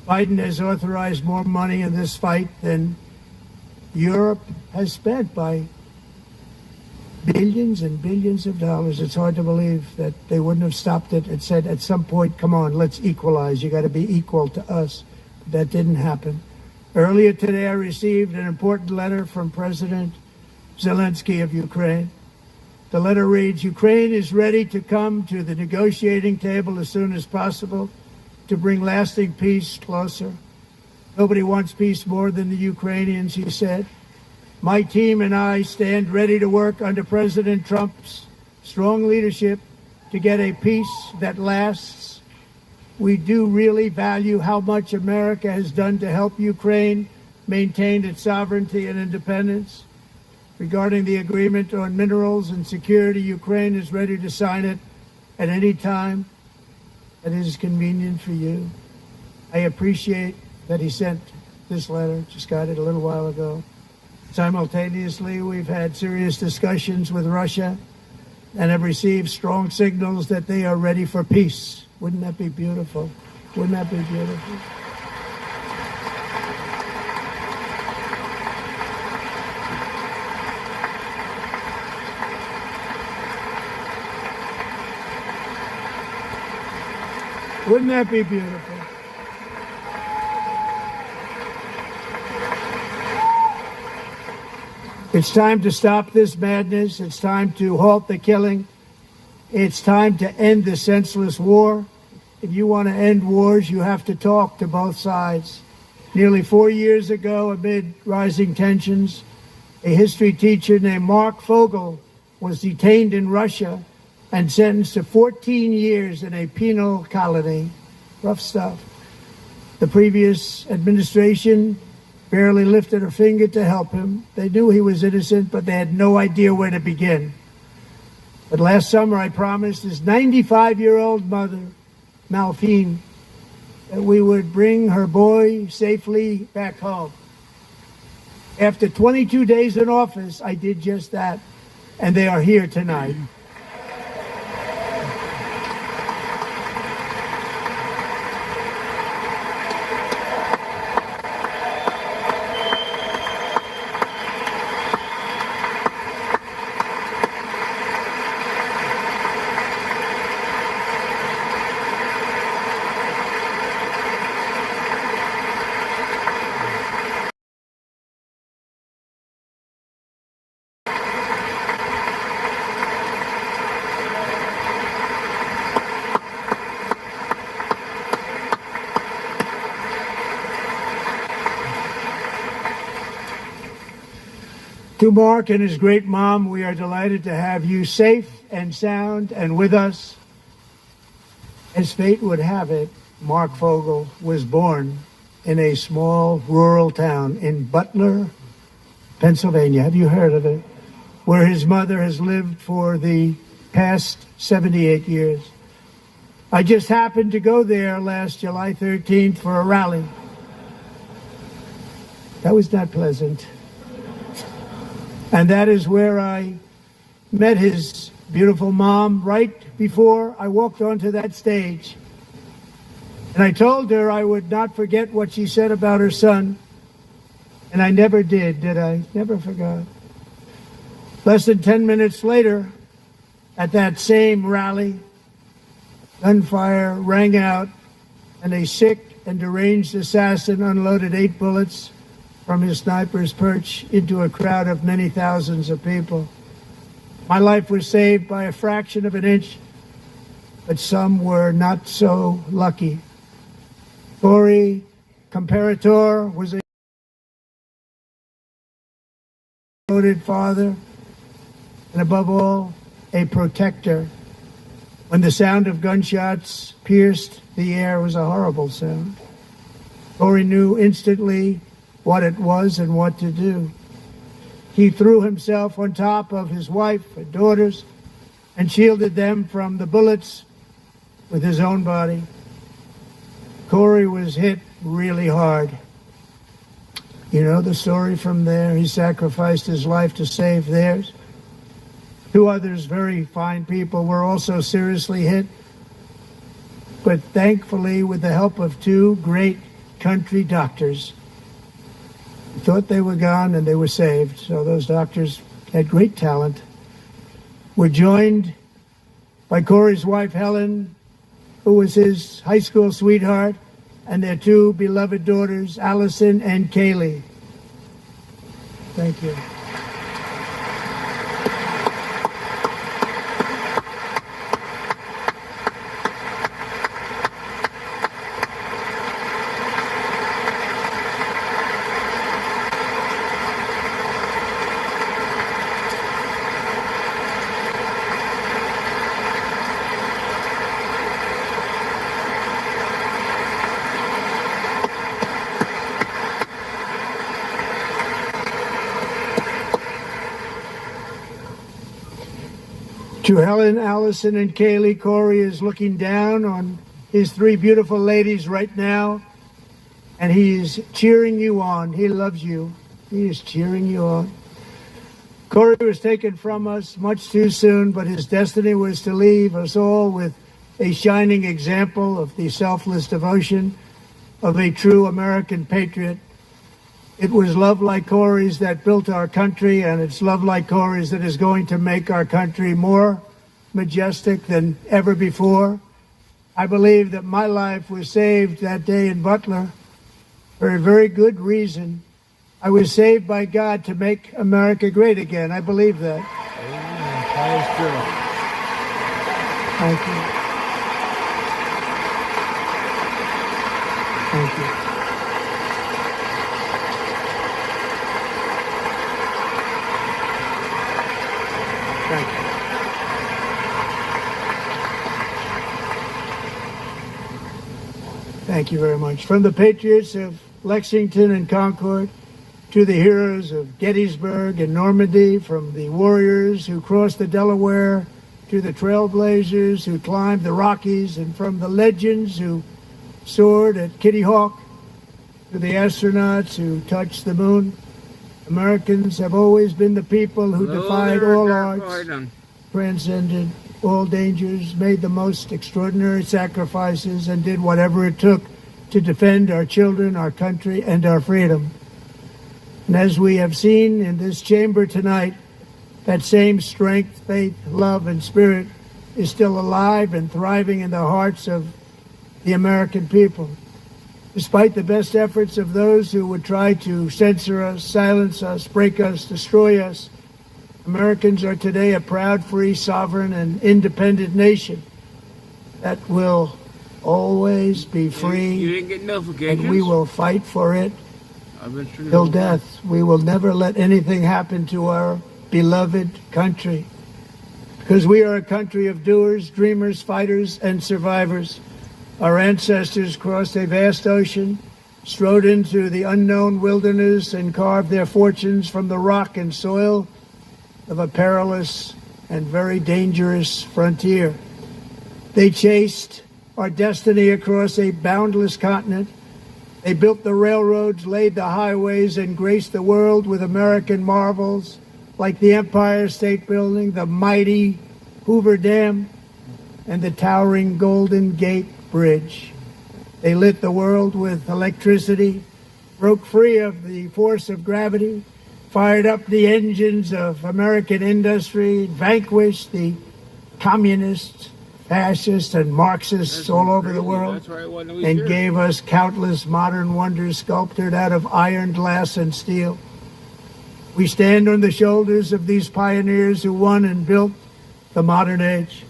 Biden has authorized more money in this fight than Europe has spent by billions and billions of dollars. It's hard to believe that they wouldn't have stopped it and said at some point, come on, let's equalize. You got to be equal to us. But that didn't happen. Earlier today, I received an important letter from President Zelensky of Ukraine. The letter reads, Ukraine is ready to come to the negotiating table as soon as possible to bring lasting peace closer. Nobody wants peace more than the Ukrainians, he said. My team and I stand ready to work under President Trump's strong leadership to get a peace that lasts. We do really value how much America has done to help Ukraine maintain its sovereignty and independence. Regarding the agreement on minerals and security, Ukraine is ready to sign it at any time that is convenient for you. I appreciate that he sent this letter, just got it a little while ago. Simultaneously, we've had serious discussions with Russia and have received strong signals that they are ready for peace. Wouldn't that be beautiful? Wouldn't that be beautiful? Wouldn't that be beautiful? It's time to stop this madness. It's time to halt the killing. It's time to end the senseless war. If you want to end wars, you have to talk to both sides. Nearly 4 years ago, amid rising tensions, a history teacher named Mark Fogel was detained in Russia and sentenced to 14 years in a penal colony. Rough stuff. The previous administration barely lifted a finger to help him. They knew he was innocent, but they had no idea where to begin. But last summer, I promised his 95-year-old mother, Malphine, that we would bring her boy safely back home. After 22 days in office, I did just that, and they are here tonight. To Mark and his great mom, we are delighted to have you safe and sound and with us. As fate would have it, Mark Fogel was born in a small rural town in Butler, Pennsylvania. Have you heard of it? Where his mother has lived for the past 78 years. I just happened to go there last July 13th for a rally. That was not pleasant. And that is where I met his beautiful mom right before I walked onto that stage. And I told her I would not forget what she said about her son. And I never did I? Never forgot. Less than 10 minutes later, at that same rally, gunfire rang out, and a sick and deranged assassin unloaded 8 bullets from his sniper's perch into a crowd of many thousands of people. My life was saved by a fraction of an inch, but some were not so lucky. Corey Comparator was a devoted father, and above all, a protector. When the sound of gunshots pierced the air, it was a horrible sound. Corey knew instantly what it was and what to do. He threw himself on top of his wife and daughters and shielded them from the bullets with his own body. Corey was hit really hard. You know the story from there. He sacrificed his life to save theirs. 2 others, very fine people, were also seriously hit. But thankfully, with the help of 2 great country doctors, thought they were gone and they were saved. So those doctors had great talent. We're joined by Corey's wife, Helen, who was his high school sweetheart, and their 2 beloved daughters, Allison and Kaylee. Thank you. To Helen, Allison, and Kaylee, Corey is looking down on his 3 beautiful ladies right now, and he is cheering you on. He loves you. He is cheering you on. Corey was taken from us much too soon, but his destiny was to leave us all with a shining example of the selfless devotion of a true American patriot. It was love like Corey's that built our country, and it's love like Corey's that is going to make our country more majestic than ever before. I believe that my life was saved that day in Butler for a very good reason. I was saved by God to make America great again. I believe that. Thank you. Thank you. Thank you. Thank you very much. From the patriots of Lexington and Concord to the heroes of Gettysburg and Normandy, from the warriors who crossed the Delaware to the trailblazers who climbed the Rockies, and from the legends who soared at Kitty Hawk, to the astronauts who touched the moon. Americans have always been the people who defied all odds, transcended all dangers, made the most extraordinary sacrifices, and did whatever it took to defend our children, our country, and our freedom. And as we have seen in this chamber tonight, that same strength, faith, love, and spirit is still alive and thriving in the hearts of the American people. Despite the best efforts of those who would try to censor us, silence us, break us, destroy us, Americans are today a proud, free, sovereign, and independent nation that will always be free, You didn't get notifications? and we will fight for it till death. We will never let anything happen to our beloved country, because we are a country of doers, dreamers, fighters, and survivors. Our ancestors crossed a vast ocean, strode into the unknown wilderness, and carved their fortunes from the rock and soil of a perilous and very dangerous frontier. They chased our destiny across a boundless continent. They built the railroads, laid the highways, and graced the world with American marvels like the Empire State Building, the mighty Hoover Dam, and the towering Golden Gate Bridge. They lit the world with electricity, broke free of the force of gravity, fired up the engines of American industry, vanquished the communists, fascists, and Marxists all over the world, and gave us countless modern wonders sculptured out of iron, glass, and steel. We stand on the shoulders of these pioneers who won and built the modern age.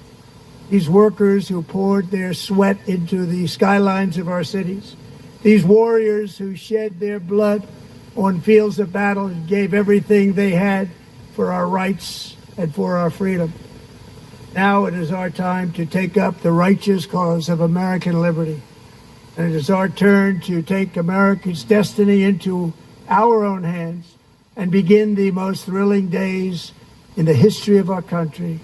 These workers who poured their sweat into the skylines of our cities. These warriors who shed their blood on fields of battle and gave everything they had for our rights and for our freedom. Now it is our time to take up the righteous cause of American liberty. And it is our turn to take America's destiny into our own hands and begin the most thrilling days in the history of our country.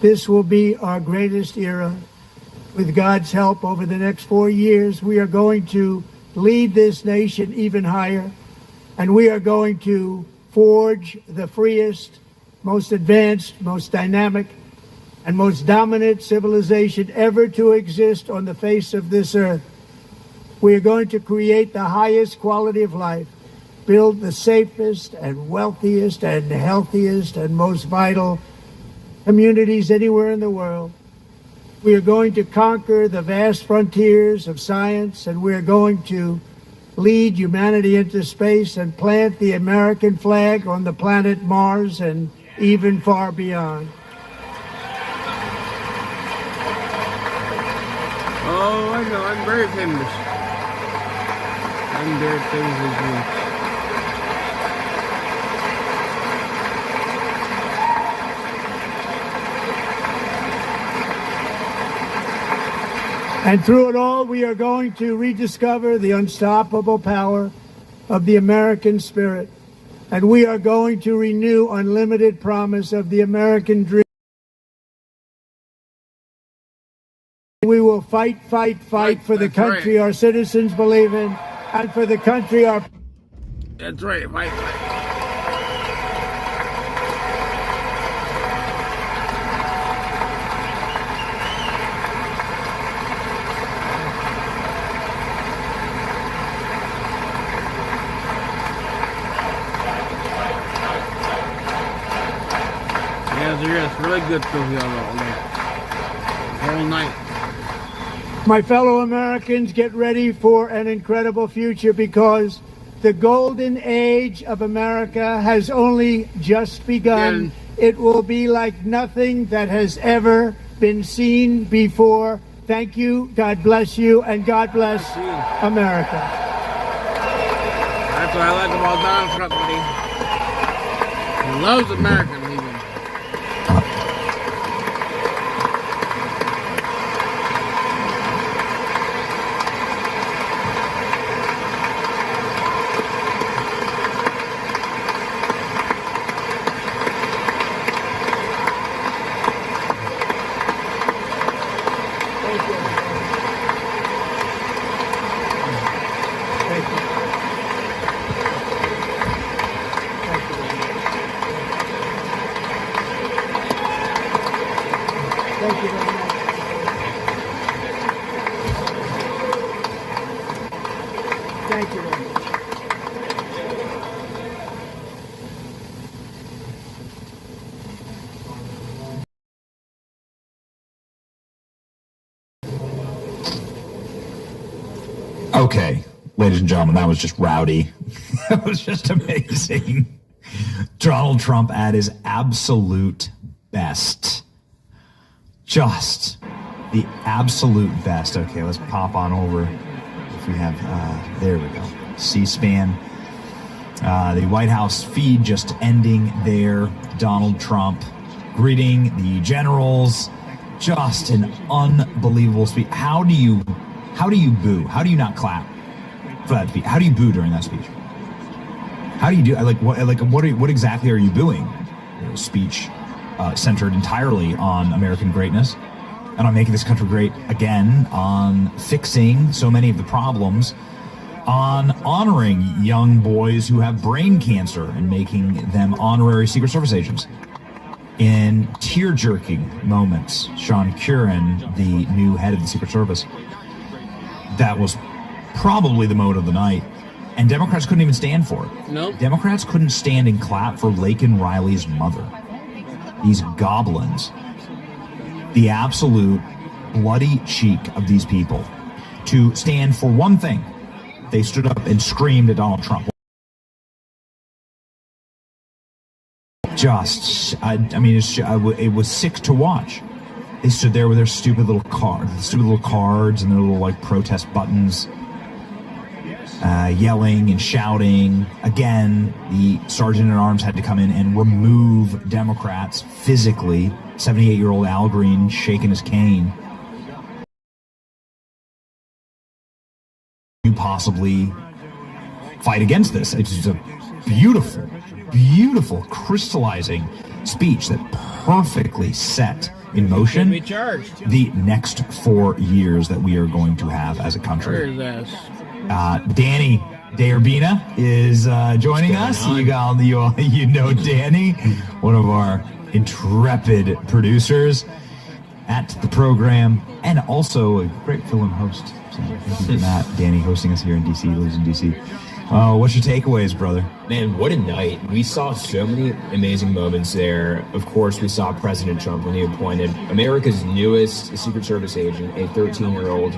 This will be our greatest era. With God's help, over the next 4 years, we are going to lead this nation even higher, and we are going to forge the freest, most advanced, most dynamic, and most dominant civilization ever to exist on the face of this earth. We are going to create the highest quality of life, build the safest and wealthiest and healthiest and most vital communities anywhere in the world. We are going to conquer the vast frontiers of science, and we are going to lead humanity into space and plant the American flag on the planet Mars and even far beyond. Oh, I know. I'm very famous. I'm very famous. And through it all, we are going to rediscover the unstoppable power of the American spirit. And we are going to renew unlimited promise of the American dream. We will fight for the country our citizens believe in, and for the country our... That's right, fight. It's really good to be all day. Whole night. My fellow Americans, get ready for an incredible future, because the golden age of America has only just begun. It will be like nothing that has ever been seen before. Thank you, God bless you, and God bless America. That's what I like about Donald Trump, buddy. He loves Americans. Okay, ladies and gentlemen, that was just rowdy. That was just amazing. Donald Trump at his absolute best. Just the absolute best. Okay, let's pop on over. If we have, there we go. C-SPAN. The White House feed just ending there. Donald Trump greeting the generals. Just an unbelievable speech. How do you boo? How do you not clap for that speech? How do you boo during that speech? How do you do? What exactly are you booing? A speech centered entirely on American greatness and on making this country great again, on fixing so many of the problems, on honoring young boys who have brain cancer and making them honorary Secret Service agents. In tear-jerking moments, Sean Curran, the new head of the Secret Service, that was probably the mode of the night. And Democrats couldn't even stand for it. Nope. Democrats couldn't stand and clap for Laken Riley's mother. These goblins. The absolute bloody cheek of these people to stand for one thing. They stood up and screamed at Donald Trump. It was sick to watch. They stood there with their stupid little cards and their little protest buttons, yelling and shouting. Again, the sergeant at arms had to come in and remove Democrats physically. 78-year-old Al Green shaking his cane. You possibly fight against this. It's just a beautiful, beautiful, crystallizing speech that perfectly set in motion the next 4 years that we are going to have as a country. Danny Derbina is joining us. You know Danny, one of our intrepid producers at the program, and also a great film host. So thank you for that, Danny, hosting us here in DC, lives in DC. What's your takeaways, brother? Man, what a night. We saw so many amazing moments there. Of course, we saw President Trump when he appointed America's newest Secret Service agent, a 13-year-old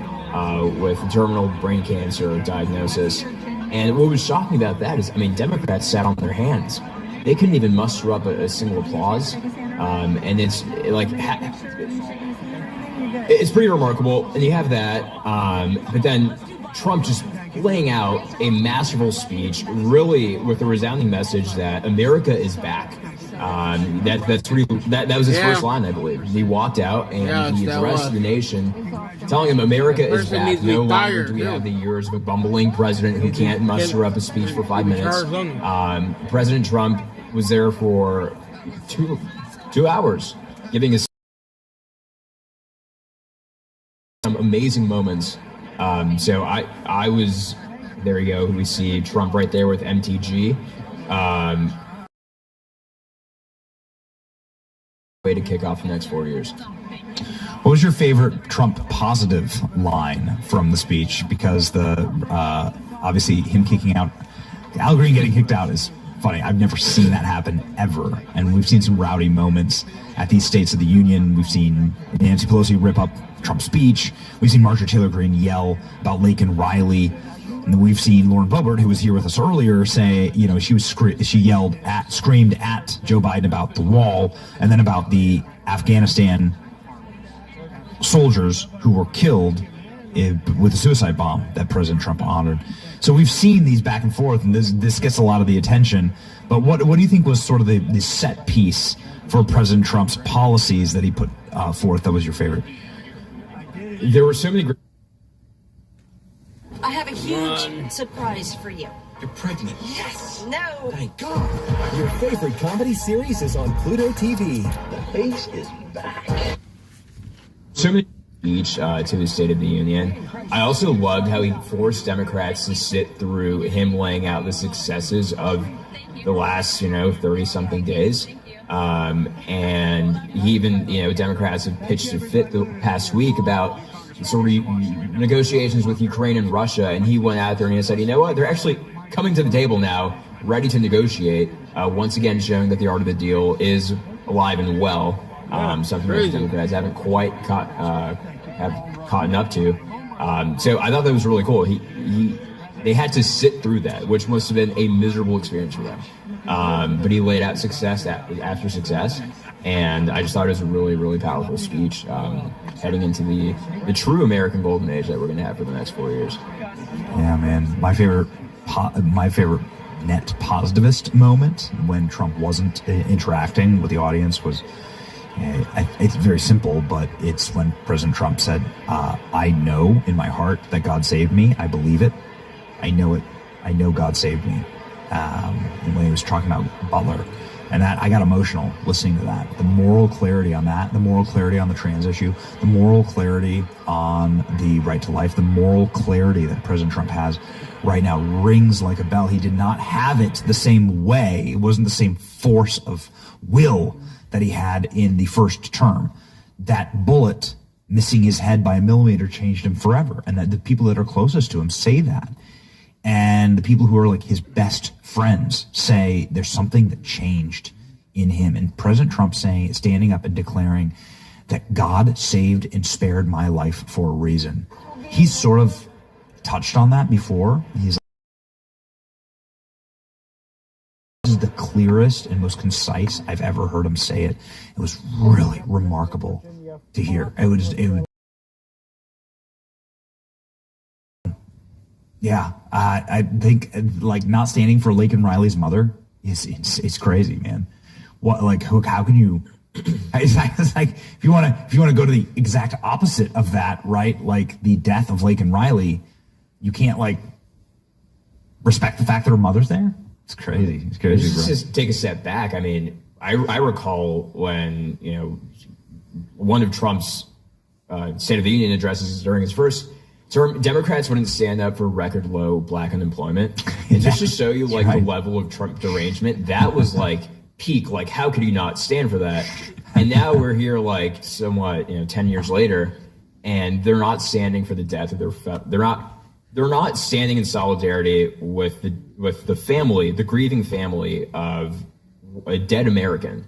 with terminal brain cancer diagnosis. And what was shocking about that is, Democrats sat on their hands. They couldn't even muster up a single applause. And it's pretty remarkable. And you have that. But then Trump just laying out a masterful speech, really with a resounding message that America is back. That was his first line, I believe. He walked out and he addressed the nation, telling him America is back. No longer do we have the years of a bumbling president who can't muster up a speech for 5 minutes. President Trump was there for two hours, giving us some amazing moments. So I was, there you go. We see Trump right there with MTG. Way to kick off the next 4 years. What was your favorite Trump positive line from the speech? Because obviously him kicking out, Al Green getting kicked out is funny. I've never seen that happen ever. And we've seen some rowdy moments at these States of the Union. We've seen Nancy Pelosi rip up Trump's speech. We've seen Marjorie Taylor Greene yell about Laken Riley. And we've seen Lauren Boebert, who was here with us earlier, say, she screamed at Joe Biden about the wall and then about the Afghanistan soldiers who were killed with a suicide bomb that President Trump honored. So we've seen these back and forth, and this gets a lot of the attention. But what do you think was sort of the set piece for President Trump's policies that he put forth that was your favorite? There were so many great... I have a huge surprise for you. You're pregnant. Yes. No. Thank God. Your favorite comedy series is on Pluto TV. The base is back. So many speech to the State of the Union. I also loved how he forced Democrats to sit through him laying out the successes of the last, 30-something days. And he even, Democrats have pitched a fit the past week about sort of negotiations with Ukraine and Russia, and he went out there and he said, you know what, they're actually coming to the table now, ready to negotiate, once again showing that the art of the deal is alive and well, something that the Democrats haven't quite caught up to. So I thought that was really cool. They had to sit through that, which must have been a miserable experience for them. But he laid out success after success, and I just thought it was a really, really powerful speech heading into the true American golden age that we're going to have for the next 4 years. Yeah, man. My favorite net positivist moment when Trump wasn't interacting with the audience was, it's very simple, but it's when President Trump said, I know in my heart that God saved me. I believe it. I know it. I know God saved me. And when he was talking about Butler, and that, I got emotional listening to that. The moral clarity on that, the moral clarity on the trans issue, the moral clarity on the right to life, the moral clarity that President Trump has right now rings like a bell. He did not have it the same way. It wasn't the same force of will that he had in the first term. That bullet missing his head by a millimeter changed him forever. And that the people that are closest to him say that. And the people who are like his best friends say there's something that changed in him. And President Trump standing up and declaring that God saved and spared my life for a reason. He's sort of touched on that before. He's this is the clearest and most concise I've ever heard him say it. It was really remarkable to hear. It was yeah, I think like not standing for Laken Riley's mother is it's crazy, man. What how can you? It's like if you want to go to the exact opposite of that, right? Like the death of Laken Riley, you can't like respect the fact that her mother's there. It's crazy. It's crazy. Let's just take a step back. I mean, I recall when one of Trump's State of the Union addresses during his first term, Democrats wouldn't stand up for record low black unemployment. And just to show you like the level of Trump derangement, that was like peak. Like, how could you not stand for that? And now we're here like somewhat, 10 years later, and they're not standing for the death of they're not standing in solidarity with the family, the grieving family of a dead American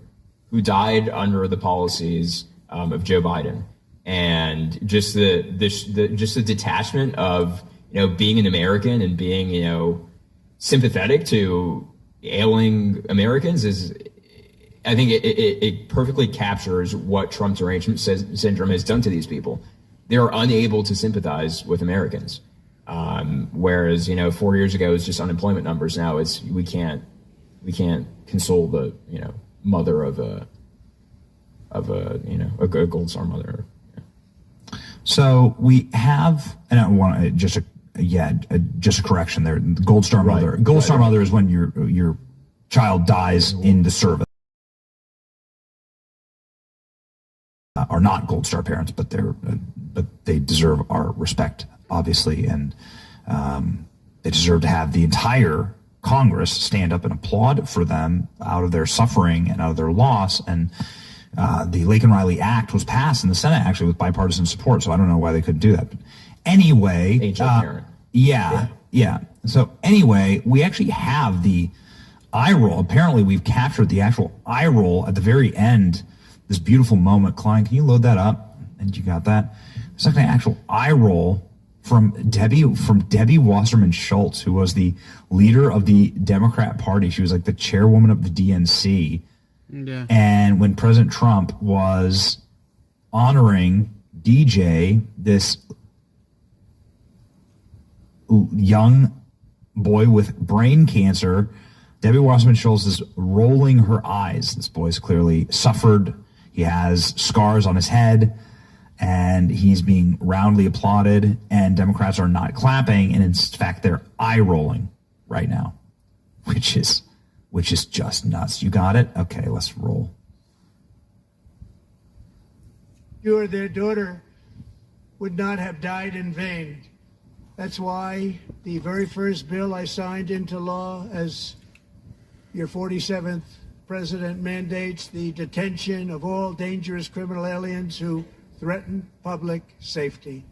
who died under the policies of Joe Biden. And just the detachment of being an American and being sympathetic to ailing Americans is, I think it perfectly captures what Trump's derangement syndrome has done to these people. They are unable to sympathize with Americans, whereas 4 years ago it was just unemployment numbers. Now it's we can't console the mother of a Gold Star mother. So we have, and I want to just a correction there. Gold Star mother. Gold Star mother is when your child dies in the service. Are not Gold Star parents, but they deserve our respect, obviously, and they deserve to have the entire Congress stand up and applaud for them out of their suffering and out of their loss. And the Laken Riley Act was passed in the Senate actually with bipartisan support, so I don't know why they couldn't do that. But anyway, yeah. So anyway, we actually have the eye roll. Apparently, we've captured the actual eye roll at the very end. This beautiful moment. Klein, can you load that up? And you got that? It's like an actual eye roll from Debbie Wasserman Schultz, who was the leader of the Democrat Party. She was like the chairwoman of the DNC. Yeah. And when President Trump was honoring DJ, this young boy with brain cancer, Debbie Wasserman Schultz is rolling her eyes. This boy's clearly suffered. He has scars on his head, and he's being roundly applauded, and Democrats are not clapping, and in fact, they're eye rolling right now, which is just nuts. You got it? Okay, let's roll. You or their daughter would not have died in vain. That's why the very first bill I signed into law as your 47th president mandates the detention of all dangerous criminal aliens who threaten public safety.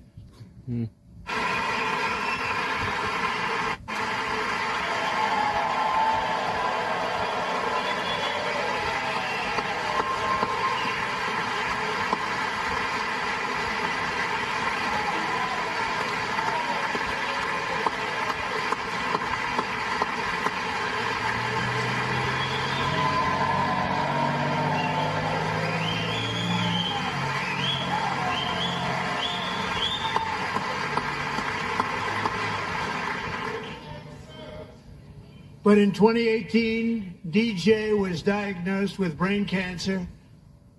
But in 2018, DJ was diagnosed with brain cancer.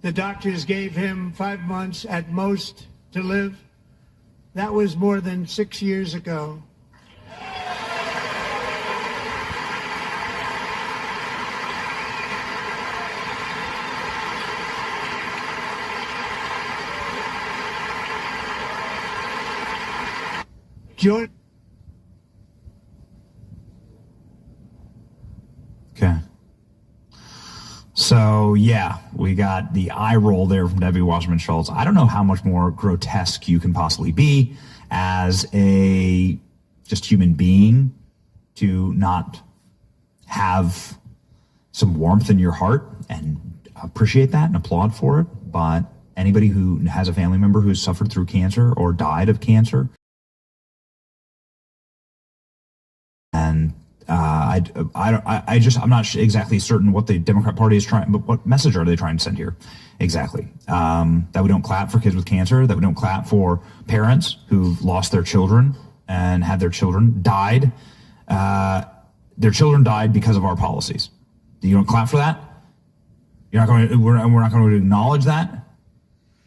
The doctors gave him 5 months at most to live. That was more than 6 years ago. Join. Okay. So, yeah, we got the eye roll there from Debbie Wasserman Schultz. I don't know how much more grotesque you can possibly be as a just human being to not have some warmth in your heart and appreciate that and applaud for it. But anybody who has a family member who has suffered through cancer or died of cancer, and I'm not exactly certain what the Democrat Party is trying, but what message are they trying to send here? Exactly. That we don't clap for kids with cancer, that we don't clap for parents who've lost their children and had their children died. Their children died because of our policies. You don't clap for that? We're not going to acknowledge that.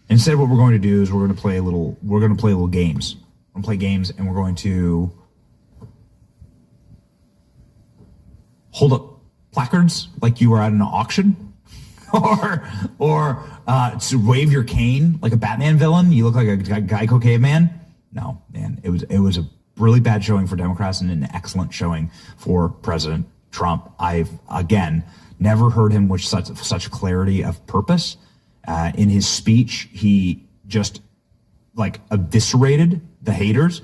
Instead, what we're going to do is we're going to play little games. We're going to play games, and we're going to hold up placards like you were at an auction, or to wave your cane like a Batman villain. You look like a Geico caveman. No, man, it was a really bad showing for Democrats and an excellent showing for President Trump. I've again never heard him with such clarity of purpose. In his speech, he just like eviscerated the haters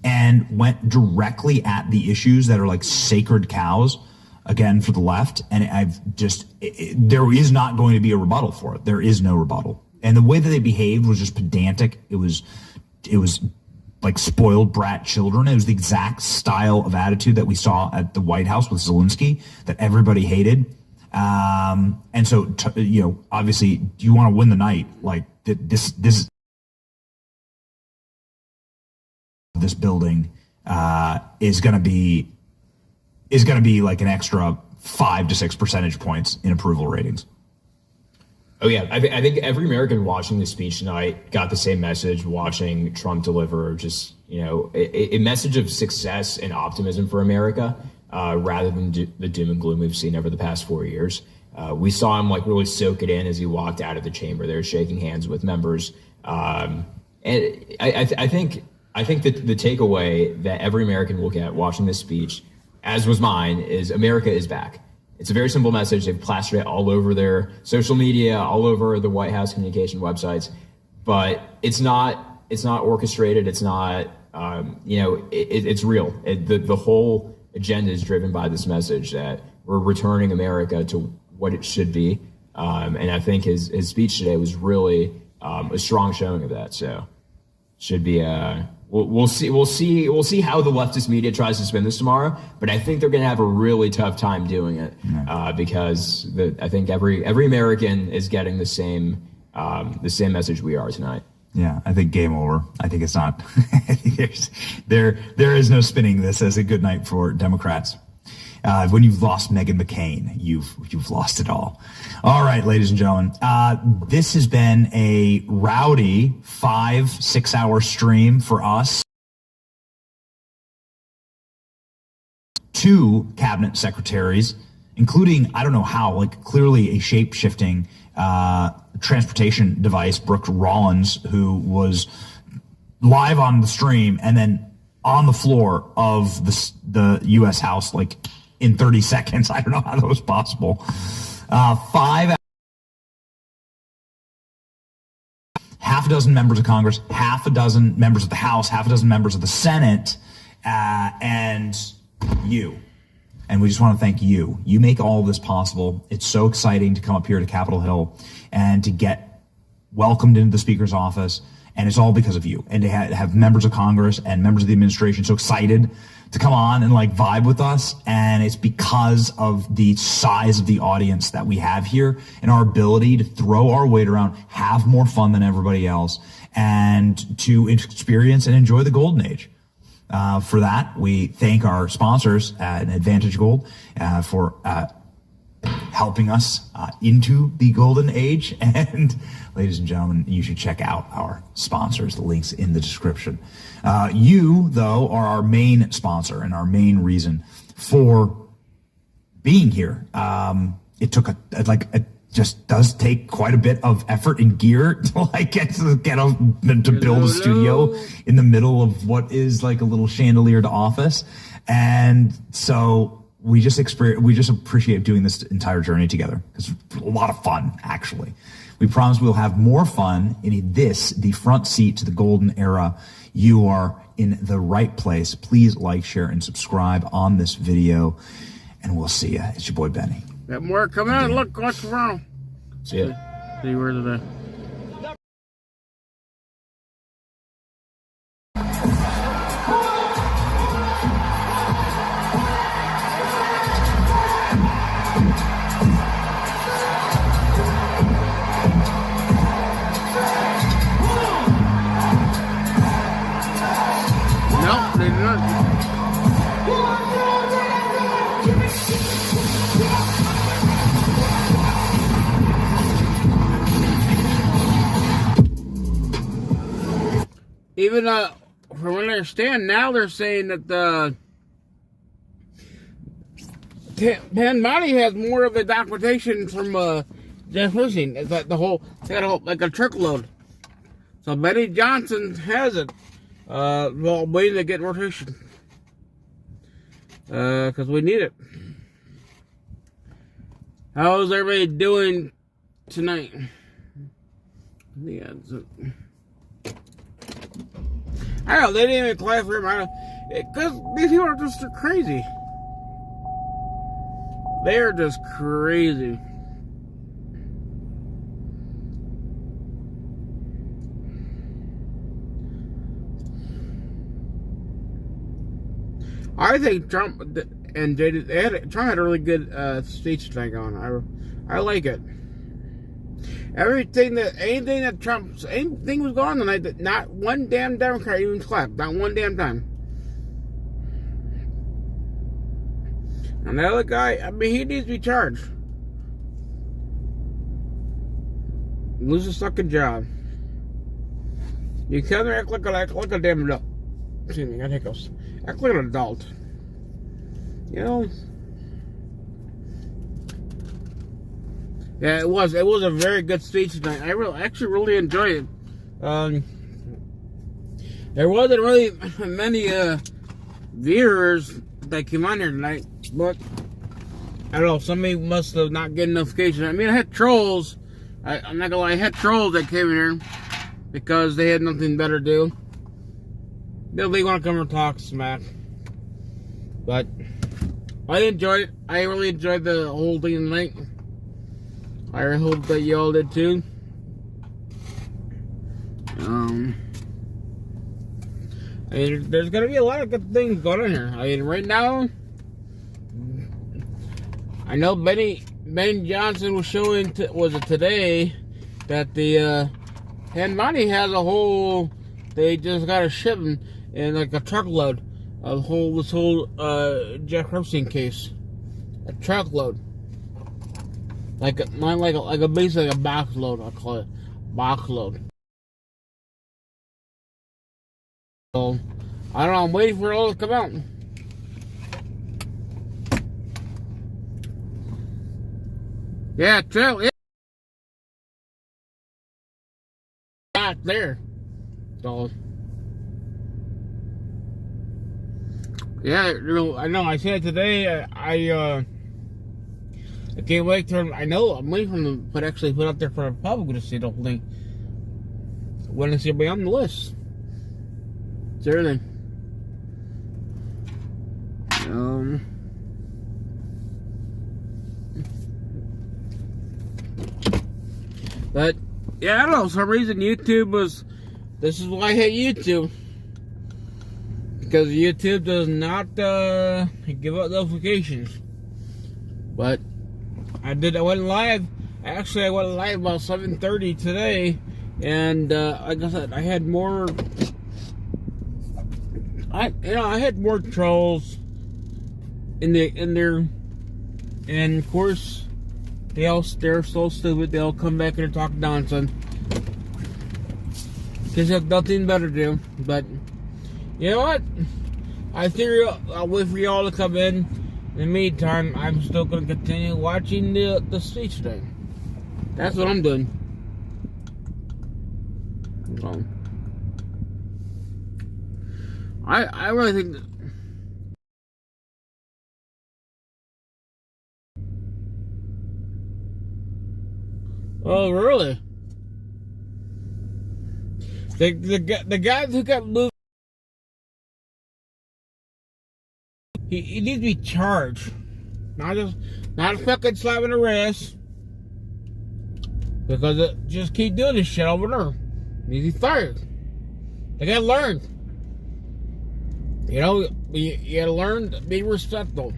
and went directly at the issues that are like sacred cows. Again, for the left, and there is not going to be a rebuttal for it. There is no rebuttal. And the way that they behaved was just pedantic. It was like spoiled brat children. It was the exact style of attitude that we saw at the White House with Zelensky that everybody hated. And so, obviously, you want to win the night. Like this building is going to be like an extra 5 to 6 percentage points in approval ratings. Oh, yeah. I think every American watching the speech tonight got the same message, watching Trump deliver just, a message of success and optimism for America rather than the doom and gloom we've seen over the past 4 years. We saw him really soak it in as he walked out of the chamber there, shaking hands with members. And I think that the takeaway that every American will get watching this speech, as was mine, is America is back. It's a very simple message. They've plastered it all over their social media, all over the White House communication websites, but it's not orchestrated. It's not, it's real. The whole agenda is driven by this message that we're returning America to what it should be. And I think his speech today was really a strong showing of that. So should be We'll see how the leftist media tries to spin this tomorrow, but I think they're going to have a really tough time doing it because I think every American is getting the same message we are tonight. Yeah, I think game over. I think it's not. I think there is no spinning this as a good night for Democrats. When you've lost Meghan McCain, you've lost it all. All right, ladies and gentlemen, this has been a rowdy 5-6 hour stream for us. 2 cabinet secretaries, including, I don't know how, clearly a shape-shifting transportation device, Brooke Rollins, who was live on the stream and then on the floor of the U.S. House, in 30 seconds. I don't know how that was possible. 5 half a dozen members of Congress, half a dozen members of the House, half a dozen members of the Senate, and you. And we just want to thank you. You make all of this possible. It's so exciting to come up here to Capitol Hill and to get welcomed into the Speaker's office. And it's all because of you. And to have members of Congress and members of the administration so excited to come on and vibe with us. And it's because of the size of the audience that we have here and our ability to throw our weight around, have more fun than everybody else, and to experience and enjoy the golden age. For that, we thank our sponsors at Advantage Gold for helping us into the golden age. And ladies and gentlemen, you should check out our sponsors. The link's in the description. You, though, are our main sponsor and our main reason for being here. It took it just does take quite a bit of effort and gear to to build a studio in the middle of what is like a little chandeliered office. And so we just appreciate doing this entire journey together. It's a lot of fun, actually. We promise we'll have more fun in the front seat to the golden era. You are in the right place. Please like, share, and subscribe on this video. And we'll see you. It's your boy, Benny. Got more coming out. Look, what's wrong? See ya. See where the no, they did not. Even from what I understand, now they're saying that the Pan-Money has more of the documentation from Jeff Lucy. It's like it's got like a truckload. So Benny Johnson has it. Well, waiting to get rotation. Because we need it. How's everybody doing tonight? Yeah, I don't know, they didn't even class for him. Because these people are just crazy. They are just crazy. I think Trump and Trump had a really good speech tonight going. I like it. Anything that Trump, anything was going on tonight that not one damn Democrat even clapped. Not one damn time. And the other guy, I mean, he needs to be charged. Lose his fucking job. You come there act like a damn adult. Excuse me, I got hiccups. Act like an adult. You know? Yeah, it was a very good speech tonight. I actually really enjoyed it. There wasn't really many viewers that came on here tonight, but I don't know, somebody must have not getting notifications. I mean, I had trolls. I'm not gonna lie, I had trolls that came in here because they had nothing better to do. They want to come and talk smack. But I enjoyed it. I really enjoyed the whole thing tonight. I hope that y'all did too. I mean, there's gonna be a lot of good things going on here. I mean, right now, I know Benny Johnson was showing, was it today, that the Pan-Money has a whole, they just got a shipment in like a truckload of this whole Jeff Epstein case. A truckload. Like a basically a box load, I'll call it. Box load. So, I don't know, I'm waiting for it all to come out. Yeah, true, yeah. Not there. So, yeah, you know, I know, I said today, I can't wait to, I know, I'm waiting for them to put out there for the public to see the whole thing. When is everybody on the list? It's everything. But, yeah, I don't know, for some reason YouTube this is why I hate YouTube. Because YouTube does not give out notifications. But, I went live. Actually, I went live about 7:30 today, and like I said, I had more I had more trolls in there, and of course they're so stupid they'll come back and talk nonsense because they have nothing better to do. But you know what? I think I'll wait for y'all to come in. In the meantime, I'm still going to continue watching the speech today. That's what I'm doing. So, I really think that oh, really? The guys who got moved, he needs to be charged. Not a fucking slap in the wrist. Because it just keep doing this shit over there. Needs to be fired. They gotta learn. You know, you gotta learn to be respectful.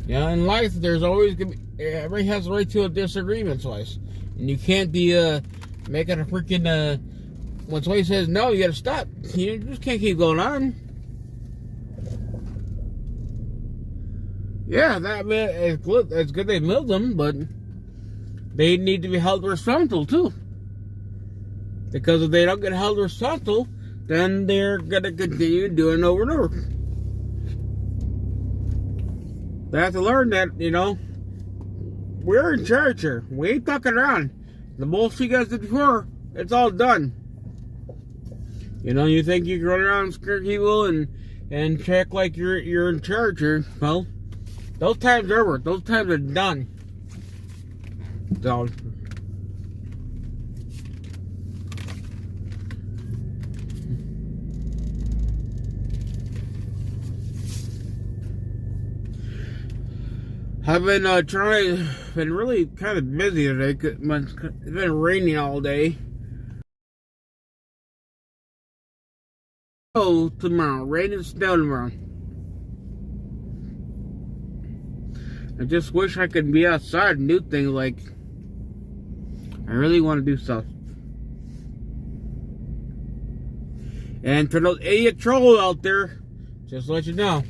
You know, in life, there's always gonna be, everybody has the right to a disagreement twice. And you can't be making a freaking when somebody says no, you gotta stop. You just can't keep going on. Yeah, it's good they moved them, but they need to be held responsible too. Because if they don't get held responsible, then they're gonna continue doing it over and over. They have to learn that, you know, we're in charge here. We ain't fucking around. The bullshit you guys did before, it's all done. You know, you think you can run around and scare people and check like you're in charge here. Well, those times are over. Those times are done. So, I've been really kind of busy today. It's been raining all day. Oh, tomorrow. Rain and snow tomorrow. I just wish I could be outside and do things like I really want to do stuff. And for those idiot trolls out there, just to let you know,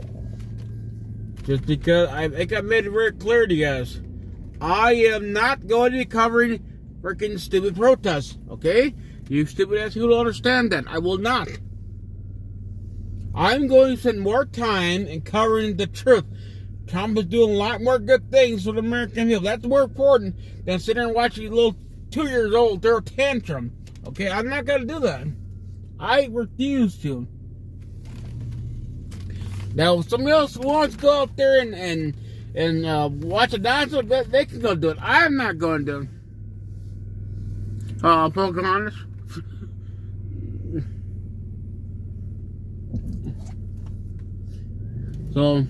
just because I think I made it very clear to you guys, I am not going to be covering freaking stupid protests, okay? You stupid ass people don't understand that. I will not. I'm going to spend more time in covering the truth. Trump is doing a lot more good things for the American people. That's more important than sitting there and watching a little 2 years old throw a tantrum. Okay, I'm not going to do that. I refuse to. Now, if somebody else wants to go out there and watch a dinosaur, they can go do it. I'm not going to do it. Pocahontas. So,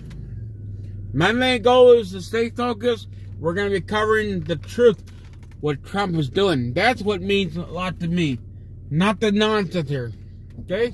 my main goal is to stay focused. We're going to be covering the truth, what Trump is doing. That's what means a lot to me. Not the nonsense here. Okay?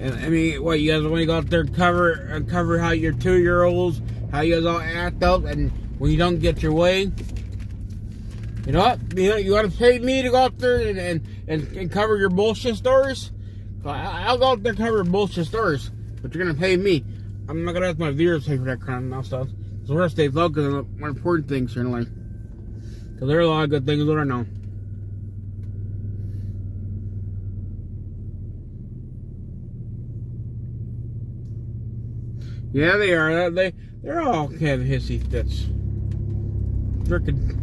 And I mean, what, you guys want to go out there and cover how your 2-year-olds, how you guys all act up, and when you don't get your way? You know what? You want to pay me to go out there and cover your bullshit stories? I'll go out there and cover bullshit stories, but you're going to pay me. I'm not going to ask my viewers to pay for that kind of stuff. So we're going to stay focused on the more important things here in life. Because there are a lot of good things that I know. Yeah, they are. They're all kind of hissy fits. Frickin'.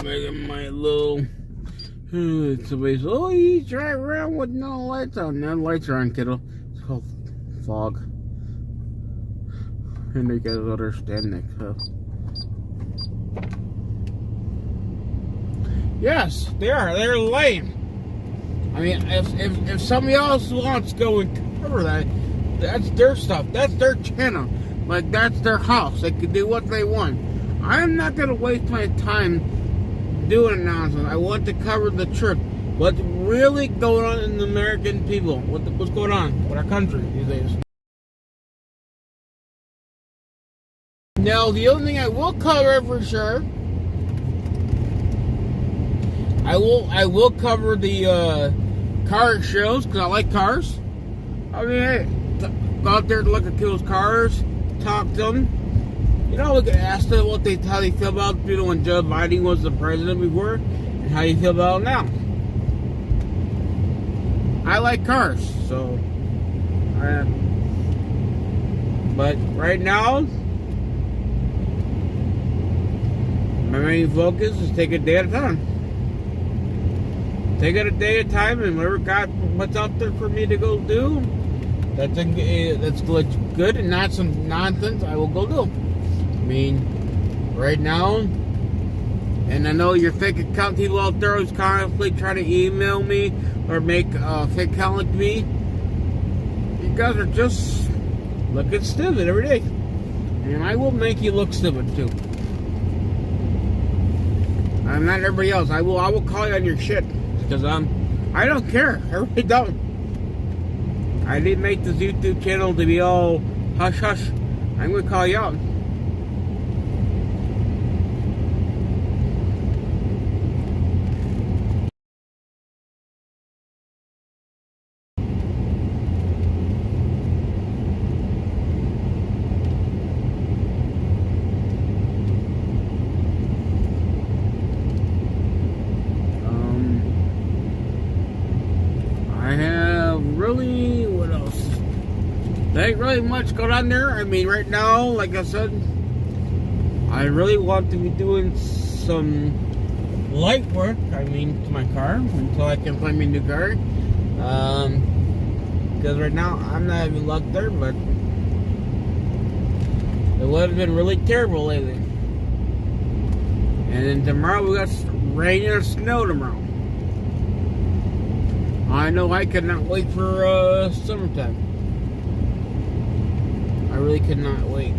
Making my little Somebody says, oh, you drive around with no lights on. No lights are on, kiddo. It's called fog. And you guys understand that. So. Yes, they are. They're lame. I mean, if somebody else wants to go and cover that, that's their stuff. That's their channel. Like, that's their house. They can do what they want. I'm not going to waste my time doing announcements. I want to cover the truth. What's really going on in the American people? What's going on with our country these days? Now, the only thing I will cover for sure, I will cover the car shows because I like cars. I mean, hey, go out there to look at people's cars, talk to them. You know, we could ask them how they feel about when Joe Biden was the president before, and how you feel about it now. I like cars, so. But right now, my main focus is take a day at a time. Take it a day at a time, and whatever God puts out there for me to go do, that's good and not some nonsense, I will go do. I mean, right now, and I know your fake account people out there who's constantly trying to email me or make a fake account like me, you guys are just looking stupid every day. And I will make you look stupid too. I'm not everybody else. I will call you on your shit. Because I don't care. I really don't. I didn't make this YouTube channel to be all hush hush. I'm going to call you out. What else? There ain't really much going on there. I mean, right now, like I said, I really want to be doing some light work, to my car, until I can find me a new car. Because right now, I'm not even luck there, but the weather's been really terrible lately. And then tomorrow, we got rain or snow tomorrow. I know I cannot wait for summertime. I really cannot wait.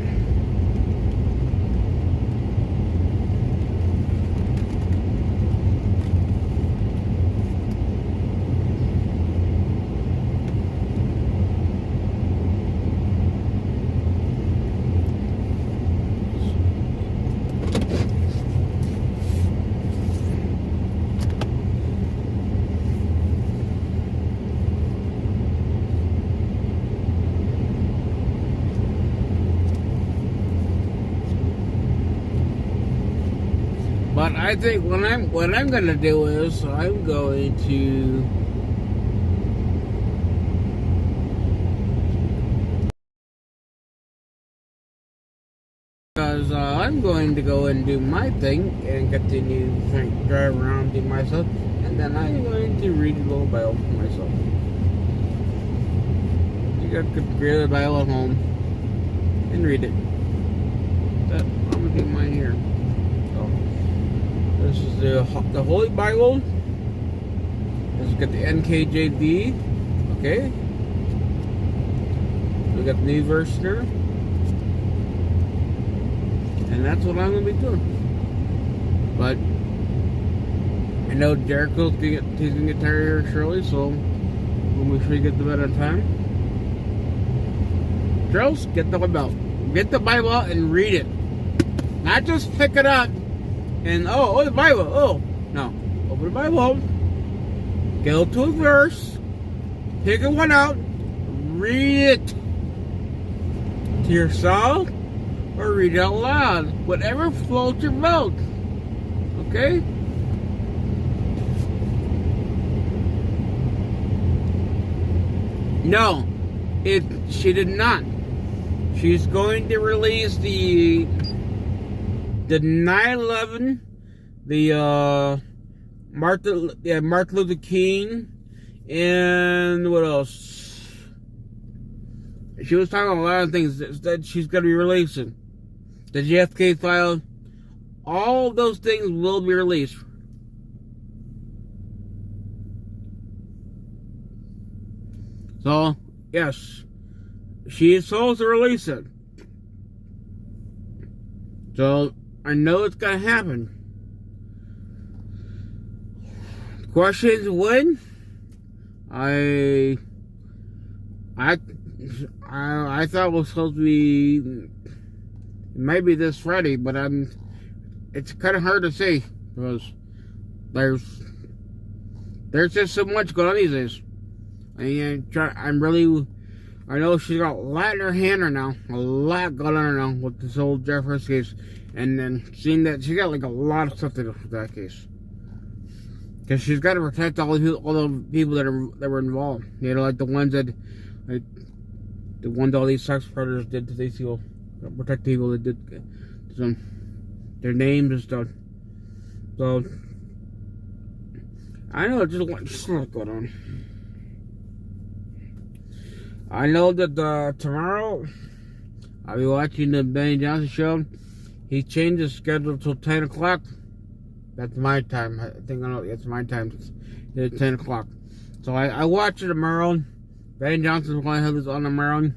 But I think what I'm gonna do is I'm going to I'm going to go and do my thing and continue to drive around, do myself, and then I'm going to read a little Bible for myself. You got to read the Bible at home and read it. I'm gonna do mine here. This is the Holy Bible. Let's get the NKJV. Okay. We got the new verse there. And that's what I'm going to be doing. But I know Jericho's going to get tired here shortly, so we'll make sure you get the bed on time. Charles, get the Bible. Get the Bible out and read it. Not just pick it up. And oh, the Bible. Oh, no. Open the Bible. Go to a verse. Pick one out. Read it to yourself or read it out loud. Whatever floats your boat. Okay? No, she did not. She's going to release the 9/11, the Martin Luther King, and what else? She was talking about a lot of things that she's going to be releasing. The JFK file, all those things will be released. So, yes, she is supposed to release it. So, I know it's going to happen. The question is when? I thought it was supposed to be, it might be this Friday, but it's kind of hard to say because there's just so much going on these days. I know she's got a lot in her hand right now, a lot going on right now with this whole Jeffers case, and then seeing that she got like a lot of stuff to do with that case, because she's got to protect all the people that were involved. You know, like the ones that, like the ones all these sex predators did to these people, protect people that did some their names and stuff. So I know just a lot going on. I know that tomorrow I'll be watching the Benny Johnson show. He changed his schedule till 10 o'clock. That's my time. I think it's my time. It's 10 o'clock. So I watch it tomorrow. Benny Johnson's going to have this on tomorrow.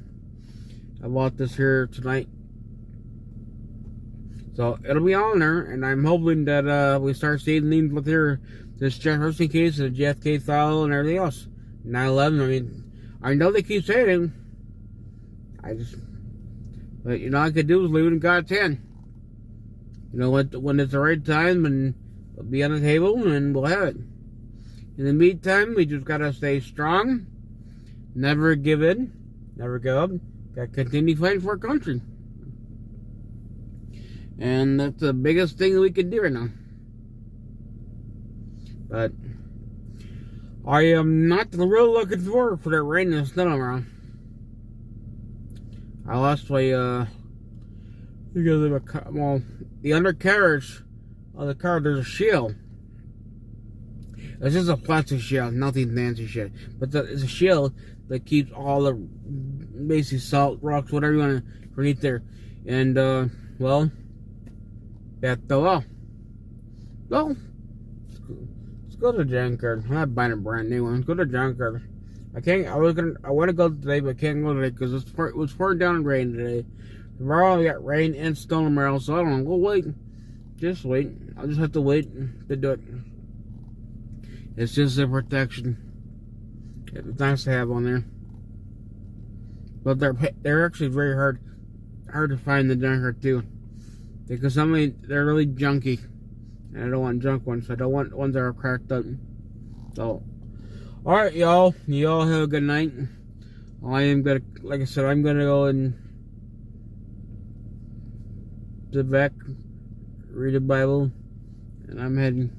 I bought this here tonight. So it'll be on there, and I'm hoping that we start seeing things with this Jefferson case, the JFK file, and everything else. 9/11. I mean, I know they keep saying it. But you know, all I could do is leave it in God's hand. You know, when it's the right time, and it'll be on the table, and we'll have it. In the meantime, we just gotta stay strong, never give in, never give up. Gotta continue fighting for our country. And that's the biggest thing that we can do right now. But I am not really looking forward for that rain and snow around. I lost my, because of the undercarriage of the car, there's a shield. It's just a plastic shield, nothing fancy shit. But it's a shield that keeps all the, basically salt, rocks, whatever you want to underneath there. And, well, that fell off. Well, let's go to the junkyard. I'm not buying a brand new one. Let's go to the junkyard. I want to go today, but I can't go today because it was pouring down and rain today. Tomorrow we got rain and snow tomorrow, so I don't know. We'll wait. Just wait. I'll just have to wait to do it. It's just a protection. It's nice to have on there. But they're actually very hard to find in the junkyard too. Because they're really junky. And I don't want junk ones. I don't want ones that are cracked up. So, alright, y'all. Y'all have a good night. I am gonna, like I said, I'm gonna go and sit back, read the Bible, and I'm heading